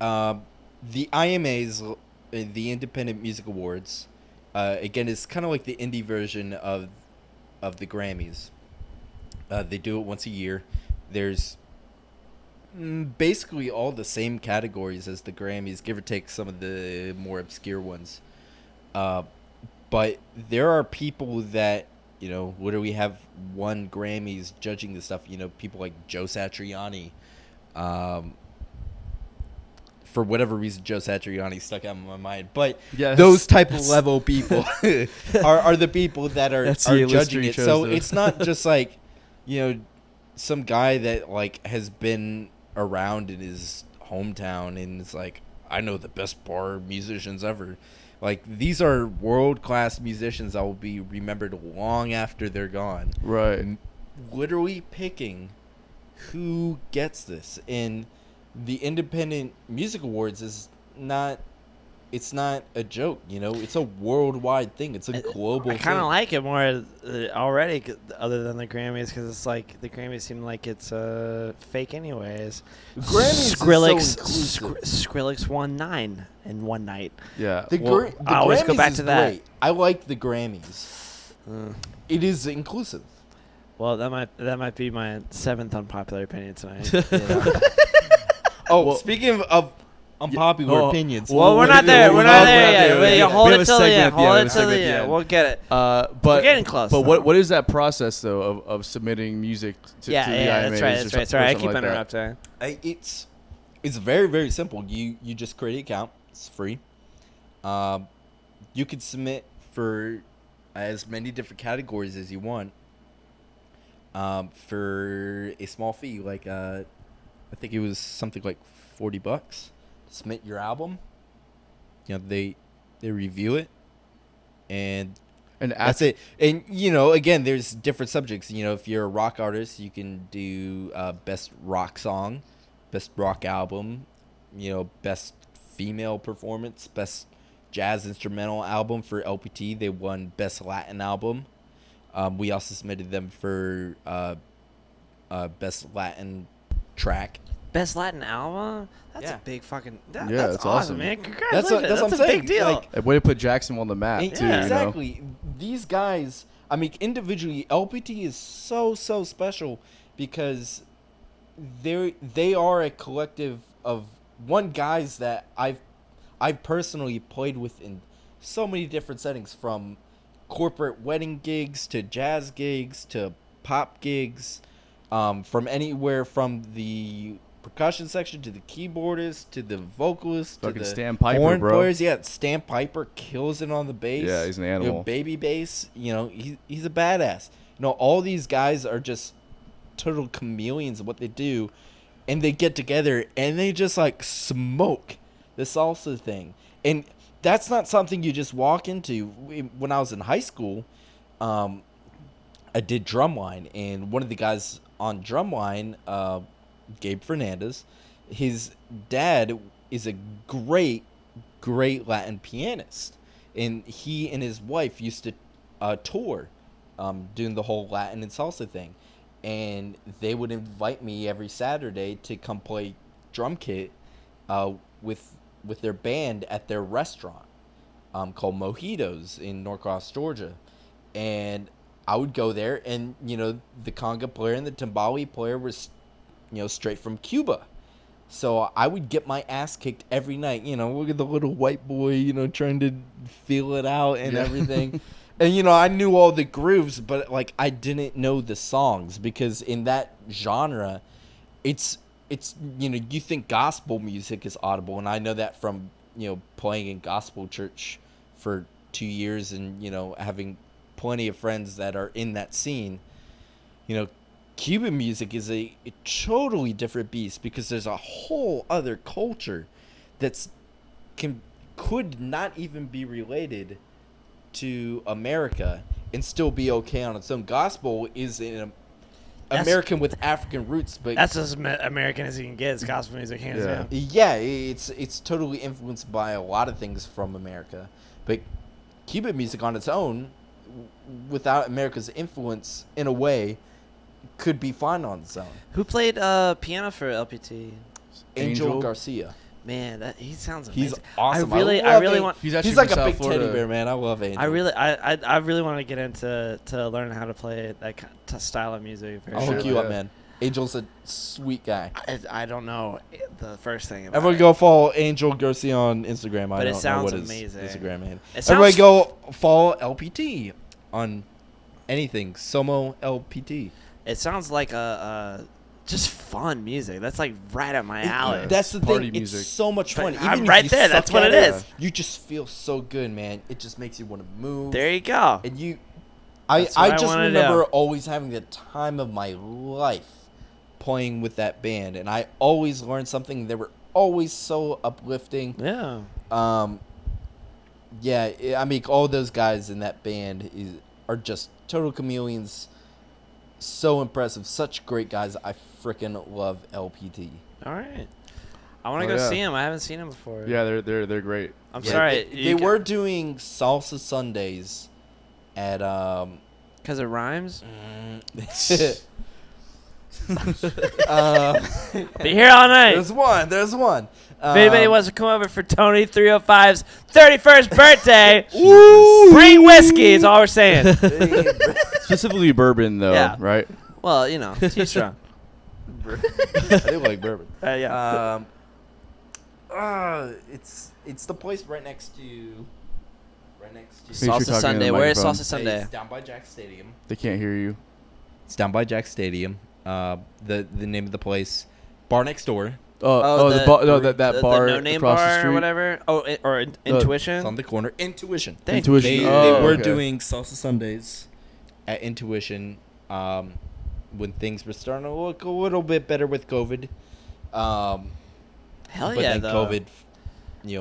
[SPEAKER 2] the IMAs, the Independent Music Awards, again, is kind of like the indie version of the Grammys. They do it once a year. There's basically all the same categories as the Grammys, give or take some of the more obscure ones. But there are people that, literally have won Grammys judging this stuff. People like Joe Satriani. For whatever reason, Joe Satriani stuck out in my mind. But
[SPEAKER 1] Yes.
[SPEAKER 2] those type of level people are the people that are
[SPEAKER 1] That's the A-lister
[SPEAKER 2] judging
[SPEAKER 1] you
[SPEAKER 2] it.
[SPEAKER 1] chose
[SPEAKER 2] So
[SPEAKER 1] to-
[SPEAKER 2] it's not just like, some guy that has been around in his hometown and it's like, I know the best bar musicians ever. These are world-class musicians that will be remembered long after they're gone.
[SPEAKER 1] Right.
[SPEAKER 2] Literally picking who gets this. And the Independent Music Awards is not. It's not a joke, you know. It's a worldwide thing. It's a global.
[SPEAKER 3] I kind of
[SPEAKER 2] thing.
[SPEAKER 3] like it more already, other than the Grammys, because it's like the Grammys seem like it's fake anyways.
[SPEAKER 2] Grammys
[SPEAKER 3] Skrillex,
[SPEAKER 2] is so inclusive.
[SPEAKER 3] Skrillex won 9 in one night.
[SPEAKER 1] Yeah.
[SPEAKER 2] The,
[SPEAKER 1] well,
[SPEAKER 2] the
[SPEAKER 3] I always go
[SPEAKER 2] Grammys
[SPEAKER 3] back
[SPEAKER 2] is
[SPEAKER 3] to that.
[SPEAKER 2] great. I like the Grammys.
[SPEAKER 3] Uh,
[SPEAKER 2] It is inclusive.
[SPEAKER 3] well, that might be my 7th unpopular opinion tonight.
[SPEAKER 2] You know? Oh,
[SPEAKER 1] Well-
[SPEAKER 2] speaking of unpopular
[SPEAKER 1] oh,
[SPEAKER 2] opinions,
[SPEAKER 3] Well, we're
[SPEAKER 1] Wait,
[SPEAKER 3] not there.
[SPEAKER 1] wait,
[SPEAKER 3] We're
[SPEAKER 1] wait,
[SPEAKER 3] not
[SPEAKER 1] we're
[SPEAKER 3] there
[SPEAKER 1] not
[SPEAKER 3] yet.
[SPEAKER 1] there.
[SPEAKER 3] Wait,
[SPEAKER 1] Yeah,
[SPEAKER 3] hold
[SPEAKER 1] we
[SPEAKER 3] it
[SPEAKER 1] have a
[SPEAKER 3] till the
[SPEAKER 1] segment
[SPEAKER 3] end.
[SPEAKER 1] at the end.
[SPEAKER 3] Hold
[SPEAKER 1] We
[SPEAKER 3] it
[SPEAKER 1] have a
[SPEAKER 3] till
[SPEAKER 1] segment
[SPEAKER 3] the
[SPEAKER 1] at the
[SPEAKER 3] end.
[SPEAKER 1] end.
[SPEAKER 3] We'll get it.
[SPEAKER 1] but
[SPEAKER 3] We're getting close.
[SPEAKER 1] But
[SPEAKER 3] though.
[SPEAKER 1] what is that process though of submitting music to
[SPEAKER 3] Yeah,
[SPEAKER 1] the
[SPEAKER 3] yeah,
[SPEAKER 1] IMAs
[SPEAKER 3] that's right.
[SPEAKER 1] or
[SPEAKER 3] That's right.
[SPEAKER 1] or
[SPEAKER 3] Sorry, I
[SPEAKER 1] something
[SPEAKER 3] keep
[SPEAKER 1] like that?
[SPEAKER 3] interrupting.
[SPEAKER 2] it's very, very simple. You just create an account. It's free. You could submit for as many different categories as you want. For a small fee, like I think it was something like $40. Submit your album. You know, they review it, and
[SPEAKER 1] And
[SPEAKER 2] that's it. And again, there's different subjects. If you're a rock artist, you can do best rock song, best rock album, best female performance, best jazz instrumental album. For LPT, they won best Latin album. We also submitted them for best Latin track.
[SPEAKER 3] Best Latin album? That's
[SPEAKER 2] Yeah.
[SPEAKER 3] a big fucking.
[SPEAKER 1] Yeah,
[SPEAKER 3] That's
[SPEAKER 1] it's
[SPEAKER 3] awesome,
[SPEAKER 1] awesome.
[SPEAKER 3] man.
[SPEAKER 2] That's
[SPEAKER 3] Congratulations.
[SPEAKER 2] what
[SPEAKER 3] That's
[SPEAKER 2] I'm
[SPEAKER 3] a
[SPEAKER 2] saying.
[SPEAKER 3] big deal.
[SPEAKER 2] Like,
[SPEAKER 1] A way to put Jackson on the map
[SPEAKER 2] And-
[SPEAKER 1] too.
[SPEAKER 2] exactly. These guys, I mean, individually, LPT is so special because they are a collective of guys that I've personally played with in so many different settings, from corporate wedding gigs to jazz gigs to pop gigs, from anywhere from the percussion section to the keyboardist to the vocalist to
[SPEAKER 1] Fucking
[SPEAKER 2] the
[SPEAKER 1] Stan Piper,
[SPEAKER 2] horn
[SPEAKER 1] bro.
[SPEAKER 2] players. Yeah, Stan Piper kills it on the bass.
[SPEAKER 1] Yeah, he's an animal.
[SPEAKER 2] Baby bass. He's a badass. All these guys are just total chameleons of what they do, and they get together and they just like smoke the salsa thing. And that's not something you just walk into. When I was in high school, I did drumline, and one of the guys on drumline, Gabe Fernandez, his dad is a great Latin pianist, and he and his wife used to tour, doing the whole Latin and salsa thing, and they would invite me every Saturday to come play drum kit with their band at their restaurant called Mojitos in Norcross, Georgia. And I would go there, and the conga player and the timbali player was straight from Cuba. So I would get my ass kicked every night. Look at the little white boy, trying to feel it out and everything. And I knew all the grooves, but like I didn't know the songs, because in that genre, it's you think gospel music is audible, and I know that from playing in gospel church for 2 years, and having plenty of friends that are in that scene. Cuban music is a totally different beast, because there's a whole other culture that's could not even be related to America and still be okay on its own. Gospel is an American with African roots, but
[SPEAKER 3] That's as American as you can get. It's gospel music, hands
[SPEAKER 1] Yeah.
[SPEAKER 3] down.
[SPEAKER 2] yeah, it's totally influenced by a lot of things from America. But Cuban music on its own, without America's influence, in a way, could be fine on its own.
[SPEAKER 3] Who played piano for LPT?
[SPEAKER 2] Angel Garcia.
[SPEAKER 3] Man, he sounds amazing.
[SPEAKER 2] He's awesome.
[SPEAKER 3] I really
[SPEAKER 2] love
[SPEAKER 3] want.
[SPEAKER 1] He's actually
[SPEAKER 2] He's like
[SPEAKER 1] from
[SPEAKER 2] a
[SPEAKER 1] South
[SPEAKER 2] big
[SPEAKER 1] Florida.
[SPEAKER 2] teddy bear, man. I love Angel.
[SPEAKER 3] I really want to get into learning how to play that style of music. For
[SPEAKER 2] I'll
[SPEAKER 3] sure.
[SPEAKER 2] hook you up,
[SPEAKER 1] Yeah.
[SPEAKER 2] man. Angel's a sweet guy.
[SPEAKER 3] I don't know the first thing about
[SPEAKER 2] Everyone
[SPEAKER 3] it.
[SPEAKER 2] go follow Angel Garcia on Instagram.
[SPEAKER 3] But it
[SPEAKER 2] I don't know
[SPEAKER 3] sounds
[SPEAKER 2] what his
[SPEAKER 3] amazing.
[SPEAKER 2] Instagram man.
[SPEAKER 3] It
[SPEAKER 2] Everybody
[SPEAKER 3] sounds-
[SPEAKER 2] go follow LPT on anything. Somo LPT.
[SPEAKER 3] It sounds like a just fun music. That's like right up my alley.
[SPEAKER 2] That's the
[SPEAKER 1] Party
[SPEAKER 2] thing.
[SPEAKER 1] music.
[SPEAKER 2] It's so much
[SPEAKER 3] But
[SPEAKER 2] fun.
[SPEAKER 3] I'm
[SPEAKER 2] Even if
[SPEAKER 3] right
[SPEAKER 2] you
[SPEAKER 3] there.
[SPEAKER 2] suck
[SPEAKER 3] That's what
[SPEAKER 2] at
[SPEAKER 3] it is.
[SPEAKER 2] You just feel so good, man. It just makes you want to move.
[SPEAKER 3] There you go.
[SPEAKER 2] And you,
[SPEAKER 3] That's what
[SPEAKER 2] I
[SPEAKER 3] I
[SPEAKER 2] just
[SPEAKER 3] wanna
[SPEAKER 2] remember
[SPEAKER 3] do.
[SPEAKER 2] always having the time of my life playing with that band, and I always learned something. They were always so uplifting.
[SPEAKER 3] Yeah.
[SPEAKER 2] Yeah, I mean, all those guys in that band are just total chameleons. So impressive, such great guys. I freaking love LPT.
[SPEAKER 3] All right. I want to
[SPEAKER 1] Oh,
[SPEAKER 3] go
[SPEAKER 1] yeah.
[SPEAKER 3] see him. I haven't seen him before.
[SPEAKER 1] Yeah, they're great.
[SPEAKER 3] I'm
[SPEAKER 2] Yeah,
[SPEAKER 3] sorry.
[SPEAKER 2] They were doing Salsa Sundays at
[SPEAKER 3] because it rhymes. Be here all night.
[SPEAKER 2] There's one.
[SPEAKER 3] If anybody wants to come over for Tony 305's 31st birthday,
[SPEAKER 2] Ooh.
[SPEAKER 3] bring whiskey. Is all we're saying.
[SPEAKER 1] Specifically bourbon, though,
[SPEAKER 3] Yeah.
[SPEAKER 1] right?
[SPEAKER 3] Well, you know, too strong.
[SPEAKER 2] I do like bourbon.
[SPEAKER 3] Yeah.
[SPEAKER 2] It's the place right next to
[SPEAKER 1] Make sure you're
[SPEAKER 3] Salsa
[SPEAKER 1] talking
[SPEAKER 3] Sunday.
[SPEAKER 1] into the
[SPEAKER 3] Where is
[SPEAKER 1] microphone.
[SPEAKER 3] Salsa Sunday?
[SPEAKER 2] It's down by Jack Stadium.
[SPEAKER 1] They can't hear you.
[SPEAKER 2] It's down by Jack Stadium. The name of the place, bar next door.
[SPEAKER 1] That bar
[SPEAKER 3] the no-name
[SPEAKER 1] across the
[SPEAKER 3] bar
[SPEAKER 1] street.
[SPEAKER 3] or whatever. Oh, Intuition.
[SPEAKER 2] It's on the corner. Intuition.
[SPEAKER 1] Intuition.
[SPEAKER 2] They
[SPEAKER 1] Oh,
[SPEAKER 2] were
[SPEAKER 1] okay.
[SPEAKER 2] doing Salsa Sundays at Intuition when things were starting to look a little bit better with COVID.
[SPEAKER 3] Hell
[SPEAKER 2] but
[SPEAKER 3] yeah,
[SPEAKER 2] then
[SPEAKER 3] though.
[SPEAKER 2] COVID,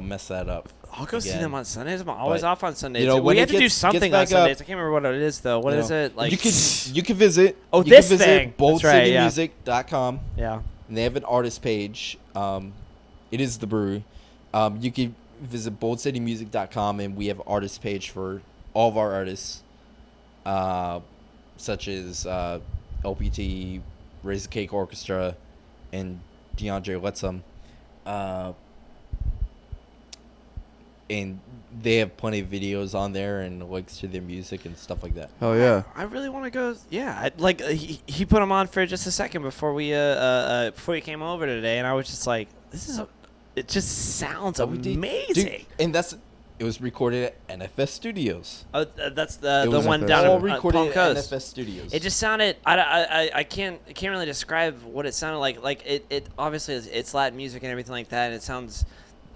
[SPEAKER 2] messed that up.
[SPEAKER 3] I'll go see
[SPEAKER 2] again.
[SPEAKER 3] them on Sundays. I'm always
[SPEAKER 2] But,
[SPEAKER 3] off on Sundays.
[SPEAKER 2] when
[SPEAKER 3] we
[SPEAKER 2] it
[SPEAKER 3] have to do
[SPEAKER 2] gets
[SPEAKER 3] something on
[SPEAKER 2] back
[SPEAKER 3] Sundays.
[SPEAKER 2] up,
[SPEAKER 3] I can't remember what it is though. What is it like?
[SPEAKER 2] You can visit.
[SPEAKER 3] Oh,
[SPEAKER 2] you
[SPEAKER 3] this
[SPEAKER 2] can visit
[SPEAKER 3] thing. That's right, yeah.
[SPEAKER 2] boldcitymusic.com.
[SPEAKER 3] Yeah.
[SPEAKER 2] And they have an artist page. It is the brewery. You can visit boldcitymusic.com, and we have an artist page for all of our artists, such as LPT, Raise the Cake Orchestra, and DeAndre Letsom. And they have plenty of videos on there and links to their music and stuff like that.
[SPEAKER 1] Hell yeah.
[SPEAKER 3] I really want to go. Yeah, he put them on for just a second before we before he came over today, and I was just like, it just sounds amazing.
[SPEAKER 2] Dude, and it was recorded at NFS Studios.
[SPEAKER 3] That's
[SPEAKER 2] It
[SPEAKER 3] the
[SPEAKER 2] was
[SPEAKER 3] one
[SPEAKER 1] all
[SPEAKER 3] down
[SPEAKER 2] all
[SPEAKER 3] in
[SPEAKER 2] recorded
[SPEAKER 3] Palm
[SPEAKER 2] at
[SPEAKER 3] Coast.
[SPEAKER 2] NFS Studios.
[SPEAKER 3] It just sounded. I can't really describe what it sounded like. Like it obviously it's Latin music and everything like that, and it sounds.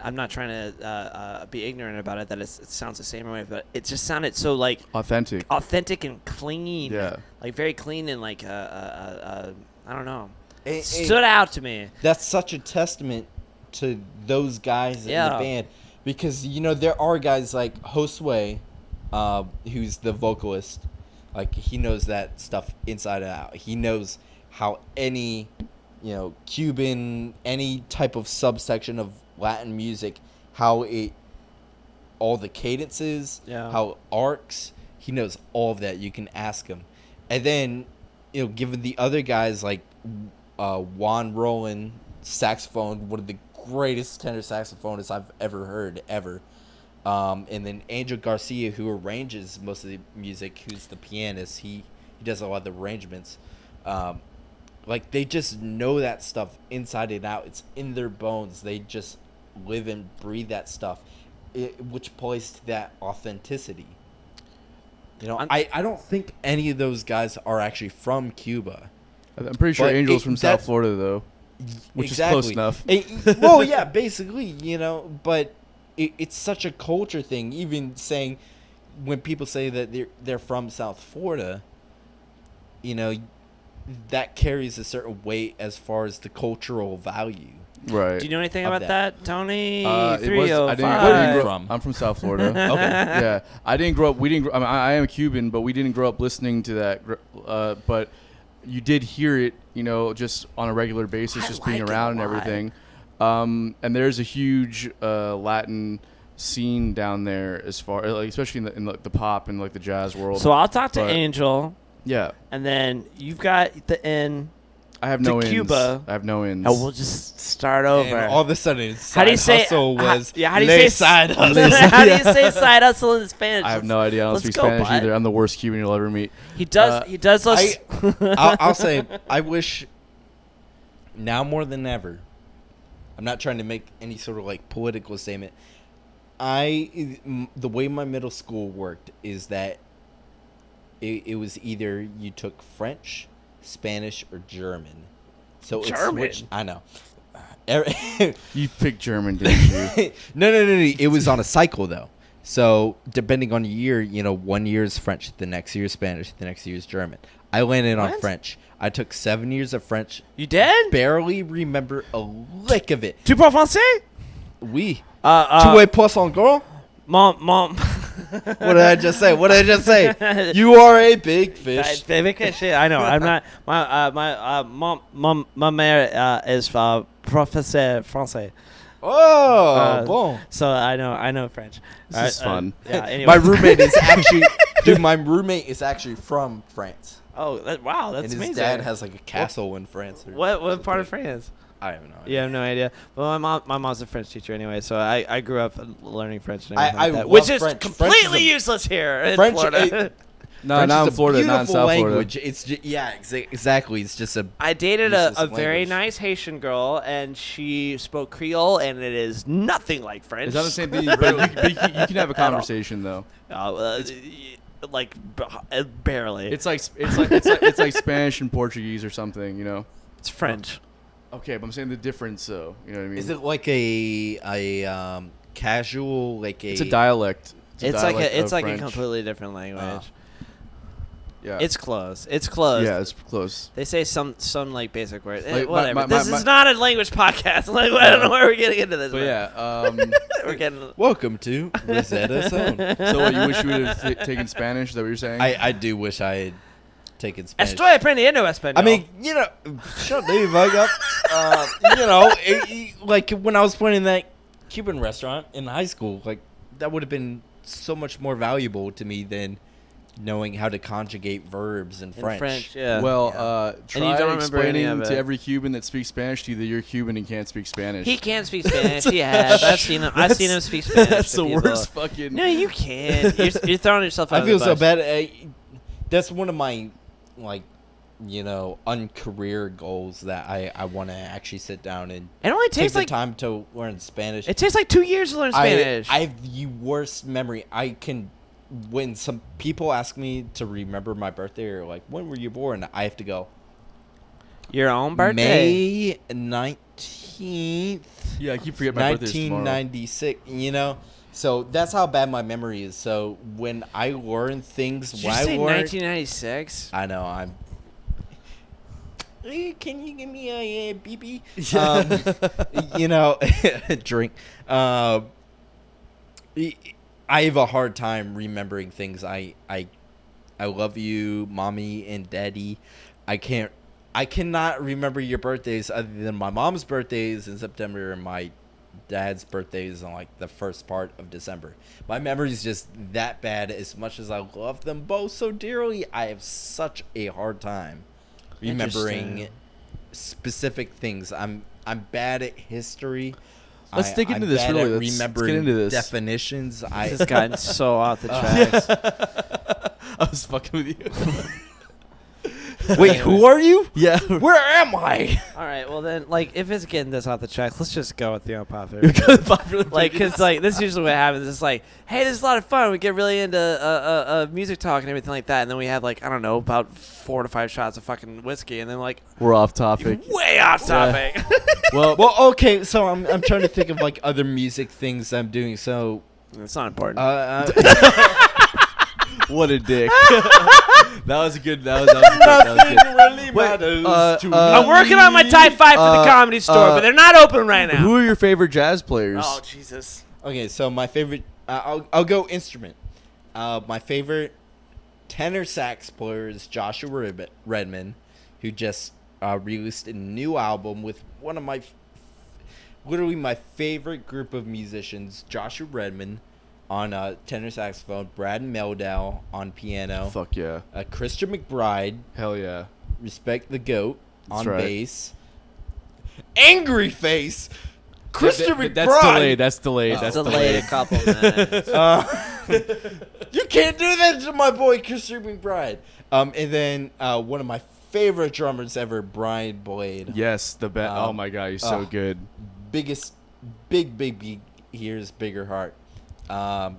[SPEAKER 3] I'm not trying to be ignorant about it that it sounds the same way, but it just sounded so like
[SPEAKER 1] Authentic.
[SPEAKER 3] authentic and clean.
[SPEAKER 1] Yeah.
[SPEAKER 3] Like very clean and like I don't know.
[SPEAKER 2] And
[SPEAKER 3] Stood out to me.
[SPEAKER 2] that's such a testament to those guys in
[SPEAKER 3] Yeah.
[SPEAKER 2] the band, because there are guys like Josue, who's the vocalist. Like, he knows that stuff inside and out. He knows how any Cuban, any type of subsection of Latin music, how all the cadences,
[SPEAKER 3] Yeah.
[SPEAKER 2] how arcs, he knows all of that. You can ask him. And then, given the other guys like Juan Roland, saxophone, one of the greatest tenor saxophonists I've ever heard, ever. And then Angel Garcia, who arranges most of the music, who's the pianist. He does a lot of the arrangements. Like, they just know that stuff inside and out. It's in their bones. They just live and breathe that stuff, which plays to that authenticity. I don't think any of those guys are actually from Cuba.
[SPEAKER 1] I'm pretty sure
[SPEAKER 2] But
[SPEAKER 1] Angel's from South
[SPEAKER 2] that's-
[SPEAKER 1] Florida, though, which
[SPEAKER 2] Exactly.
[SPEAKER 1] is close enough.
[SPEAKER 2] Well, yeah, basically, but it's such a culture thing. Even saying, when people say that they're from South Florida, that carries a certain weight as far as the cultural value.
[SPEAKER 1] Right.
[SPEAKER 3] Do you know anything
[SPEAKER 2] Of
[SPEAKER 3] about
[SPEAKER 2] that.
[SPEAKER 3] that, Tony?
[SPEAKER 1] It was- I didn't-
[SPEAKER 3] 305.
[SPEAKER 1] I didn't grow-
[SPEAKER 2] from?
[SPEAKER 1] I'm from South Florida.
[SPEAKER 2] Okay.
[SPEAKER 1] Yeah, I didn't grow up. We didn't. I am Cuban, but we didn't grow up listening to that. But you did hear it, just on a regular basis,
[SPEAKER 3] I
[SPEAKER 1] just
[SPEAKER 3] like
[SPEAKER 1] being
[SPEAKER 3] it
[SPEAKER 1] around
[SPEAKER 3] a
[SPEAKER 1] and
[SPEAKER 3] lot.
[SPEAKER 1] everything. And there's a huge Latin scene down there, as far like, especially in the pop and like the jazz world.
[SPEAKER 3] So I'll talk to
[SPEAKER 1] But-
[SPEAKER 3] Angel,
[SPEAKER 1] yeah,
[SPEAKER 3] and then you've got the N,
[SPEAKER 1] I have
[SPEAKER 3] To
[SPEAKER 1] no ends.
[SPEAKER 3] Cuba.
[SPEAKER 1] I have no ends.
[SPEAKER 3] and we'll just start over.
[SPEAKER 2] And all of a sudden,
[SPEAKER 3] How do you say?
[SPEAKER 2] hustle was
[SPEAKER 3] how do you say
[SPEAKER 2] side hustle?
[SPEAKER 3] How do you say side hustle in Spanish?
[SPEAKER 1] I have no idea. I don't
[SPEAKER 3] Let's
[SPEAKER 1] speak
[SPEAKER 3] go,
[SPEAKER 1] Spanish
[SPEAKER 3] bud.
[SPEAKER 1] either. I'm the worst Cuban you'll ever meet.
[SPEAKER 3] He does. He does.
[SPEAKER 2] I'll say, I wish now more than ever. I'm not trying to make any sort of like political statement. The way my middle school worked is that it was either you took French, Spanish, or German. So it
[SPEAKER 3] German?
[SPEAKER 2] switched. I know.
[SPEAKER 1] You picked German, didn't you?
[SPEAKER 2] No. It was on a cycle though. So depending on the year, 1 year is French, the next year is Spanish, the next year is German. I landed on
[SPEAKER 3] What?
[SPEAKER 2] French. I took 7 years of French.
[SPEAKER 3] You did?
[SPEAKER 2] Barely remember a lick of it.
[SPEAKER 3] Tu parles français?
[SPEAKER 2] Oui. Tu es pas encore?
[SPEAKER 3] Mom.
[SPEAKER 2] What did I just say? What did I just say? You are a big fish.
[SPEAKER 3] I know. I'm not. My mère is professeur français.
[SPEAKER 2] Oh, bon.
[SPEAKER 3] So I know French.
[SPEAKER 1] This is fun.
[SPEAKER 3] Yeah. Anyway.
[SPEAKER 2] My roommate is actually, dude. My roommate is actually from France,
[SPEAKER 3] Oh, wow, that's
[SPEAKER 2] and his
[SPEAKER 3] amazing.
[SPEAKER 2] dad has like a castle in France. Or
[SPEAKER 3] What part of
[SPEAKER 2] something.
[SPEAKER 3] France?
[SPEAKER 2] I have no idea.
[SPEAKER 3] You have no idea. Well, my mom's a French teacher anyway, so I grew up learning French and
[SPEAKER 2] I-
[SPEAKER 3] everything like
[SPEAKER 2] I
[SPEAKER 3] that,
[SPEAKER 2] love
[SPEAKER 3] which is
[SPEAKER 2] French. French
[SPEAKER 3] completely
[SPEAKER 2] is a-
[SPEAKER 3] useless here in
[SPEAKER 2] French-
[SPEAKER 3] Florida.
[SPEAKER 1] No,
[SPEAKER 2] French
[SPEAKER 1] not
[SPEAKER 2] is
[SPEAKER 1] in
[SPEAKER 2] a
[SPEAKER 1] Florida, not in
[SPEAKER 2] beautiful
[SPEAKER 1] South
[SPEAKER 2] language.
[SPEAKER 1] Florida.
[SPEAKER 2] It's exactly. It's just a.
[SPEAKER 3] I dated
[SPEAKER 2] Useless
[SPEAKER 3] a very
[SPEAKER 2] language.
[SPEAKER 3] nice Haitian girl, and she spoke Creole, and it is nothing like French.
[SPEAKER 1] It's not the same thing, but you can have a conversation though.
[SPEAKER 3] Like barely.
[SPEAKER 1] It's like Spanish and Portuguese or something, you know.
[SPEAKER 3] It's French.
[SPEAKER 1] Okay, but I'm saying the difference, though. You know what I mean?
[SPEAKER 2] Is it like a casual like a?
[SPEAKER 1] It's a dialect.
[SPEAKER 3] It's like
[SPEAKER 1] dialect
[SPEAKER 3] a
[SPEAKER 1] of French.
[SPEAKER 3] completely different language.
[SPEAKER 1] Yeah.
[SPEAKER 3] It's close. It's close.
[SPEAKER 1] Yeah, it's close.
[SPEAKER 3] They say some like basic words.
[SPEAKER 1] Like,
[SPEAKER 3] Whatever. This is not a language podcast. Like I don't know where we're getting into this.
[SPEAKER 1] But yeah.
[SPEAKER 3] we're getting.
[SPEAKER 2] Welcome to Rosetta Zone.
[SPEAKER 1] So what, you wish you would have taken Spanish? Is that what you're saying?
[SPEAKER 2] I do wish I had taken Spanish.
[SPEAKER 3] Estoy aprendiendo español.
[SPEAKER 2] I mean, you know, shut the fuck up. You know, like when I was playing in that Cuban restaurant in high school, like that would have been so much more valuable to me than knowing how to conjugate verbs in French.
[SPEAKER 3] French, yeah.
[SPEAKER 1] Well,
[SPEAKER 3] And you
[SPEAKER 1] try
[SPEAKER 3] don't remember any
[SPEAKER 1] explaining
[SPEAKER 3] of
[SPEAKER 1] to
[SPEAKER 3] it.
[SPEAKER 1] every Cuban that speaks Spanish to you that you're Cuban and can't speak Spanish.
[SPEAKER 3] He can speak Spanish. He has. I've seen him. I've seen him speak Spanish.
[SPEAKER 1] That's
[SPEAKER 3] to
[SPEAKER 1] the
[SPEAKER 3] people.
[SPEAKER 1] worst fucking.
[SPEAKER 3] No, you can't. You're throwing yourself out
[SPEAKER 2] I
[SPEAKER 3] of
[SPEAKER 2] feel
[SPEAKER 3] the
[SPEAKER 2] so
[SPEAKER 3] bus.
[SPEAKER 2] bad. That's one of my, like, you know, uncareer goals that I want to actually sit down and
[SPEAKER 3] It only
[SPEAKER 2] take
[SPEAKER 3] takes
[SPEAKER 2] the
[SPEAKER 3] like
[SPEAKER 2] time to learn Spanish.
[SPEAKER 3] it takes like 2 years to learn Spanish.
[SPEAKER 2] I have the worst memory. I can, when some people ask me to remember my birthday or like when were you born, I have to go
[SPEAKER 3] Your own birthday.
[SPEAKER 2] May 19th,
[SPEAKER 1] Yeah, I keep forgetting my birthday's tomorrow.
[SPEAKER 2] 1996. You know, so that's how bad my memory is. So when I learn things,
[SPEAKER 3] Did you
[SPEAKER 2] when I
[SPEAKER 3] say
[SPEAKER 2] learn,
[SPEAKER 3] 1996?
[SPEAKER 2] I know I'm. Hey, can you give me a BB? You know, drink. I have a hard time remembering things. I love you, mommy and daddy. I cannot remember your birthdays other than my mom's birthdays in September and my dad's birthdays on like the first part of December. My memory is just that bad. As much as I love them both so dearly, I have such a hard time remembering
[SPEAKER 3] Interesting.
[SPEAKER 2] specific things. I'm bad at history.
[SPEAKER 1] Let's dig into
[SPEAKER 2] I'm
[SPEAKER 1] this,
[SPEAKER 2] bad
[SPEAKER 1] really.
[SPEAKER 2] at
[SPEAKER 1] Let's get
[SPEAKER 2] remembering
[SPEAKER 1] into this.
[SPEAKER 2] definitions.
[SPEAKER 3] This has gotten so off the tracks.
[SPEAKER 1] I was fucking with you.
[SPEAKER 2] Wait, who are you?
[SPEAKER 1] Yeah.
[SPEAKER 2] Where am I?
[SPEAKER 3] All right, well then, like, if it's getting this off the tracks, let's just go with the unpopular.
[SPEAKER 1] You're popular.
[SPEAKER 3] Like, cause like this is usually what happens. It's like, hey, this is a lot of fun. We get really into music talk and everything like that, and then we have like I don't know about 4 to 5 shots of fucking whiskey, and then like
[SPEAKER 1] We're off topic.
[SPEAKER 3] way off topic.
[SPEAKER 1] Well,
[SPEAKER 2] Well, okay, so I'm trying to think of like other music things I'm doing. So,
[SPEAKER 3] It's not important.
[SPEAKER 1] what a dick. That was a good. That was good.
[SPEAKER 2] really
[SPEAKER 1] Wait,
[SPEAKER 3] I'm working on my type 5 for the comedy store, but they're not open right now.
[SPEAKER 1] Who are your favorite jazz players?
[SPEAKER 3] Oh Jesus!
[SPEAKER 2] Okay, so my favorite, I'll go instrument. My favorite tenor sax player is Joshua Redman, who just released a new album with one of my, literally my favorite group of musicians, Joshua Redman on tenor saxophone, Brad Meldau on piano,
[SPEAKER 1] Fuck yeah.
[SPEAKER 2] Christian McBride,
[SPEAKER 1] Hell yeah.
[SPEAKER 2] respect the GOAT,
[SPEAKER 1] That's
[SPEAKER 2] on
[SPEAKER 1] right.
[SPEAKER 2] bass, Angry Face, Christian McBride.
[SPEAKER 1] That's delayed. That's delayed. That's
[SPEAKER 3] Delayed a
[SPEAKER 1] delayed.
[SPEAKER 3] couple minutes.
[SPEAKER 2] You can't do that to my boy Christian McBride. And then one of my favorite drummers ever, Brian Blade.
[SPEAKER 1] Yes, the best. Oh my god, he's so good.
[SPEAKER 2] Biggest, big. Here's Bigger Heart. I've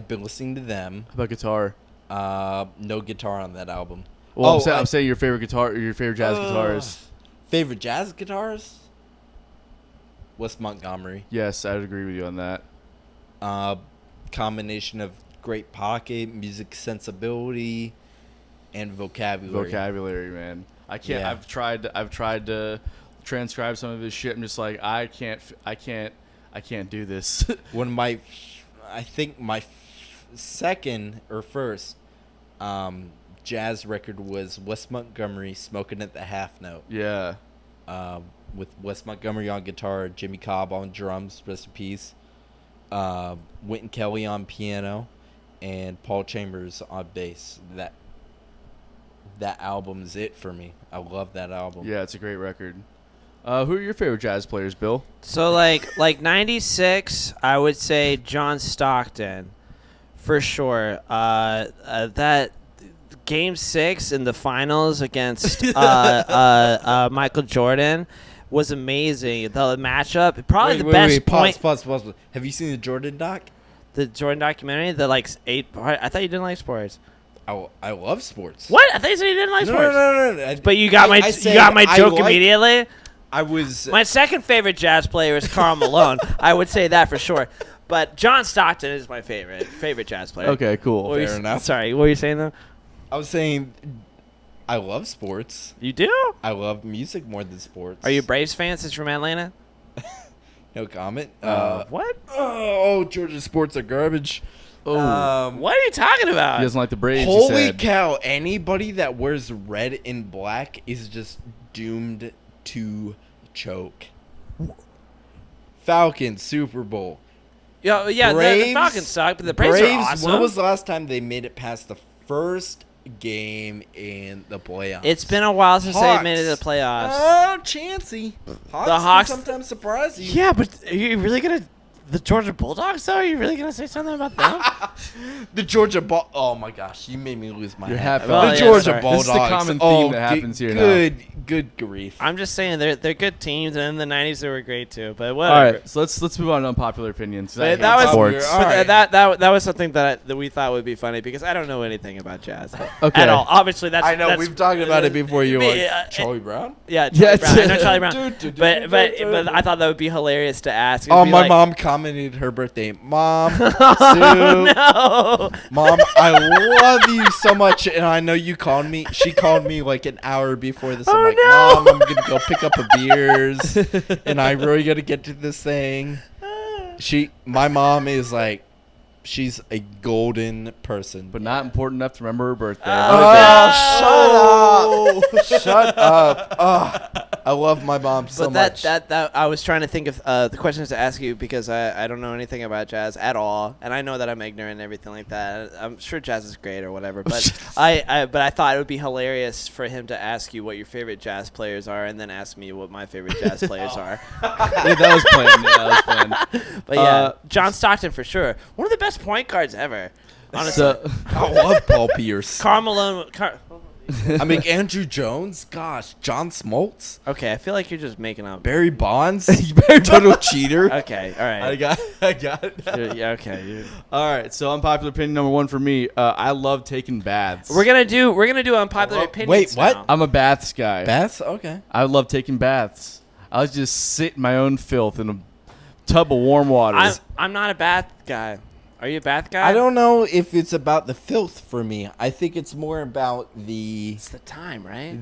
[SPEAKER 2] been listening to them.
[SPEAKER 1] How about guitar?
[SPEAKER 2] No guitar on that album.
[SPEAKER 1] Well,
[SPEAKER 2] Oh,
[SPEAKER 1] I'm saying your favorite guitar, your favorite jazz guitarist.
[SPEAKER 2] Favorite jazz guitarist? Wes Montgomery.
[SPEAKER 1] Yes, I would agree with you on that.
[SPEAKER 2] Combination of great pocket, music sensibility, and vocabulary.
[SPEAKER 1] Vocabulary, man. I can't.
[SPEAKER 2] Yeah.
[SPEAKER 1] I've tried to transcribe some of his shit. I'm just like, I can't do this.
[SPEAKER 2] One of my, I think my second or first jazz record was Wes Montgomery, Smoking at the Half Note.
[SPEAKER 1] Yeah.
[SPEAKER 2] with Wes Montgomery on guitar, Jimmy Cobb on drums, rest in peace. Wynton Kelly on piano, and Paul Chambers on bass. That album's it for me. I love that album.
[SPEAKER 1] Yeah, it's a great record. Who are your favorite jazz players, Bill?
[SPEAKER 3] So like 96, I would say John Stockton, for sure. That Game 6 in the finals against Michael Jordan was amazing. The matchup, probably the best point.
[SPEAKER 2] Pause. Have you seen the Jordan doc?
[SPEAKER 3] The Jordan documentary, the like 8-part. I thought you didn't like sports.
[SPEAKER 2] I love sports.
[SPEAKER 3] What? I thought you said you didn't like sports.
[SPEAKER 2] No.
[SPEAKER 3] But you got my joke immediately.
[SPEAKER 2] I was
[SPEAKER 3] My second favorite jazz player is Karl Malone. I would say that for sure. But John Stockton is my favorite jazz player.
[SPEAKER 1] Okay, cool.
[SPEAKER 2] Fair enough.
[SPEAKER 3] Sorry, what were you saying though?
[SPEAKER 2] I was saying I love sports.
[SPEAKER 3] You do?
[SPEAKER 2] I love music more than sports.
[SPEAKER 3] Are you a Braves fan since you're from Atlanta?
[SPEAKER 2] No comment.
[SPEAKER 3] What?
[SPEAKER 2] Oh, Georgia sports are garbage.
[SPEAKER 3] What are you talking about?
[SPEAKER 1] He doesn't like the Braves. he
[SPEAKER 2] Holy
[SPEAKER 1] said.
[SPEAKER 2] cow! Anybody that wears red and black is just doomed to choke. Falcons Super Bowl.
[SPEAKER 3] Yeah, the
[SPEAKER 2] Braves-
[SPEAKER 3] Falcons suck, but the Braves are awesome.
[SPEAKER 2] When was the last time they made it past the first game in the playoffs?
[SPEAKER 3] It's been a while since they made it to
[SPEAKER 2] Hawks.
[SPEAKER 3] the playoffs.
[SPEAKER 2] Oh, chancy.
[SPEAKER 3] Hawks-
[SPEAKER 2] can sometimes surprise you.
[SPEAKER 3] Yeah, but are you really gonna the Georgia Bulldogs though? Are you really gonna say something about them?
[SPEAKER 2] The Georgia Bull. Oh my gosh, you made me lose my
[SPEAKER 1] You're
[SPEAKER 2] hat.
[SPEAKER 1] half
[SPEAKER 3] Well,
[SPEAKER 2] The
[SPEAKER 3] yeah,
[SPEAKER 2] Georgia
[SPEAKER 3] sorry.
[SPEAKER 2] Bulldogs.
[SPEAKER 1] This is the common theme
[SPEAKER 2] Oh,
[SPEAKER 1] that happens here now.
[SPEAKER 2] Good grief.
[SPEAKER 3] I'm just saying they're good teams, and in the '90s they were great too. But
[SPEAKER 1] All
[SPEAKER 3] whatever.
[SPEAKER 1] right, so let's move on to unpopular opinions. 'cause I
[SPEAKER 3] But
[SPEAKER 1] hate
[SPEAKER 3] that was
[SPEAKER 1] sports.
[SPEAKER 2] All right.
[SPEAKER 3] that was something that we thought would be funny because I don't know anything about jazz
[SPEAKER 1] Okay.
[SPEAKER 3] at all. Obviously, that's
[SPEAKER 2] I know
[SPEAKER 3] that's,
[SPEAKER 2] we've talked about it before. You
[SPEAKER 3] me,
[SPEAKER 2] were Charlie Brown.
[SPEAKER 3] Yeah,
[SPEAKER 1] Yeah,
[SPEAKER 3] Charlie Brown. I know Charlie Brown. But I thought that would be hilarious to ask. It'd
[SPEAKER 2] Oh,
[SPEAKER 3] be
[SPEAKER 2] my
[SPEAKER 3] like,
[SPEAKER 2] mom commented her birthday. Mom, Sue,
[SPEAKER 3] No.
[SPEAKER 2] Mom, I love you so much, and I know you called me. She called me like an hour before this. I'm
[SPEAKER 3] Oh,
[SPEAKER 2] like,
[SPEAKER 3] no.
[SPEAKER 2] Mom, I'm gonna go pick up a beers, and I really gotta get to this thing. My mom is like, she's a golden person.
[SPEAKER 1] But not important enough to remember her birthday.
[SPEAKER 2] Oh, shut up! I love my mom so
[SPEAKER 3] But
[SPEAKER 2] much.
[SPEAKER 3] that I was trying to think of the questions to ask you because I don't know anything about jazz at all, and I know that I'm ignorant and everything like that. I'm sure jazz is great or whatever, but I thought it would be hilarious for him to ask you what your favorite jazz players are, and then ask me what my favorite jazz players are.
[SPEAKER 1] Yeah, that was planned. Yeah, that was planned.
[SPEAKER 3] But yeah, John Stockton for sure, one of the best point guards ever. Honestly,
[SPEAKER 1] So,
[SPEAKER 2] I love Paul Pierce.
[SPEAKER 3] Karl Malone.
[SPEAKER 2] I mean, Andrew Jones. Gosh, John Smoltz,
[SPEAKER 3] Okay, I feel like you're just making up.
[SPEAKER 2] Barry Bonds, total cheater.
[SPEAKER 3] Okay, all right.
[SPEAKER 1] I got it.
[SPEAKER 3] Yeah, okay.
[SPEAKER 1] All right, so unpopular opinion number one for me. I love taking baths.
[SPEAKER 3] We're gonna do unpopular opinions.
[SPEAKER 2] Wait, what?
[SPEAKER 3] now.
[SPEAKER 1] I'm a baths guy.
[SPEAKER 2] Bass? Okay.
[SPEAKER 1] I love taking baths. I just sit in my own filth in a tub of warm water.
[SPEAKER 3] I'm not a bath guy. Are you a bath guy?
[SPEAKER 2] I don't know if it's about the filth for me. I think it's more about the
[SPEAKER 3] It's the time, right?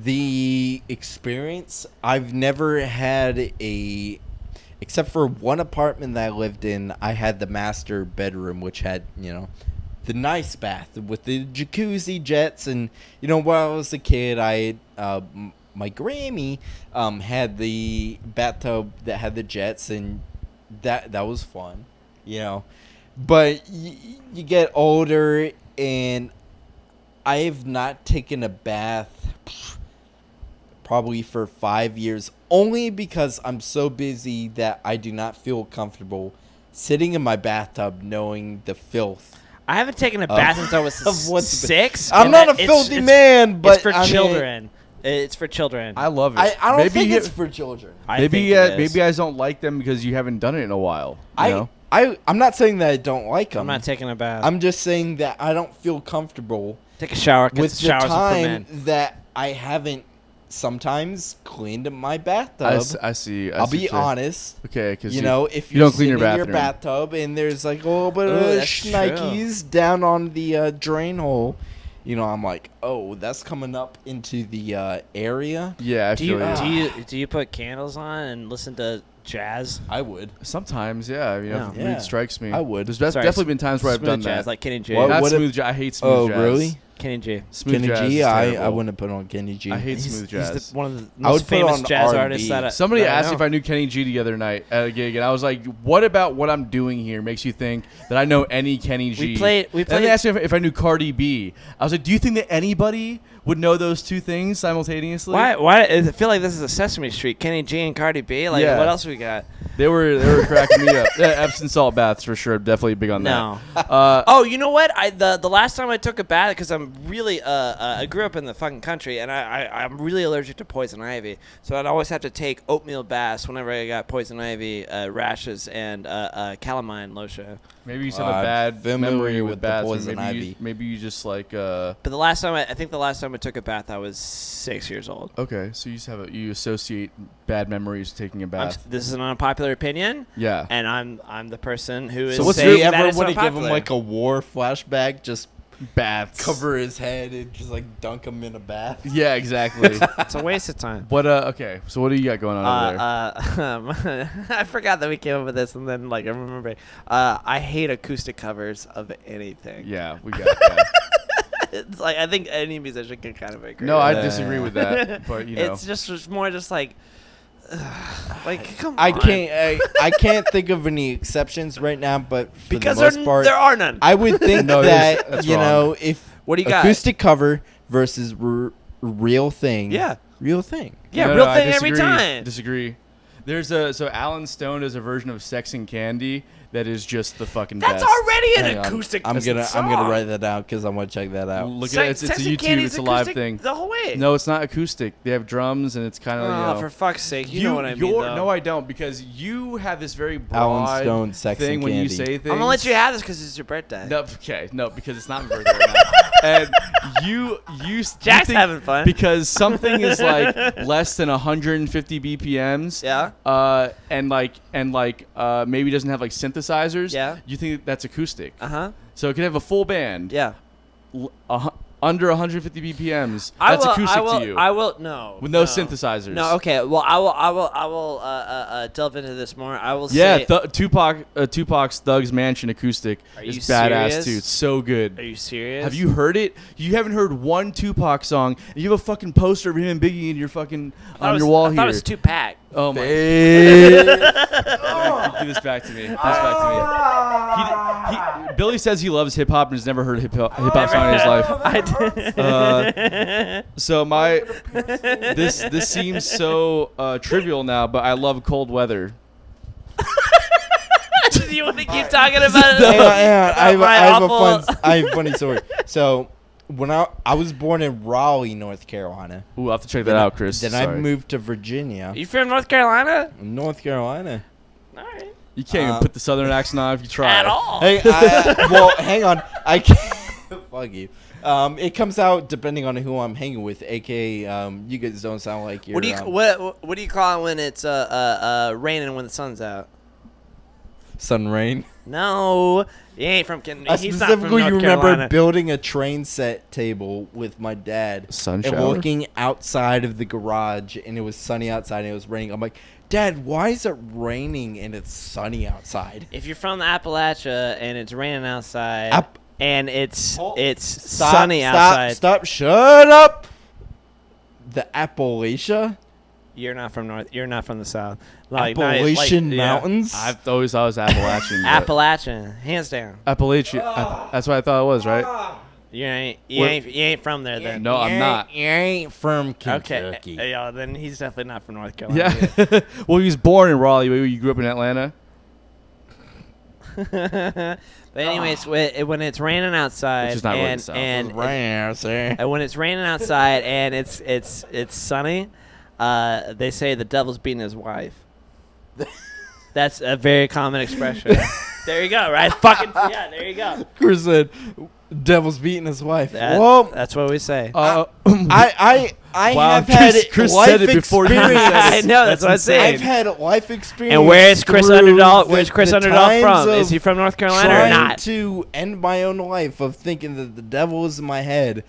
[SPEAKER 2] experience. I've never had except for one apartment that I lived in, I had the master bedroom, which had, the nice bath with the jacuzzi jets. And, when I was a kid, my Grammy had the bathtub that had the jets, and that was fun, But you get older, and I've not taken a bath probably for 5 years, only because I'm so busy that I do not feel comfortable sitting in my bathtub knowing the filth.
[SPEAKER 3] I haven't taken a bath since I was
[SPEAKER 2] of what's
[SPEAKER 3] 6.
[SPEAKER 2] I'm
[SPEAKER 3] and
[SPEAKER 2] not a
[SPEAKER 3] it's-
[SPEAKER 2] filthy
[SPEAKER 3] it's-
[SPEAKER 2] man, but
[SPEAKER 3] it's for
[SPEAKER 2] I mean,
[SPEAKER 3] children. It's for children.
[SPEAKER 1] I love it.
[SPEAKER 2] I don't
[SPEAKER 1] maybe
[SPEAKER 2] think
[SPEAKER 1] you,
[SPEAKER 2] it's for children.
[SPEAKER 3] I
[SPEAKER 1] maybe
[SPEAKER 3] think it is.
[SPEAKER 1] maybe you guys don't like them because you haven't done it in a while. You know?
[SPEAKER 2] I'm not saying that I don't like them.
[SPEAKER 3] I'm not taking a bath.
[SPEAKER 2] I'm just saying that I don't feel comfortable
[SPEAKER 3] Take a shower. 'Cause
[SPEAKER 2] with the
[SPEAKER 3] showers are for
[SPEAKER 2] time
[SPEAKER 3] men.
[SPEAKER 2] that I haven't sometimes cleaned my
[SPEAKER 1] I
[SPEAKER 2] bathtub.
[SPEAKER 1] see.
[SPEAKER 2] I'll be honest.
[SPEAKER 1] Okay, because
[SPEAKER 2] If
[SPEAKER 1] you
[SPEAKER 2] you're
[SPEAKER 1] don't clean your
[SPEAKER 2] sitting in your
[SPEAKER 1] bathroom.
[SPEAKER 2] bathtub and there's like a little bit
[SPEAKER 3] Ooh,
[SPEAKER 2] of
[SPEAKER 3] that's
[SPEAKER 2] shnikes down on the drain hole, I'm like, oh, that's coming up into the area.
[SPEAKER 1] Yeah, I
[SPEAKER 3] Do
[SPEAKER 1] feel
[SPEAKER 3] you
[SPEAKER 1] you.
[SPEAKER 3] do you put candles on and listen to jazz?
[SPEAKER 2] I would.
[SPEAKER 1] Sometimes, yeah. If the
[SPEAKER 2] Yeah.
[SPEAKER 1] mood strikes me,
[SPEAKER 2] I would.
[SPEAKER 1] There's
[SPEAKER 3] Sorry,
[SPEAKER 1] definitely been times where I've
[SPEAKER 3] smooth
[SPEAKER 1] done
[SPEAKER 3] jazz,
[SPEAKER 1] that.
[SPEAKER 3] like Kenny J.
[SPEAKER 2] What-
[SPEAKER 1] Not
[SPEAKER 2] if-
[SPEAKER 1] smooth jazz. I hate smooth
[SPEAKER 2] Oh,
[SPEAKER 1] jazz.
[SPEAKER 2] really?
[SPEAKER 3] Kenny G.
[SPEAKER 1] Smooth
[SPEAKER 2] Kenny
[SPEAKER 1] jazz
[SPEAKER 2] G,
[SPEAKER 1] is
[SPEAKER 2] I
[SPEAKER 1] terrible.
[SPEAKER 2] wouldn't put on Kenny G.
[SPEAKER 1] I hate
[SPEAKER 3] He's,
[SPEAKER 1] smooth
[SPEAKER 3] he's
[SPEAKER 1] jazz.
[SPEAKER 3] one of the
[SPEAKER 2] I would
[SPEAKER 3] most
[SPEAKER 2] put
[SPEAKER 3] famous
[SPEAKER 2] on
[SPEAKER 3] jazz
[SPEAKER 2] R&B.
[SPEAKER 3] artists that
[SPEAKER 1] Somebody
[SPEAKER 3] that I
[SPEAKER 1] asked me
[SPEAKER 3] know.
[SPEAKER 1] if I knew Kenny G the other night at a gig, and I was like, "What about what I'm doing here makes you think that I know any Kenny G?"
[SPEAKER 3] We played-
[SPEAKER 1] And then they asked me if I knew Cardi B. I was like, "Do you think that anybody would know those two things simultaneously?"
[SPEAKER 3] Why? Why? I feel like this is a Sesame Street. Kenny G and Cardi B. Like,
[SPEAKER 1] Yeah.
[SPEAKER 3] what else we got?
[SPEAKER 1] They were cracking me up. Yeah, Epsom salt baths for sure. Definitely big on
[SPEAKER 3] No.
[SPEAKER 1] that.
[SPEAKER 3] Oh, you know what? The last time I took a bath, because I'm really I grew up in the fucking country, and I'm really allergic to poison ivy, so I'd always have to take oatmeal baths whenever I got poison ivy rashes and calamine lotion.
[SPEAKER 1] Maybe you just have
[SPEAKER 2] I'm
[SPEAKER 1] a bad
[SPEAKER 2] familiar
[SPEAKER 1] memory
[SPEAKER 2] with
[SPEAKER 1] with
[SPEAKER 2] the
[SPEAKER 1] baths. or
[SPEAKER 2] poison
[SPEAKER 1] maybe
[SPEAKER 2] ivy.
[SPEAKER 1] maybe you just like.
[SPEAKER 3] But the last time I think the last time I took a bath, I was 6 years old.
[SPEAKER 1] Okay, so you just have you associate bad memories taking a bath.
[SPEAKER 3] This is an unpopular opinion,
[SPEAKER 1] Yeah.
[SPEAKER 3] and I'm the person who is
[SPEAKER 2] So what's
[SPEAKER 3] saying
[SPEAKER 2] you
[SPEAKER 3] that
[SPEAKER 2] ever
[SPEAKER 3] it's
[SPEAKER 2] want to give him
[SPEAKER 3] unpopular.
[SPEAKER 2] like a war flashback? Just
[SPEAKER 1] Baths.
[SPEAKER 2] cover his head and just like dunk him in a bath.
[SPEAKER 1] Yeah, exactly.
[SPEAKER 3] It's a waste of time.
[SPEAKER 1] What okay, so what do you got going on over there?
[SPEAKER 3] I forgot that we came up with this, and then like I remember. I hate acoustic covers of anything.
[SPEAKER 1] Yeah, we got that.
[SPEAKER 3] It's like I think any musician can kind of agree.
[SPEAKER 1] No,
[SPEAKER 3] with
[SPEAKER 1] I
[SPEAKER 3] it.
[SPEAKER 1] disagree with that, but you know.
[SPEAKER 3] It's just more just like come
[SPEAKER 2] I
[SPEAKER 3] on.
[SPEAKER 2] can't think of any exceptions right now, but for
[SPEAKER 3] because
[SPEAKER 2] the most part,
[SPEAKER 3] there are none.
[SPEAKER 2] I would think
[SPEAKER 1] No,
[SPEAKER 2] that
[SPEAKER 1] that's
[SPEAKER 2] you
[SPEAKER 1] wrong.
[SPEAKER 2] know if
[SPEAKER 3] What do you got?
[SPEAKER 2] acoustic cover versus real thing.
[SPEAKER 3] Yeah.
[SPEAKER 2] real thing.
[SPEAKER 3] Yeah,
[SPEAKER 1] No,
[SPEAKER 3] real
[SPEAKER 1] I
[SPEAKER 3] thing every
[SPEAKER 1] disagree.
[SPEAKER 3] time.
[SPEAKER 1] Disagree. There's so Alan Stone does a version of Sex and Candy that is just the fucking
[SPEAKER 3] That's
[SPEAKER 1] best.
[SPEAKER 3] already
[SPEAKER 2] Hang
[SPEAKER 3] an
[SPEAKER 2] on.
[SPEAKER 3] acoustic.
[SPEAKER 2] I'm gonna
[SPEAKER 3] song.
[SPEAKER 2] write that down because I want to check that out.
[SPEAKER 1] Look at it. It's a
[SPEAKER 3] Sex and
[SPEAKER 1] YouTube.
[SPEAKER 3] Candy's
[SPEAKER 1] It's a live
[SPEAKER 3] acoustic
[SPEAKER 1] thing.
[SPEAKER 3] the whole way.
[SPEAKER 1] No, it's not acoustic. They have drums and it's kind of
[SPEAKER 3] Oh, for fuck's sake! You know what I mean.
[SPEAKER 1] you're-
[SPEAKER 3] though.
[SPEAKER 1] No, I don't, because you have this very
[SPEAKER 2] Alan
[SPEAKER 1] broad
[SPEAKER 2] Stone, Sex
[SPEAKER 1] thing
[SPEAKER 2] and
[SPEAKER 1] when you
[SPEAKER 2] Candy.
[SPEAKER 1] say things.
[SPEAKER 3] I'm gonna let you have this because it's your birthday.
[SPEAKER 1] No, okay, no, because it's not my birthday right now. And you
[SPEAKER 3] Jack's
[SPEAKER 1] think
[SPEAKER 3] having fun.
[SPEAKER 1] because something is like less than 150 BPMs.
[SPEAKER 3] Yeah.
[SPEAKER 1] And maybe doesn't have like synthesizers.
[SPEAKER 3] Yeah.
[SPEAKER 1] You think that's acoustic?
[SPEAKER 3] Uh huh.
[SPEAKER 1] So it can have a full band.
[SPEAKER 3] Yeah.
[SPEAKER 1] Under 150 BPMs. That's acoustic to you.
[SPEAKER 3] I will. No.
[SPEAKER 1] with no synthesizers.
[SPEAKER 3] No. Okay. Well, I will delve into this more. I will.
[SPEAKER 1] Yeah,
[SPEAKER 3] Say,
[SPEAKER 1] Tupac's Thug's Mansion acoustic
[SPEAKER 3] Are
[SPEAKER 1] is
[SPEAKER 3] you
[SPEAKER 1] badass
[SPEAKER 3] serious?
[SPEAKER 1] too. It's so good.
[SPEAKER 3] Are you serious?
[SPEAKER 1] Have you heard it? You haven't heard one Tupac song, and you have a fucking poster of him and Biggie in your fucking on your wall
[SPEAKER 3] I
[SPEAKER 1] here.
[SPEAKER 3] thought it was 2-pack.
[SPEAKER 1] Oh my!
[SPEAKER 2] Hey.
[SPEAKER 1] Give this back to me. Give this back to me. Billy says he loves hip hop and has never heard a hip hop song in his life.
[SPEAKER 3] I did.
[SPEAKER 1] So this seems so trivial now, but I love cold weather.
[SPEAKER 3] Do you want to keep talking about it?
[SPEAKER 2] Hang on. I
[SPEAKER 3] my
[SPEAKER 2] have
[SPEAKER 3] awful-
[SPEAKER 2] I have a funny story. So when I was born in Raleigh, North Carolina.
[SPEAKER 1] Ooh, I'll have to check that out, Chris.
[SPEAKER 2] Then
[SPEAKER 1] Sorry.
[SPEAKER 2] I moved to Virginia,
[SPEAKER 3] You from North Carolina?
[SPEAKER 2] North Carolina.
[SPEAKER 3] All right.
[SPEAKER 1] You can't even put the southern accent on if you try.
[SPEAKER 3] At all.
[SPEAKER 2] Hey, well, hang on. I can't. Fuck you. It comes out depending on who I'm hanging with. AKA, you guys don't sound like you're.
[SPEAKER 3] What do you what do you call it when it's raining when the sun's out?
[SPEAKER 2] Sun rain.
[SPEAKER 3] No, he ain't from.
[SPEAKER 2] I
[SPEAKER 3] He's not from
[SPEAKER 2] specifically
[SPEAKER 3] North
[SPEAKER 2] remember
[SPEAKER 3] Carolina.
[SPEAKER 2] building a train set table with my dad
[SPEAKER 1] Sun
[SPEAKER 2] and
[SPEAKER 1] shower?
[SPEAKER 2] looking outside of the garage, and it was sunny outside and it was raining. I'm like, Dad, why is it raining and it's sunny outside?
[SPEAKER 3] If you're from the Appalachia and it's raining outside
[SPEAKER 2] App-
[SPEAKER 3] and it's
[SPEAKER 2] Stop,
[SPEAKER 3] sunny
[SPEAKER 2] stop,
[SPEAKER 3] outside,
[SPEAKER 2] Stop! Shut up. The Appalachia,
[SPEAKER 3] you're not from the South. Like, not-
[SPEAKER 2] Appalachian
[SPEAKER 3] like, yeah.
[SPEAKER 2] Mountains.
[SPEAKER 1] I've always thought it was Appalachian. but-
[SPEAKER 3] Appalachian, hands down.
[SPEAKER 1] Appalachian. That's what I thought it was, right?
[SPEAKER 3] You ain't from there then.
[SPEAKER 1] No, I'm not.
[SPEAKER 2] You ain't from
[SPEAKER 3] Okay.
[SPEAKER 2] Kentucky.
[SPEAKER 3] Yeah, then he's definitely not from North Carolina.
[SPEAKER 1] Yeah. Well, he was born in Raleigh. You grew up in Atlanta.
[SPEAKER 3] But anyways, when it's raining outside
[SPEAKER 1] Which is not really the South.
[SPEAKER 3] and
[SPEAKER 2] Rain, sir.
[SPEAKER 3] when it's raining outside and it's sunny, they say the devil's beating his wife. That's a very common expression. There you go, right? Fucking yeah, there you go.
[SPEAKER 2] Chris said, "Devil's beating his wife."
[SPEAKER 3] That-
[SPEAKER 2] Well,
[SPEAKER 3] that's what we say.
[SPEAKER 2] I
[SPEAKER 1] Wow,
[SPEAKER 2] have had
[SPEAKER 1] Chris
[SPEAKER 2] life
[SPEAKER 1] said it before you even
[SPEAKER 2] experience.
[SPEAKER 1] said
[SPEAKER 3] I
[SPEAKER 1] it.
[SPEAKER 3] know, that's what I said.
[SPEAKER 2] I've had life experience.
[SPEAKER 3] And where's Chris
[SPEAKER 2] through
[SPEAKER 3] Underdahl?
[SPEAKER 2] the-
[SPEAKER 3] Where's Chris
[SPEAKER 2] the
[SPEAKER 3] Underdahl
[SPEAKER 2] times
[SPEAKER 3] from?
[SPEAKER 2] of
[SPEAKER 3] Is he from North Carolina or
[SPEAKER 2] trying
[SPEAKER 3] not?
[SPEAKER 2] to end my own life of thinking that the devil is in my head.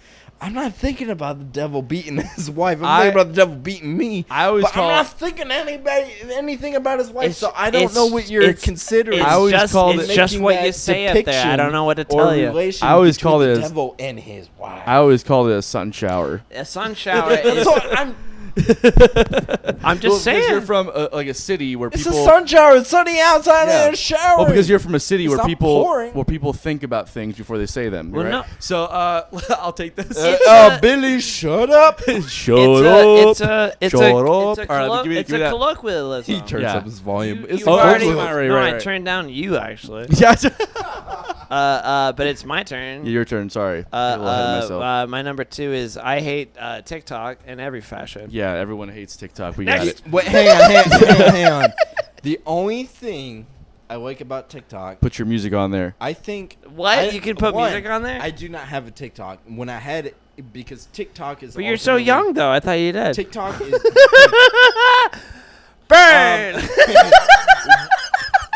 [SPEAKER 2] I'm not thinking about the devil beating his wife. I'm
[SPEAKER 1] I-
[SPEAKER 2] thinking about the devil beating me.
[SPEAKER 1] I always
[SPEAKER 2] but
[SPEAKER 1] call
[SPEAKER 2] I'm
[SPEAKER 1] it-
[SPEAKER 2] not thinking anything about his wife,
[SPEAKER 3] It's-
[SPEAKER 2] so I don't
[SPEAKER 3] it's-
[SPEAKER 2] know what you're
[SPEAKER 3] it's-
[SPEAKER 2] considering.
[SPEAKER 3] It's
[SPEAKER 1] I always
[SPEAKER 3] just,
[SPEAKER 1] called
[SPEAKER 3] it's
[SPEAKER 1] it-
[SPEAKER 3] just
[SPEAKER 2] making
[SPEAKER 3] what
[SPEAKER 2] that
[SPEAKER 3] you say up there. I don't know what to
[SPEAKER 2] or
[SPEAKER 3] tell you.
[SPEAKER 2] relation
[SPEAKER 1] I always
[SPEAKER 2] between
[SPEAKER 1] call
[SPEAKER 2] the
[SPEAKER 1] it as-
[SPEAKER 2] devil and his wife.
[SPEAKER 1] I always called it a sun shower.
[SPEAKER 3] A sun shower. Is,
[SPEAKER 2] So I'm,
[SPEAKER 3] I'm just
[SPEAKER 1] Well,
[SPEAKER 3] saying.
[SPEAKER 1] because you're from like a city where
[SPEAKER 2] it's
[SPEAKER 1] people.
[SPEAKER 2] a sun shower. It's sunny outside
[SPEAKER 1] Yeah.
[SPEAKER 2] and a shower.
[SPEAKER 1] Well, because you're from a city
[SPEAKER 2] It's
[SPEAKER 1] where
[SPEAKER 2] not
[SPEAKER 1] people
[SPEAKER 2] pouring.
[SPEAKER 1] think about things before they say them.
[SPEAKER 3] Well,
[SPEAKER 1] right?
[SPEAKER 3] no.
[SPEAKER 1] So I'll take this.
[SPEAKER 3] It's a-
[SPEAKER 2] Billy, shut up.
[SPEAKER 1] Shut
[SPEAKER 3] it's
[SPEAKER 1] up.
[SPEAKER 3] a it's
[SPEAKER 1] Shut
[SPEAKER 3] a
[SPEAKER 1] up.
[SPEAKER 3] it's a,
[SPEAKER 1] All right,
[SPEAKER 3] collo-
[SPEAKER 1] give me
[SPEAKER 3] it's
[SPEAKER 1] that.
[SPEAKER 3] a colloquialism.
[SPEAKER 2] He turns
[SPEAKER 1] Yeah.
[SPEAKER 2] up his volume.
[SPEAKER 3] You,
[SPEAKER 2] It's
[SPEAKER 3] you've
[SPEAKER 1] oh,
[SPEAKER 3] already,
[SPEAKER 1] right, right,
[SPEAKER 3] no,
[SPEAKER 1] right.
[SPEAKER 3] I turned down you actually.
[SPEAKER 1] Yeah.
[SPEAKER 3] But it's my turn.
[SPEAKER 1] Your turn. Sorry. Got a little ahead of myself.
[SPEAKER 3] My number 2 is I hate TikTok in every fashion.
[SPEAKER 1] Yeah, everyone hates TikTok. We
[SPEAKER 3] Next.
[SPEAKER 1] got it.
[SPEAKER 2] Wait, hang on. The only thing I like about TikTok,
[SPEAKER 1] Put your music on there.
[SPEAKER 2] I think.
[SPEAKER 3] What? You can put music on there?
[SPEAKER 2] I do not have a TikTok. When I had it, because TikTok is.
[SPEAKER 3] But you're so
[SPEAKER 2] ultimately-
[SPEAKER 3] young though. I thought you did.
[SPEAKER 2] TikTok is.
[SPEAKER 3] Burn.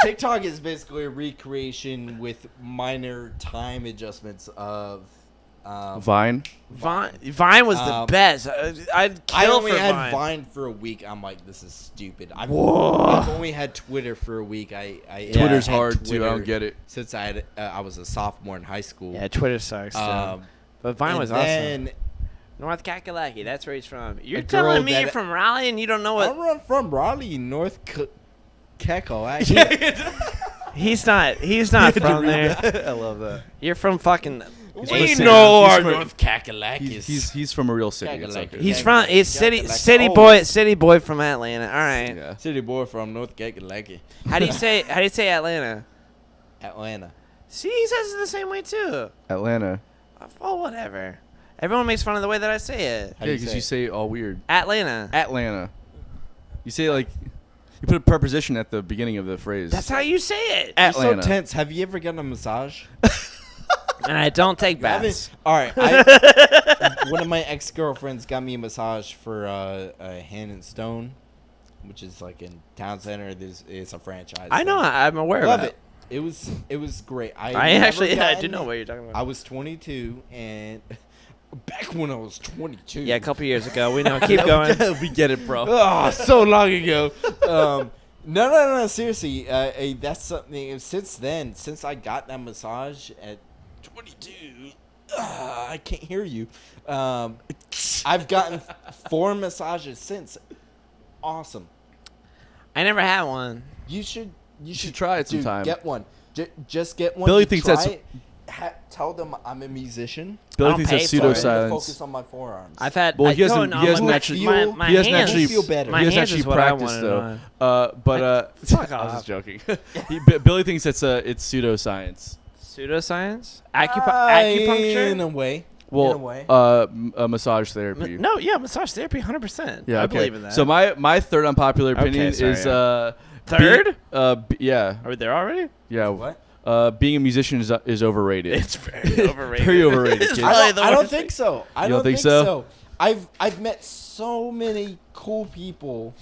[SPEAKER 2] TikTok is basically a recreation with minor time adjustments of.
[SPEAKER 1] Vine.
[SPEAKER 3] Vine was the
[SPEAKER 2] Um,
[SPEAKER 3] best. I'd
[SPEAKER 2] I
[SPEAKER 3] kill
[SPEAKER 2] only
[SPEAKER 3] for
[SPEAKER 2] had
[SPEAKER 3] Vine.
[SPEAKER 2] Vine for a week. I'm like, this is stupid. I've only had Twitter for a week.
[SPEAKER 1] Twitter's
[SPEAKER 2] had
[SPEAKER 1] hard too. I
[SPEAKER 2] Twitter
[SPEAKER 1] don't get it.
[SPEAKER 2] Since I was a sophomore in high school.
[SPEAKER 3] Yeah, Twitter sucks.
[SPEAKER 2] Um,
[SPEAKER 3] but Vine
[SPEAKER 2] and
[SPEAKER 3] was
[SPEAKER 2] then
[SPEAKER 3] awesome. North Kakalaki, that's where he's from. You're
[SPEAKER 2] A girl
[SPEAKER 3] telling me
[SPEAKER 2] that-
[SPEAKER 3] you're from Raleigh and you don't know what?
[SPEAKER 2] I'm from Raleigh, North Kakalaki.
[SPEAKER 3] He's not. He's not from there.
[SPEAKER 1] I love that.
[SPEAKER 3] You're from fucking.
[SPEAKER 1] from
[SPEAKER 2] We
[SPEAKER 1] a city.
[SPEAKER 2] know
[SPEAKER 1] He's
[SPEAKER 2] our
[SPEAKER 1] from a-
[SPEAKER 2] North Kakalakis.
[SPEAKER 1] He's from a real city. It's
[SPEAKER 2] Kakalaki.
[SPEAKER 1] okay.
[SPEAKER 3] He's from. He's city
[SPEAKER 2] Kakalaki.
[SPEAKER 3] city boy from Atlanta. All right.
[SPEAKER 1] Yeah.
[SPEAKER 2] City boy from North Kakalaki,
[SPEAKER 3] How do you say Atlanta?
[SPEAKER 2] Atlanta.
[SPEAKER 3] See, he says it the same way too.
[SPEAKER 1] Atlanta.
[SPEAKER 3] Oh, whatever. Everyone makes fun of the way that I say it.
[SPEAKER 2] How
[SPEAKER 1] Yeah,
[SPEAKER 2] do you
[SPEAKER 1] because
[SPEAKER 2] say
[SPEAKER 1] you
[SPEAKER 2] it?
[SPEAKER 1] say it all weird.
[SPEAKER 3] Atlanta.
[SPEAKER 1] Atlanta. You say like you put a preposition at the beginning of the phrase.
[SPEAKER 3] That's how you say it.
[SPEAKER 2] You're so
[SPEAKER 1] Atlanta.
[SPEAKER 2] tense. Have you ever gotten a massage?
[SPEAKER 3] And I don't take
[SPEAKER 2] You haven't?
[SPEAKER 3] baths.
[SPEAKER 2] All right. One of my ex-girlfriends got me a massage for Hand and Stone, which is like in Town Center. It's a franchise.
[SPEAKER 3] I know.
[SPEAKER 2] thing.
[SPEAKER 3] I'm aware
[SPEAKER 2] Love
[SPEAKER 3] of
[SPEAKER 2] it. It was great.
[SPEAKER 3] I
[SPEAKER 2] never
[SPEAKER 3] actually, yeah, I
[SPEAKER 2] gotten
[SPEAKER 3] do know
[SPEAKER 2] it.
[SPEAKER 3] what you're talking
[SPEAKER 2] I
[SPEAKER 3] about.
[SPEAKER 2] was 22, and back when I was 22.
[SPEAKER 3] Yeah, a couple years ago. We know. Keep going.
[SPEAKER 1] we get it, bro.
[SPEAKER 2] Oh, so long ago. No. Seriously, that's something. Since then, since I got that massage at 22, I can't hear you. I've gotten 4 massages since. Awesome.
[SPEAKER 3] I never had one.
[SPEAKER 2] You should
[SPEAKER 1] try it
[SPEAKER 2] dude,
[SPEAKER 1] sometime.
[SPEAKER 2] Get one. Just get one.
[SPEAKER 1] Billy
[SPEAKER 2] You
[SPEAKER 1] thinks
[SPEAKER 2] try
[SPEAKER 1] that's-
[SPEAKER 2] it. Tell them I'm a musician.
[SPEAKER 1] Billy
[SPEAKER 3] I'll
[SPEAKER 1] thinks
[SPEAKER 3] pay
[SPEAKER 1] that's
[SPEAKER 3] for it.
[SPEAKER 1] pseudo
[SPEAKER 2] Focus
[SPEAKER 1] silence.
[SPEAKER 2] on my forearms.
[SPEAKER 3] I've had.
[SPEAKER 1] Well, he
[SPEAKER 3] no,
[SPEAKER 1] hasn't-
[SPEAKER 3] no,
[SPEAKER 1] he hasn't
[SPEAKER 3] my-
[SPEAKER 1] actually-
[SPEAKER 3] My
[SPEAKER 1] he hasn't
[SPEAKER 3] hands,
[SPEAKER 1] actually-
[SPEAKER 2] feel better.
[SPEAKER 3] My
[SPEAKER 1] He hasn't
[SPEAKER 3] hands
[SPEAKER 1] actually
[SPEAKER 3] is what I
[SPEAKER 1] practiced
[SPEAKER 3] wanted
[SPEAKER 1] though.
[SPEAKER 3] to know.
[SPEAKER 1] But
[SPEAKER 3] Fuck
[SPEAKER 1] I was
[SPEAKER 3] off.
[SPEAKER 1] just joking. Billy thinks it's pseudoscience.
[SPEAKER 3] Pseudoscience?
[SPEAKER 2] In
[SPEAKER 3] Acupuncture?
[SPEAKER 2] a way.
[SPEAKER 1] Well,
[SPEAKER 2] in a way.
[SPEAKER 1] massage therapy.
[SPEAKER 3] No, yeah, massage therapy, 100%.
[SPEAKER 1] Yeah,
[SPEAKER 3] I
[SPEAKER 1] okay.
[SPEAKER 3] believe in that.
[SPEAKER 1] So my third unpopular
[SPEAKER 3] Okay,
[SPEAKER 1] opinion
[SPEAKER 3] sorry,
[SPEAKER 1] is
[SPEAKER 3] yeah.
[SPEAKER 1] Third?
[SPEAKER 3] Third?
[SPEAKER 1] Yeah,
[SPEAKER 3] Are we there already?
[SPEAKER 1] yeah.
[SPEAKER 2] What?
[SPEAKER 1] Being a musician is overrated.
[SPEAKER 3] It's very overrated.
[SPEAKER 1] Very overrated,
[SPEAKER 3] It's
[SPEAKER 1] kid.
[SPEAKER 3] probably
[SPEAKER 2] I
[SPEAKER 3] the
[SPEAKER 2] don't
[SPEAKER 3] worst
[SPEAKER 2] think so. I
[SPEAKER 1] You
[SPEAKER 2] don't
[SPEAKER 1] don't think
[SPEAKER 2] think
[SPEAKER 1] so?
[SPEAKER 2] so. I've met so many cool people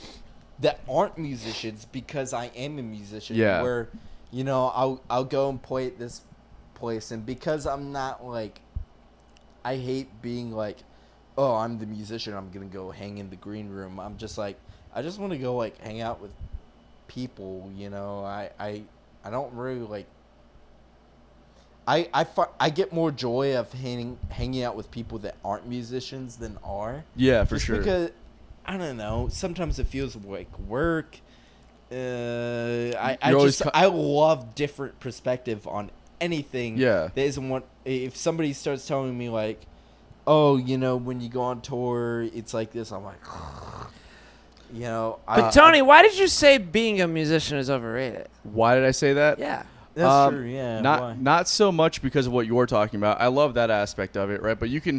[SPEAKER 2] that aren't musicians because I am a musician.
[SPEAKER 1] Yeah.
[SPEAKER 2] Where, I'll go and play at this place, and because I'm not like, I hate being like, oh, I'm the musician. I'm gonna go hang in the green room. I'm just like, I just want to go like hang out with people. I don't really like. I get more joy of hanging out with people that aren't musicians than are.
[SPEAKER 1] Yeah, for
[SPEAKER 2] Just
[SPEAKER 1] sure.
[SPEAKER 2] Because I don't know. Sometimes it feels like work. I
[SPEAKER 1] You're always
[SPEAKER 2] I love different perspective on anything.
[SPEAKER 1] Yeah.
[SPEAKER 2] That isn't what if somebody starts telling me like, oh, when you go on tour, it's like this. I'm like,
[SPEAKER 3] But Tony, why did you say being a musician is overrated?
[SPEAKER 1] Why did I say that?
[SPEAKER 3] Yeah.
[SPEAKER 2] that's true. Yeah.
[SPEAKER 1] Not
[SPEAKER 2] why?
[SPEAKER 1] not so much because of what you're talking about. I love that aspect of it, right? But you can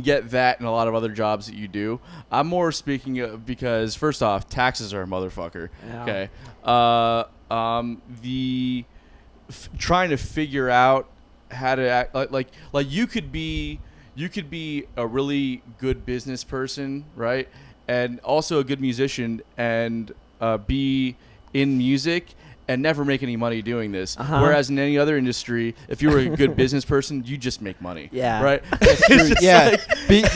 [SPEAKER 1] get that in a lot of other jobs that you do. I'm more speaking of because first off, taxes are a motherfucker.
[SPEAKER 3] Yeah.
[SPEAKER 1] Okay. Trying to figure out how to act like you could be a really good business person, right? And also a good musician and be in music and never make any money doing this.
[SPEAKER 3] Uh-huh.
[SPEAKER 1] Whereas in any other industry, if you were a good business person, you just make money.
[SPEAKER 3] Yeah.
[SPEAKER 1] Right?
[SPEAKER 2] It's
[SPEAKER 1] It's
[SPEAKER 2] true.
[SPEAKER 1] just
[SPEAKER 2] Yeah,
[SPEAKER 1] like-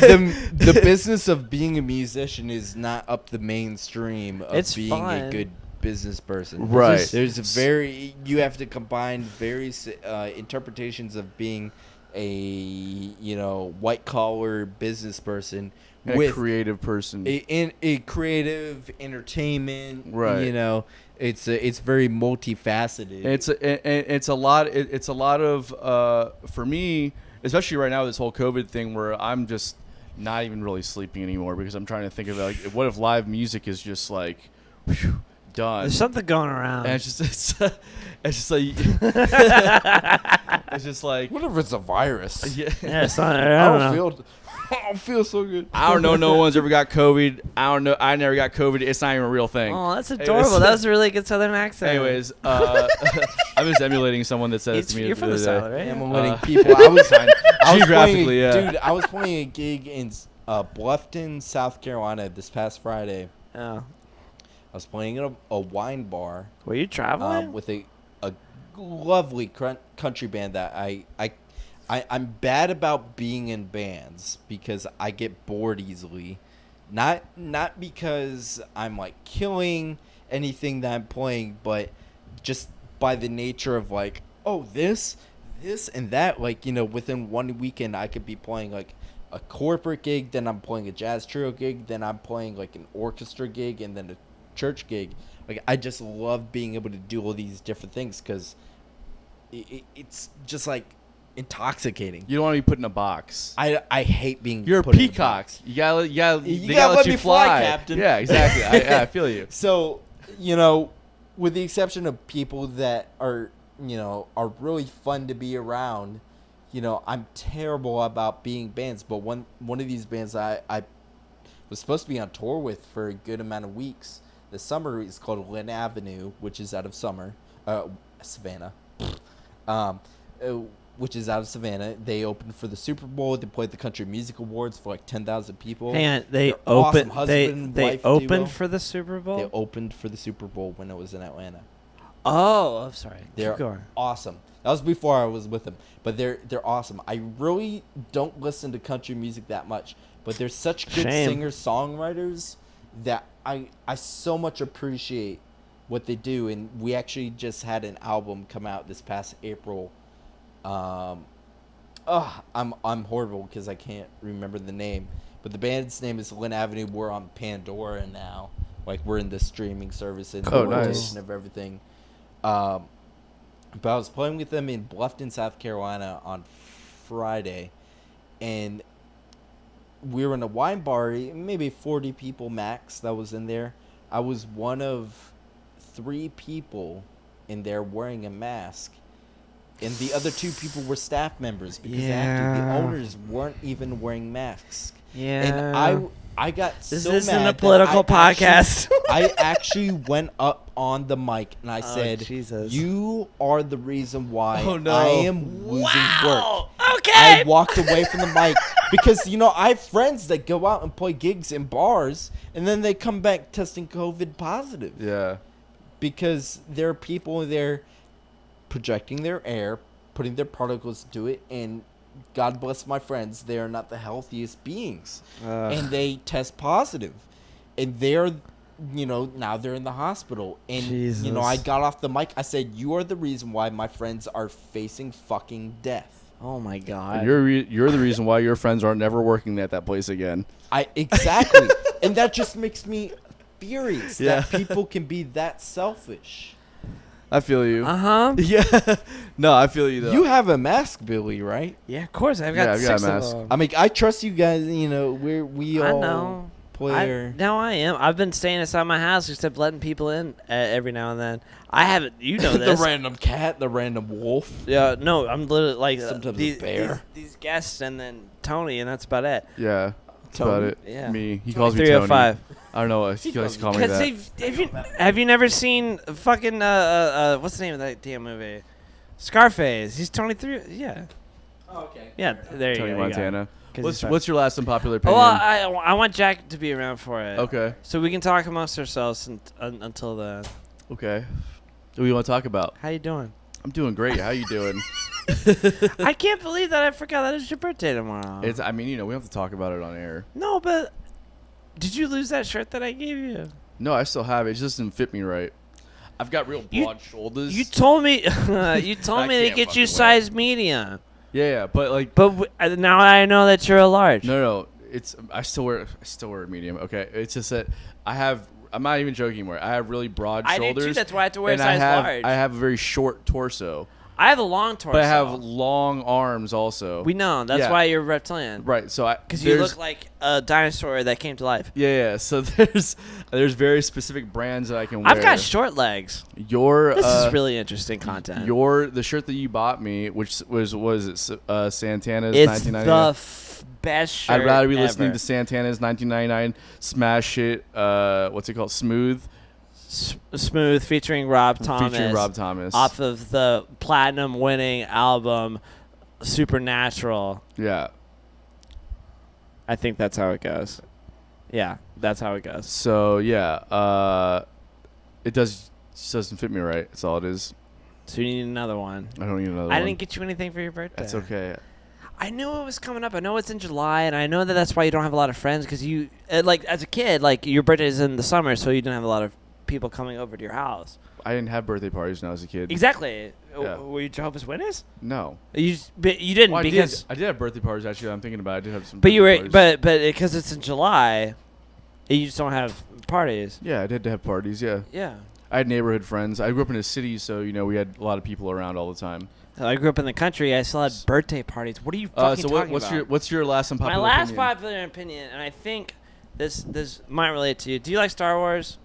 [SPEAKER 2] the business of being a musician is not up the mainstream of
[SPEAKER 3] It's
[SPEAKER 2] being
[SPEAKER 3] fun.
[SPEAKER 2] a good business person.
[SPEAKER 1] Right.
[SPEAKER 2] There's you have to combine various interpretations of being a white collar business person
[SPEAKER 1] and
[SPEAKER 2] with
[SPEAKER 1] a creative person.
[SPEAKER 2] a creative entertainment.
[SPEAKER 1] Right.
[SPEAKER 2] It's very multifaceted.
[SPEAKER 1] It's a lot. It's a lot of for me, especially right now, this whole COVID thing where I'm just not even really sleeping anymore because I'm trying to think of like, what if live music is just like whew, done.
[SPEAKER 3] There's something going around.
[SPEAKER 1] And it's just like it's just like
[SPEAKER 2] What if it's a virus?
[SPEAKER 1] yeah.
[SPEAKER 3] Yeah, it's not, I don't know.
[SPEAKER 2] I don't feel so good.
[SPEAKER 1] I don't know. No one's ever got COVID. I don't know. I never got COVID. It's not even a real thing.
[SPEAKER 3] Oh, that's
[SPEAKER 1] Anyways.
[SPEAKER 3] adorable. That was a really good Southern accent.
[SPEAKER 1] Anyways, I'm just emulating someone that said it to me.
[SPEAKER 3] You're from the
[SPEAKER 1] other
[SPEAKER 3] South,
[SPEAKER 1] day.
[SPEAKER 3] right?
[SPEAKER 2] Yeah, I'm
[SPEAKER 1] Uh,
[SPEAKER 2] winning people. I was
[SPEAKER 1] Geographically, yeah.
[SPEAKER 2] Dude, I was playing a gig in Bluffton, South Carolina this past Friday.
[SPEAKER 3] Oh.
[SPEAKER 2] I was playing at a wine bar
[SPEAKER 3] Were you traveling?
[SPEAKER 2] with a lovely country band that I'm bad about being in bands because I get bored easily. Not because I'm like killing anything that I'm playing, but just by the nature of like, oh, this and that. Like, within one weekend I could be playing like a corporate gig, then I'm playing a jazz trio gig, then I'm playing like an orchestra gig, and then a church gig. Like, I just love being able to do all these different things because it's just like intoxicating.
[SPEAKER 1] You don't want to be put in a box.
[SPEAKER 2] I hate being
[SPEAKER 1] You're a
[SPEAKER 2] put in
[SPEAKER 1] peacock.
[SPEAKER 2] box.
[SPEAKER 1] You gotta
[SPEAKER 2] You
[SPEAKER 1] they
[SPEAKER 2] gotta
[SPEAKER 1] gotta
[SPEAKER 2] let
[SPEAKER 1] let you
[SPEAKER 2] me fly,
[SPEAKER 1] fly,
[SPEAKER 2] Captain.
[SPEAKER 1] Yeah, exactly. I feel you.
[SPEAKER 2] So, with the exception of people that are really fun to be around, I'm terrible about being bands. But one of these bands I was supposed to be on tour with for a good amount of weeks this summer is called Lynn Avenue, which is out of Savannah. Which is out of Savannah. They opened for the Super Bowl. They played the Country Music Awards for like 10,000 people.
[SPEAKER 3] Hang on, they
[SPEAKER 2] They're awesome
[SPEAKER 3] opened.
[SPEAKER 2] husband and
[SPEAKER 3] They
[SPEAKER 2] wife
[SPEAKER 3] opened
[SPEAKER 2] duo.
[SPEAKER 3] for the Super Bowl.
[SPEAKER 2] They opened for the Super Bowl when it was in Atlanta.
[SPEAKER 3] Oh, I'm sorry.
[SPEAKER 2] They're
[SPEAKER 3] Keep going.
[SPEAKER 2] awesome. That was before I was with them, but they're awesome. I really don't listen to country music that much, but they're such good
[SPEAKER 3] Shame.
[SPEAKER 2] singer-songwriters that I so much appreciate what they do. And we actually just had an album come out this past April. I'm horrible because I can't remember the name, but the band's name is Lynn Avenue. We're on Pandora now, like we're in the streaming service and
[SPEAKER 1] Oh,
[SPEAKER 2] the
[SPEAKER 1] nice.
[SPEAKER 2] rotation of everything. But I was playing with them in Bluffton, South Carolina on Friday, and we were in a wine bar, maybe 40 people max that was in there. I was one of 3 people in there wearing a mask, and the other 2 people were staff members because the
[SPEAKER 3] Yeah.
[SPEAKER 2] owners weren't even wearing masks.
[SPEAKER 3] Yeah.
[SPEAKER 2] And I got
[SPEAKER 3] This
[SPEAKER 2] so
[SPEAKER 3] isn't
[SPEAKER 2] mad
[SPEAKER 3] a
[SPEAKER 2] that
[SPEAKER 3] political
[SPEAKER 2] I actually-
[SPEAKER 3] podcast.
[SPEAKER 2] I actually went up on the mic and I
[SPEAKER 3] Oh,
[SPEAKER 2] said,
[SPEAKER 3] Jesus.
[SPEAKER 2] "You are the reason why
[SPEAKER 1] Oh, no.
[SPEAKER 2] I am losing work."
[SPEAKER 3] Okay.
[SPEAKER 2] I walked away from the mic because I have friends that go out and play gigs in bars and then they come back testing COVID positive
[SPEAKER 1] Yeah.
[SPEAKER 2] because there are people there projecting their air, putting their particles to it, and God bless my friends, they are not the healthiest beings. And they test positive. And they're, now they're in the hospital. And,
[SPEAKER 3] Jesus.
[SPEAKER 2] I got off the mic. I said, "You are the reason why my friends are facing fucking death."
[SPEAKER 3] Oh my
[SPEAKER 1] And
[SPEAKER 3] God.
[SPEAKER 1] you're the reason why your friends are never working at that place again.
[SPEAKER 2] Exactly. And that just makes me furious
[SPEAKER 1] Yeah.
[SPEAKER 2] that people can be that selfish.
[SPEAKER 1] I feel you.
[SPEAKER 3] Uh-huh.
[SPEAKER 1] Yeah. No, I feel you though.
[SPEAKER 2] You have a mask, Billy, right?
[SPEAKER 3] Yeah, of course. I've got
[SPEAKER 1] Yeah, I've got a
[SPEAKER 3] 6 of
[SPEAKER 1] mask.
[SPEAKER 3] them.
[SPEAKER 2] I mean, I trust you guys. We
[SPEAKER 3] I
[SPEAKER 2] all
[SPEAKER 3] know.
[SPEAKER 2] play.
[SPEAKER 3] Now I am. I've been staying inside my house except letting people in every now and then. I haven't. You know
[SPEAKER 2] the
[SPEAKER 3] this.
[SPEAKER 2] random cat, the random wolf.
[SPEAKER 3] Yeah. No, I'm literally like
[SPEAKER 2] Sometimes a
[SPEAKER 3] these,
[SPEAKER 2] bear.
[SPEAKER 3] These guests and then Tony, and that's about it.
[SPEAKER 1] Yeah. That's
[SPEAKER 2] Tony?
[SPEAKER 1] about it.
[SPEAKER 3] Yeah.
[SPEAKER 1] Me. He calls me Tony.
[SPEAKER 3] 305.
[SPEAKER 1] I don't know. He likes to call me
[SPEAKER 3] Because
[SPEAKER 1] that.
[SPEAKER 3] have you never seen fucking what's the name of that damn movie? Scarface. He's Tony 3. Yeah.
[SPEAKER 2] Oh, okay.
[SPEAKER 3] Yeah. There you
[SPEAKER 1] Tony
[SPEAKER 3] go. you got it.
[SPEAKER 1] Montana.
[SPEAKER 3] 'Cause
[SPEAKER 1] What's
[SPEAKER 3] he's
[SPEAKER 1] what's your last unpopular
[SPEAKER 3] Oh,
[SPEAKER 1] opinion?
[SPEAKER 3] well, I want Jack to be around for it.
[SPEAKER 1] Okay.
[SPEAKER 3] So we can talk amongst ourselves until then.
[SPEAKER 1] Okay. What do you want to talk about?
[SPEAKER 3] How you doing?
[SPEAKER 1] I'm doing great. How you doing?
[SPEAKER 3] I can't believe that I forgot that it's your birthday tomorrow.
[SPEAKER 1] It's. I mean, we don't have to talk about it on air.
[SPEAKER 3] No, but did you lose that shirt that I gave you?
[SPEAKER 1] No, I still have it. It just didn't fit me right. I've got real
[SPEAKER 3] You-
[SPEAKER 1] broad shoulders.
[SPEAKER 3] You told me you told
[SPEAKER 1] I
[SPEAKER 3] me to
[SPEAKER 1] can't
[SPEAKER 3] get you
[SPEAKER 1] fucking
[SPEAKER 3] size medium.
[SPEAKER 1] yeah, but like,
[SPEAKER 3] But now I know that you're a large.
[SPEAKER 1] no. It's. I still wear a medium. Okay, it's just that I have. I'm not even joking anymore. I have really broad
[SPEAKER 3] I
[SPEAKER 1] shoulders.
[SPEAKER 3] do too. That's why I have to wear
[SPEAKER 1] and
[SPEAKER 3] size
[SPEAKER 1] I
[SPEAKER 3] large.
[SPEAKER 1] have a very short torso,
[SPEAKER 3] I have a long torso.
[SPEAKER 1] but I have long arms also.
[SPEAKER 3] We know. That's
[SPEAKER 1] Yeah.
[SPEAKER 3] why you're reptilian.
[SPEAKER 1] Right. So I.
[SPEAKER 3] Because you
[SPEAKER 1] there's-
[SPEAKER 3] look like a dinosaur that came to life.
[SPEAKER 1] Yeah. So there's very specific brands that I can wear.
[SPEAKER 3] I've got short legs.
[SPEAKER 1] Your
[SPEAKER 3] This is really interesting content.
[SPEAKER 1] the shirt that you bought me, which was it Santana's
[SPEAKER 3] it's
[SPEAKER 1] 1999.
[SPEAKER 3] the best shirt
[SPEAKER 1] I'd rather be
[SPEAKER 3] ever.
[SPEAKER 1] listening to Santana's 1999 smash hit. What's it called? Smooth,
[SPEAKER 3] Smooth featuring Rob Thomas.
[SPEAKER 1] featuring Rob Thomas.
[SPEAKER 3] Off of the platinum-winning album Supernatural.
[SPEAKER 1] Yeah.
[SPEAKER 3] I think that's how it goes. Yeah, that's how it goes.
[SPEAKER 1] So yeah, it just doesn't fit me right. That's all it is.
[SPEAKER 3] So you need another one.
[SPEAKER 1] I don't need another
[SPEAKER 3] I
[SPEAKER 1] one.
[SPEAKER 3] didn't get you anything for your birthday.
[SPEAKER 1] That's okay.
[SPEAKER 3] I knew it was coming up. I know it's in July, and I know that that's why you don't have a lot of friends because you, like, as a kid, like, your birthday is in the summer, so you didn't have a lot of people coming over to your house.
[SPEAKER 1] I didn't have birthday parties when I was a kid.
[SPEAKER 3] Exactly.
[SPEAKER 1] Yeah.
[SPEAKER 3] Were you Jehovah's Witness?
[SPEAKER 1] No.
[SPEAKER 3] But you didn't
[SPEAKER 1] Well,
[SPEAKER 3] because.
[SPEAKER 1] I did have birthday parties actually. I'm thinking about it. I did have some.
[SPEAKER 3] But you
[SPEAKER 1] birthday
[SPEAKER 3] were,
[SPEAKER 1] parties.
[SPEAKER 3] but because it's in July, you just don't have parties.
[SPEAKER 1] Yeah, I did have parties. Yeah.
[SPEAKER 3] Yeah.
[SPEAKER 1] I had neighborhood friends. I grew up in a city, so we had a lot of people around all the time.
[SPEAKER 3] I grew up in the country. I still had birthday parties. What are you fucking
[SPEAKER 1] So
[SPEAKER 3] talking
[SPEAKER 1] what's
[SPEAKER 3] about?
[SPEAKER 1] what's your last unpopular
[SPEAKER 3] My last
[SPEAKER 1] opinion?
[SPEAKER 3] popular opinion, and I think this might relate to you. Do you like Star Wars?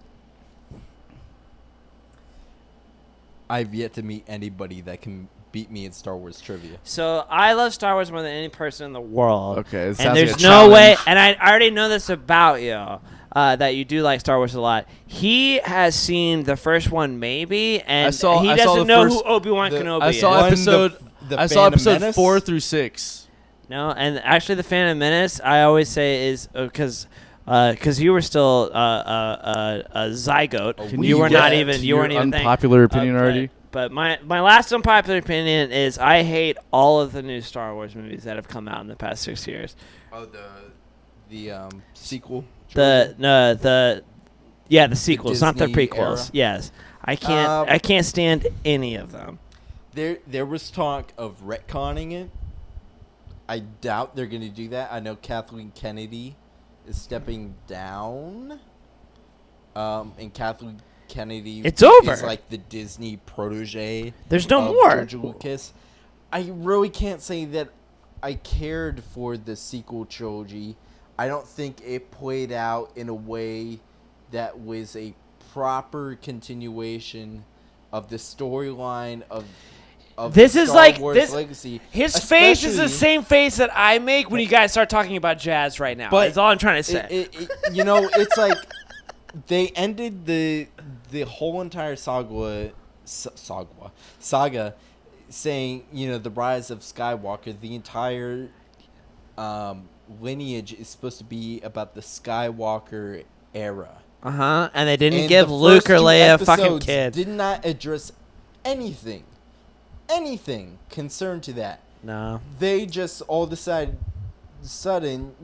[SPEAKER 2] I've yet to meet anybody that can beat me in Star Wars trivia.
[SPEAKER 3] So I love Star Wars more than any person in the world.
[SPEAKER 1] Okay, it
[SPEAKER 3] And
[SPEAKER 1] sounds
[SPEAKER 3] there's
[SPEAKER 1] like a
[SPEAKER 3] no way,
[SPEAKER 1] challenge.
[SPEAKER 3] and I already know this about you, that you do like Star Wars a lot. He has seen the first one maybe, and
[SPEAKER 1] I saw
[SPEAKER 3] he
[SPEAKER 1] the
[SPEAKER 3] doesn't know
[SPEAKER 1] first-
[SPEAKER 3] who Obi-Wan
[SPEAKER 2] the-
[SPEAKER 3] Kenobi
[SPEAKER 1] I
[SPEAKER 3] is.
[SPEAKER 1] saw
[SPEAKER 2] One,
[SPEAKER 1] episode.
[SPEAKER 2] the
[SPEAKER 1] I saw
[SPEAKER 2] Phantom
[SPEAKER 1] episode
[SPEAKER 2] Menace?
[SPEAKER 1] 4 through 6.
[SPEAKER 3] No, and actually the Phantom Menace, I always say is because you were still a zygote.
[SPEAKER 1] Can
[SPEAKER 3] You were
[SPEAKER 1] get
[SPEAKER 3] not
[SPEAKER 1] to
[SPEAKER 3] even. You
[SPEAKER 1] your
[SPEAKER 3] weren't even.
[SPEAKER 1] unpopular opinion already?
[SPEAKER 3] But my last unpopular opinion is I hate all of the new Star Wars movies that have come out in the past 6 years.
[SPEAKER 2] Oh, the sequel.
[SPEAKER 3] The sequels, not the
[SPEAKER 2] Disney
[SPEAKER 3] prequels.
[SPEAKER 2] era?
[SPEAKER 3] Yes, I can't stand any of them.
[SPEAKER 2] There was talk of retconning it. I doubt they're going to do that. I know Kathleen Kennedy is stepping down. And Kathleen Kennedy
[SPEAKER 3] It's over.
[SPEAKER 2] is like the Disney protege.
[SPEAKER 3] There's no
[SPEAKER 2] of
[SPEAKER 3] more.
[SPEAKER 2] George Lucas. I really can't say that I cared for the sequel trilogy. I don't think it played out in a way that was a proper continuation of the storyline of
[SPEAKER 3] This
[SPEAKER 2] the
[SPEAKER 3] is
[SPEAKER 2] Star
[SPEAKER 3] like-
[SPEAKER 2] Wars
[SPEAKER 3] this-
[SPEAKER 2] legacy.
[SPEAKER 3] His face is the
[SPEAKER 2] Especially-
[SPEAKER 3] same face that I make when you guys start talking about jazz right now.
[SPEAKER 2] But
[SPEAKER 3] That's all I'm trying to say.
[SPEAKER 2] It's like they ended the whole entire saga saying, the rise of Skywalker, the entire lineage is supposed to be about the Skywalker era.
[SPEAKER 3] And they didn't
[SPEAKER 2] And
[SPEAKER 3] give
[SPEAKER 2] the
[SPEAKER 3] Luke
[SPEAKER 2] first
[SPEAKER 3] or
[SPEAKER 2] two
[SPEAKER 3] Leia a fucking
[SPEAKER 2] episodes
[SPEAKER 3] kid.
[SPEAKER 2] Did not address anything concerned to that.
[SPEAKER 3] No.
[SPEAKER 2] They just all decided sudden,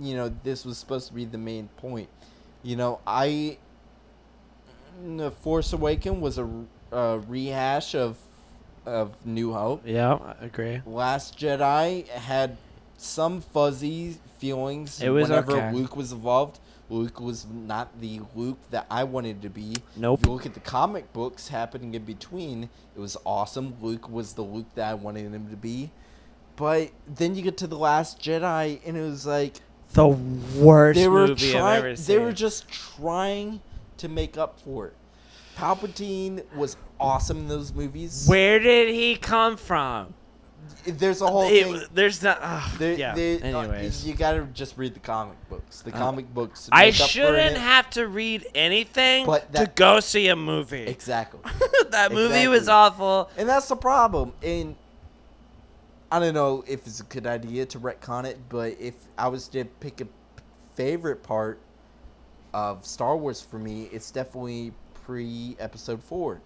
[SPEAKER 2] this was supposed to be the main point. The Force Awakens was a rehash of New Hope.
[SPEAKER 3] Yeah, I agree.
[SPEAKER 2] Last Jedi had some fuzzy feelings
[SPEAKER 3] It was
[SPEAKER 2] whenever
[SPEAKER 3] okay.
[SPEAKER 2] Luke was involved. Luke was not the Luke that I wanted to be.
[SPEAKER 3] Nope.
[SPEAKER 2] If you look at the comic books happening in between, it was awesome. Luke was the Luke that I wanted him to be. But then you get to The Last Jedi, and it was like
[SPEAKER 3] The worst
[SPEAKER 2] they were
[SPEAKER 3] movie I've ever
[SPEAKER 2] trying.
[SPEAKER 3] seen.
[SPEAKER 2] They were just trying to make up for it. Palpatine was awesome in those movies.
[SPEAKER 3] Where did he come from?
[SPEAKER 2] There's a whole thing.
[SPEAKER 3] There's not. Anyways.
[SPEAKER 2] You gotta just read the comic books. The comic books.
[SPEAKER 3] I
[SPEAKER 2] make up for
[SPEAKER 3] shouldn't
[SPEAKER 2] it.
[SPEAKER 3] have to read anything
[SPEAKER 2] But
[SPEAKER 3] to
[SPEAKER 2] that-
[SPEAKER 3] go see a movie.
[SPEAKER 2] Exactly.
[SPEAKER 3] That movie was
[SPEAKER 2] Exactly.
[SPEAKER 3] awful.
[SPEAKER 2] And that's the problem. And I don't know if it's a good idea to retcon it, but if I was to pick a favorite part of Star Wars for me, it's definitely pre-Episode 4.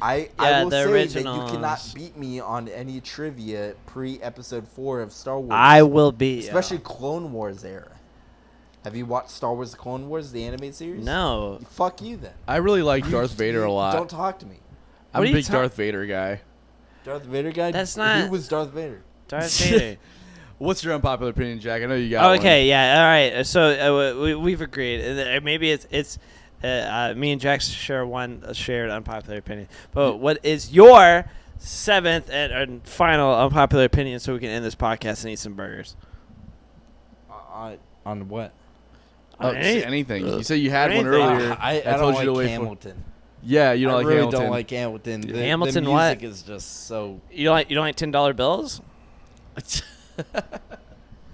[SPEAKER 2] I
[SPEAKER 3] Yeah,
[SPEAKER 2] will
[SPEAKER 3] the
[SPEAKER 2] say that you
[SPEAKER 3] originals.
[SPEAKER 2] cannot beat me on any trivia pre-episode 4 of Star Wars.
[SPEAKER 3] I will be.
[SPEAKER 2] Especially Clone Wars era. Have you watched Star Wars The Clone Wars, the animated series?
[SPEAKER 3] No.
[SPEAKER 2] Fuck you then.
[SPEAKER 1] I really like Darth Vader a lot.
[SPEAKER 2] Don't talk to me.
[SPEAKER 1] I'm
[SPEAKER 3] What
[SPEAKER 1] a
[SPEAKER 3] are you
[SPEAKER 1] big
[SPEAKER 3] ta-
[SPEAKER 1] Darth Vader guy.
[SPEAKER 2] Darth Vader guy?
[SPEAKER 3] That's not-
[SPEAKER 2] Who was Darth Vader?
[SPEAKER 3] Darth Vader.
[SPEAKER 1] What's your unpopular opinion, Jack? I know you got one.
[SPEAKER 3] Okay, yeah, all right. So we've agreed. Maybe it's me and Jack share one shared unpopular opinion. But what is your seventh and final unpopular opinion so we can end this podcast and eat some burgers?
[SPEAKER 2] On what?
[SPEAKER 1] Oh,
[SPEAKER 3] Any-
[SPEAKER 1] anything. You said you had one
[SPEAKER 3] Anything.
[SPEAKER 1] earlier.
[SPEAKER 2] I
[SPEAKER 1] told
[SPEAKER 2] don't
[SPEAKER 1] you to
[SPEAKER 2] like
[SPEAKER 1] wait for-
[SPEAKER 2] Hamilton.
[SPEAKER 1] Yeah, you don't
[SPEAKER 2] I
[SPEAKER 1] like
[SPEAKER 2] really
[SPEAKER 1] Hamilton.
[SPEAKER 2] don't like Hamilton. The
[SPEAKER 3] Hamilton
[SPEAKER 2] the
[SPEAKER 3] what?
[SPEAKER 2] music is just so...
[SPEAKER 3] You don't like $10 bills?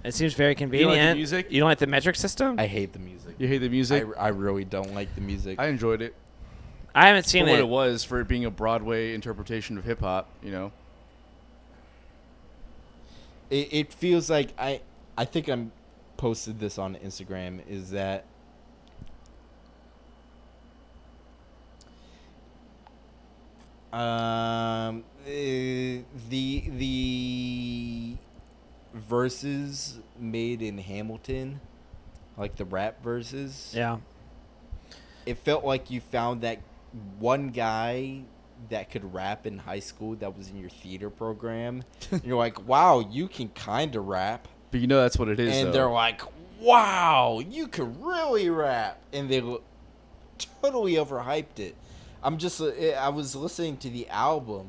[SPEAKER 3] It seems very
[SPEAKER 1] You
[SPEAKER 3] convenient.
[SPEAKER 1] don't like the music?
[SPEAKER 3] You don't like the metric system?
[SPEAKER 2] I hate the music.
[SPEAKER 1] You hate the music?
[SPEAKER 2] I really don't like the music.
[SPEAKER 1] I enjoyed it.
[SPEAKER 3] I haven't
[SPEAKER 1] For
[SPEAKER 3] seen
[SPEAKER 1] what
[SPEAKER 3] it.
[SPEAKER 1] it was, for it being a Broadway interpretation of hip hop, you know.
[SPEAKER 2] It feels like I think I'm posted this on Instagram is that the verses made in Hamilton, like the rap verses,
[SPEAKER 3] Yeah.
[SPEAKER 2] it felt like you found that one guy that could rap in high school that was in your theater program. And you're like, wow, you can kind of rap.
[SPEAKER 1] But you know that's what it is,
[SPEAKER 2] And
[SPEAKER 1] though.
[SPEAKER 2] they're like, wow, you can really rap. And they totally overhyped it. I was listening to the album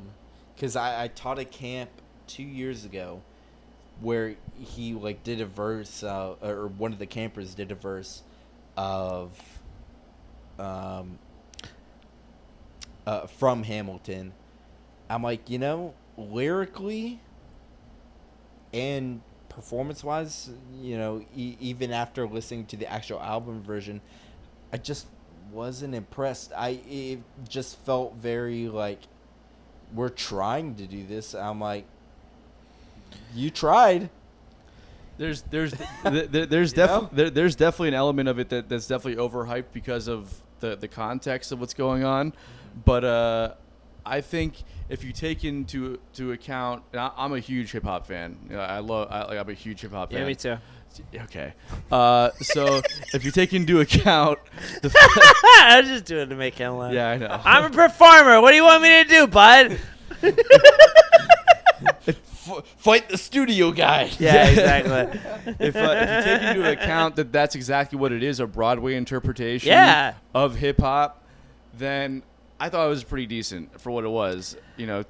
[SPEAKER 2] because I taught a camp 2 years ago where he like did a verse, or one of the campers did a verse of from Hamilton. I'm like, lyrically and performance-wise, even after listening to the actual album version, I just wasn't impressed. It just felt very like we're trying to do this. I'm like, you tried.
[SPEAKER 1] There's there's
[SPEAKER 2] know?
[SPEAKER 1] definitely an element of it that's definitely overhyped because of the context of what's going on, but I think if you take into account, and I'm a huge hip hop fan. I'm a huge hip hop fan.
[SPEAKER 3] Yeah, me too.
[SPEAKER 1] Okay, so if you take into account the
[SPEAKER 3] I was just doing it to make him laugh.
[SPEAKER 1] yeah, I know.
[SPEAKER 3] I'm a performer. What do you want me to do, bud?
[SPEAKER 2] Fight the studio guy.
[SPEAKER 3] Yeah, exactly.
[SPEAKER 1] If you take into account that that's exactly what it is, a Broadway interpretation
[SPEAKER 3] Yeah.
[SPEAKER 1] of hip hop, then I thought it was pretty decent for what it was.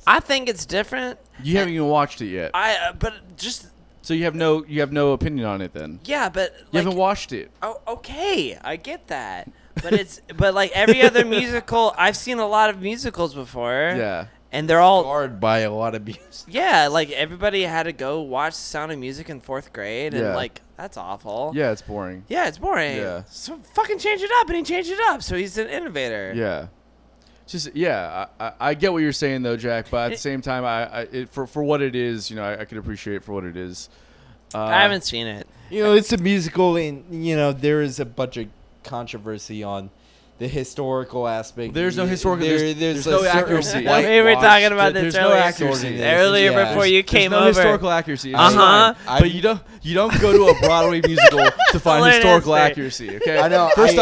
[SPEAKER 3] I think it's different.
[SPEAKER 1] You haven't even watched it yet,
[SPEAKER 3] But just
[SPEAKER 1] so you have no opinion on it. Then
[SPEAKER 3] yeah, but
[SPEAKER 1] you
[SPEAKER 3] like,
[SPEAKER 1] haven't watched it.
[SPEAKER 3] oh, okay, I get that. But like every other musical, I've seen a lot of musicals before.
[SPEAKER 1] Yeah.
[SPEAKER 3] And they're all
[SPEAKER 2] Scarred by a lot of music.
[SPEAKER 3] yeah, like everybody had to go watch The Sound of Music in 4th grade, and
[SPEAKER 1] Yeah.
[SPEAKER 3] like that's awful.
[SPEAKER 1] Yeah, it's boring.
[SPEAKER 3] Yeah, it's boring.
[SPEAKER 1] Yeah.
[SPEAKER 3] So fucking change it up, and he changed it up. So he's an innovator.
[SPEAKER 1] Yeah. I get what you're saying though, Jack. But at the same time, for what it is, I could appreciate it for what it is.
[SPEAKER 3] I haven't seen it.
[SPEAKER 2] It's a musical, and there is a bunch of controversy on the historical aspect.
[SPEAKER 1] There's no historical. There's
[SPEAKER 2] a
[SPEAKER 1] no
[SPEAKER 2] certain
[SPEAKER 1] accuracy.
[SPEAKER 3] Yeah, we were talking about
[SPEAKER 1] There's
[SPEAKER 3] this
[SPEAKER 1] no
[SPEAKER 3] earlier.
[SPEAKER 1] accuracy.
[SPEAKER 3] Earlier
[SPEAKER 2] Yeah.
[SPEAKER 3] before you came
[SPEAKER 1] There's no
[SPEAKER 3] over.
[SPEAKER 1] historical accuracy. It's
[SPEAKER 3] Uh-huh.
[SPEAKER 1] fine. But you don't go to a Broadway musical to find
[SPEAKER 3] Learn
[SPEAKER 1] historical
[SPEAKER 3] history.
[SPEAKER 1] accuracy. Okay.
[SPEAKER 2] I know,
[SPEAKER 1] First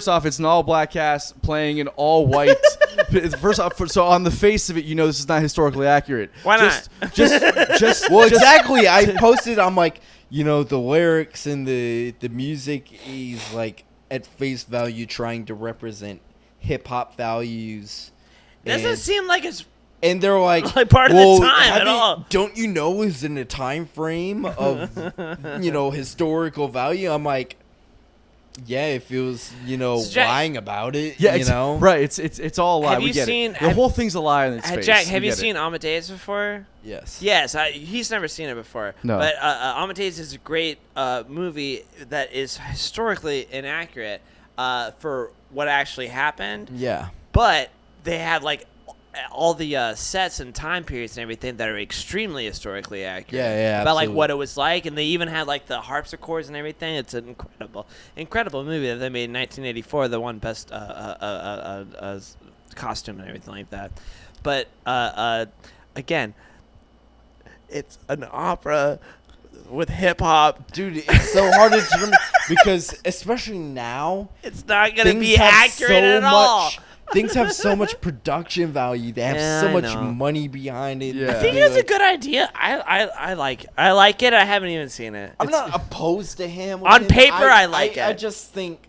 [SPEAKER 1] off, it's an all black cast playing an all white. First off, so on the face of it, this is not historically accurate.
[SPEAKER 3] Why not?
[SPEAKER 1] Just
[SPEAKER 2] well, exactly. I posted. I'm like, the lyrics and the music is like at face value trying to represent hip hop values.
[SPEAKER 3] Doesn't
[SPEAKER 2] and,
[SPEAKER 3] seem like it's
[SPEAKER 2] and they're like,
[SPEAKER 3] like part of the
[SPEAKER 2] well,
[SPEAKER 3] time at all.
[SPEAKER 2] Don't you know it's in a time frame of historical value? I'm like, yeah, it feels
[SPEAKER 3] So Jack-
[SPEAKER 2] lying about it.
[SPEAKER 1] Yeah, right. It's all a lie.
[SPEAKER 3] Have
[SPEAKER 1] We
[SPEAKER 3] you
[SPEAKER 1] get
[SPEAKER 3] seen-
[SPEAKER 1] it. The whole thing's a lie in its face.
[SPEAKER 3] Jack,
[SPEAKER 1] We
[SPEAKER 3] have you
[SPEAKER 1] get it.
[SPEAKER 3] seen Amadeus before?
[SPEAKER 2] Yes.
[SPEAKER 3] Yes, he's never seen it before.
[SPEAKER 1] No.
[SPEAKER 3] But Amadeus is a great movie that is historically inaccurate for what actually happened.
[SPEAKER 2] Yeah.
[SPEAKER 3] But they had like all the sets and time periods and everything that are extremely historically accurate.
[SPEAKER 2] Yeah,
[SPEAKER 3] About like
[SPEAKER 2] absolutely.
[SPEAKER 3] what it was like, and they even had like the harpsichords and everything. It's an incredible movie that they made in 1984. The one best costume and everything like that. But again, it's an opera with hip hop.
[SPEAKER 2] Dude, it's so hard to determine because especially now,
[SPEAKER 3] It's not gonna
[SPEAKER 2] things
[SPEAKER 3] be
[SPEAKER 2] have
[SPEAKER 3] accurate
[SPEAKER 2] so
[SPEAKER 3] at all.
[SPEAKER 2] things have so much production value. They have
[SPEAKER 3] Yeah,
[SPEAKER 2] so
[SPEAKER 3] I
[SPEAKER 2] much
[SPEAKER 3] know.
[SPEAKER 2] money behind it.
[SPEAKER 1] Yeah.
[SPEAKER 3] I think
[SPEAKER 2] They're
[SPEAKER 3] it's a good idea. I like it. I haven't even seen it.
[SPEAKER 2] I'm not opposed to Hamilton.
[SPEAKER 3] On paper, I like
[SPEAKER 2] I
[SPEAKER 3] it.
[SPEAKER 2] just think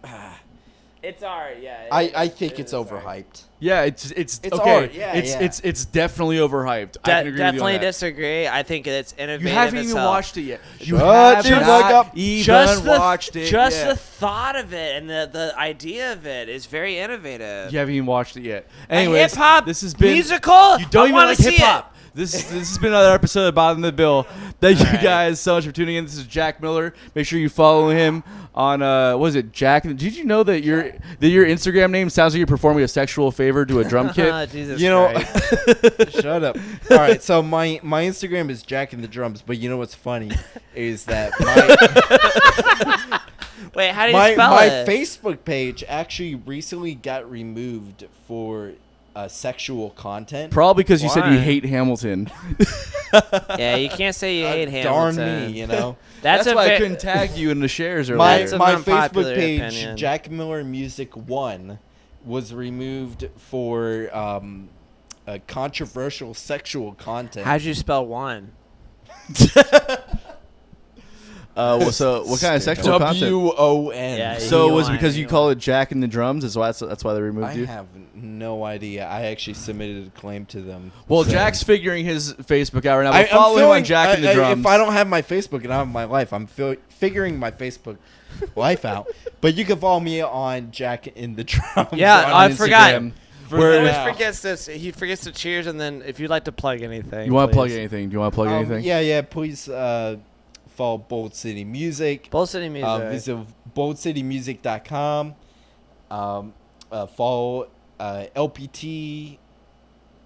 [SPEAKER 3] It's alright. Yeah.
[SPEAKER 2] I think it's overhyped.
[SPEAKER 1] Yeah, it's
[SPEAKER 2] It's
[SPEAKER 1] okay.
[SPEAKER 2] art, yeah, yeah.
[SPEAKER 1] It's definitely overhyped. I can agree
[SPEAKER 3] Definitely
[SPEAKER 1] with you on that.
[SPEAKER 3] disagree. I think it's innovative.
[SPEAKER 1] You haven't
[SPEAKER 3] as
[SPEAKER 1] even
[SPEAKER 3] hell.
[SPEAKER 1] watched it yet. You
[SPEAKER 2] Shut
[SPEAKER 1] have
[SPEAKER 2] your
[SPEAKER 1] not
[SPEAKER 2] fuck up.
[SPEAKER 1] even watched it.
[SPEAKER 3] Just
[SPEAKER 1] yet.
[SPEAKER 3] the thought of it and the idea of it is very innovative.
[SPEAKER 1] You haven't even watched it yet.
[SPEAKER 3] A
[SPEAKER 1] Anyways,
[SPEAKER 3] hip-hop
[SPEAKER 1] this has been
[SPEAKER 3] musical.
[SPEAKER 1] You don't
[SPEAKER 3] I
[SPEAKER 1] even
[SPEAKER 3] wanna
[SPEAKER 1] like
[SPEAKER 3] see
[SPEAKER 1] hip hop. This has been another episode of Bottom of the Bill. Thank you
[SPEAKER 3] All right.
[SPEAKER 1] guys so much for tuning in. This is Jack Miller. Make sure you follow him on what is it, Jack? Did you know that your Instagram name sounds like you're performing a sexual favor to a drum kit?
[SPEAKER 3] Jesus
[SPEAKER 2] You know,
[SPEAKER 3] Christ.
[SPEAKER 2] shut up. All right, so my Instagram is Jack in the Drums, but you know what's funny is that
[SPEAKER 3] Wait, how do you
[SPEAKER 2] my
[SPEAKER 3] spell it?
[SPEAKER 2] Facebook page actually recently got removed for sexual content.
[SPEAKER 1] Probably because you said you
[SPEAKER 3] Why?
[SPEAKER 1] hate Hamilton.
[SPEAKER 3] Yeah, you can't say you hate
[SPEAKER 2] Darn
[SPEAKER 3] Hamilton.
[SPEAKER 2] me, you know.
[SPEAKER 3] That's, a
[SPEAKER 1] why I
[SPEAKER 3] ve-
[SPEAKER 1] couldn't tag you in the shares earlier.
[SPEAKER 2] my
[SPEAKER 3] That's an
[SPEAKER 2] my
[SPEAKER 3] unpopular
[SPEAKER 2] Facebook page,
[SPEAKER 3] opinion.
[SPEAKER 2] Jack Miller Music 1, was removed for controversial sexual content.
[SPEAKER 3] How'd you spell one?
[SPEAKER 1] Well, so what kind of sexual content?
[SPEAKER 2] WON.
[SPEAKER 3] Yeah,
[SPEAKER 1] So
[SPEAKER 3] you
[SPEAKER 1] was it
[SPEAKER 3] want-
[SPEAKER 1] because you
[SPEAKER 3] you
[SPEAKER 1] call it Jack and the Drums? That's why they removed
[SPEAKER 2] I
[SPEAKER 1] you.
[SPEAKER 2] have no idea. I actually submitted a claim to them.
[SPEAKER 1] Well,
[SPEAKER 2] So-
[SPEAKER 1] Jack's figuring his Facebook out right now.
[SPEAKER 2] I-
[SPEAKER 1] But follow him
[SPEAKER 2] feeling-
[SPEAKER 1] on Jack and the Drums.
[SPEAKER 2] If I don't have my Facebook and I have my life, I'm figuring my Facebook life out. But you can follow me on Jack in the Drums.
[SPEAKER 3] Yeah,
[SPEAKER 2] on
[SPEAKER 3] I
[SPEAKER 2] Instagram.
[SPEAKER 3] forgot.
[SPEAKER 2] For
[SPEAKER 3] He always
[SPEAKER 2] now.
[SPEAKER 3] forgets this. He forgets to cheers, and then if you'd like to plug anything,
[SPEAKER 1] You want to plug
[SPEAKER 3] please.
[SPEAKER 1] anything? Do you want to plug anything?
[SPEAKER 2] Yeah. Please follow Bold City Music.
[SPEAKER 3] Bold City Music.
[SPEAKER 2] Visit boldcitymusic.com. Follow LPT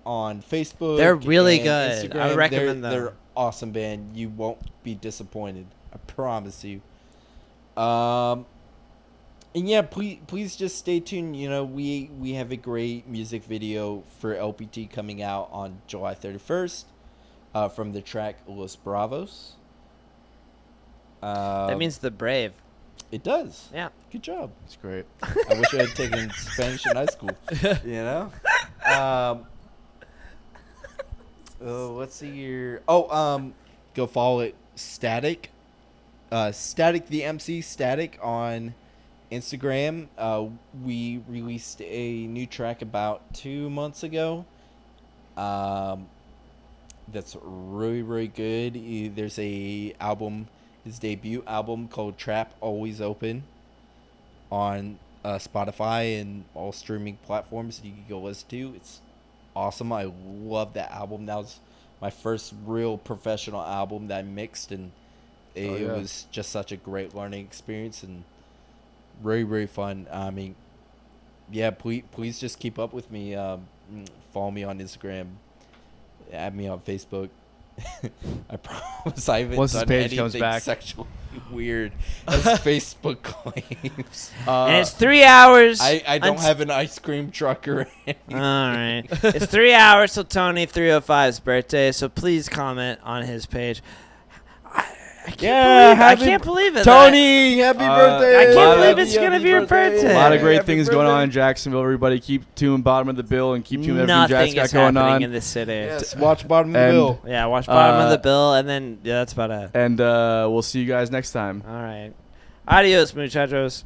[SPEAKER 2] on Facebook.
[SPEAKER 3] They're really
[SPEAKER 2] and
[SPEAKER 3] good.
[SPEAKER 2] Instagram.
[SPEAKER 3] I recommend them.
[SPEAKER 2] They're awesome band. You won't be disappointed. I promise you. And yeah, please just stay tuned. You know, we have a great music video for LPT coming out on July 31st from the track Los Bravos.
[SPEAKER 3] That means the brave.
[SPEAKER 2] It does.
[SPEAKER 3] Yeah.
[SPEAKER 2] Good job.
[SPEAKER 1] It's great.
[SPEAKER 2] I wish I had taken Spanish in high school. You know? Let's see here. Go follow it. Static. Static the MC. Static on Instagram. We released a new track about 2 months ago. That's really, really good. There's a album, his debut album called Trap Always Open on Spotify and all streaming platforms that you can go listen to. It's awesome. I love that album. That was my first real professional album that I mixed, and it
[SPEAKER 1] yeah.
[SPEAKER 2] was just such a great learning experience and really, really fun. I mean, yeah, please just keep up with me. Follow me on Instagram. Add me on Facebook. I promise I haven't
[SPEAKER 1] Once his
[SPEAKER 2] done
[SPEAKER 1] page
[SPEAKER 2] anything
[SPEAKER 1] comes back.
[SPEAKER 2] sexually weird as Facebook claims.
[SPEAKER 3] And it's 3 hours.
[SPEAKER 2] I don't have an ice cream truck or anything.
[SPEAKER 3] All right. It's 3 hours till Tony 305's birthday, so please comment on his page. I can't believe it.
[SPEAKER 2] Tony, happy birthday!
[SPEAKER 3] I can't
[SPEAKER 1] believe
[SPEAKER 2] Happy,
[SPEAKER 3] it's gonna
[SPEAKER 2] happy
[SPEAKER 3] be your birthday.
[SPEAKER 1] A lot of great
[SPEAKER 2] Happy
[SPEAKER 1] things going
[SPEAKER 2] birthday.
[SPEAKER 1] on in Jacksonville. Everybody keep tuning Bottom of the Bill and keep tuning everything
[SPEAKER 3] Nothing
[SPEAKER 1] Jack's
[SPEAKER 3] is
[SPEAKER 1] got going
[SPEAKER 3] happening
[SPEAKER 1] on.
[SPEAKER 3] in this city.
[SPEAKER 2] Yes, watch Bottom of the
[SPEAKER 1] And-
[SPEAKER 2] Bill.
[SPEAKER 3] Yeah, watch Bottom of
[SPEAKER 1] Uh,
[SPEAKER 3] the Bill, and then that's about it.
[SPEAKER 1] And we'll see you guys next time.
[SPEAKER 3] All right. Adios, muchachos.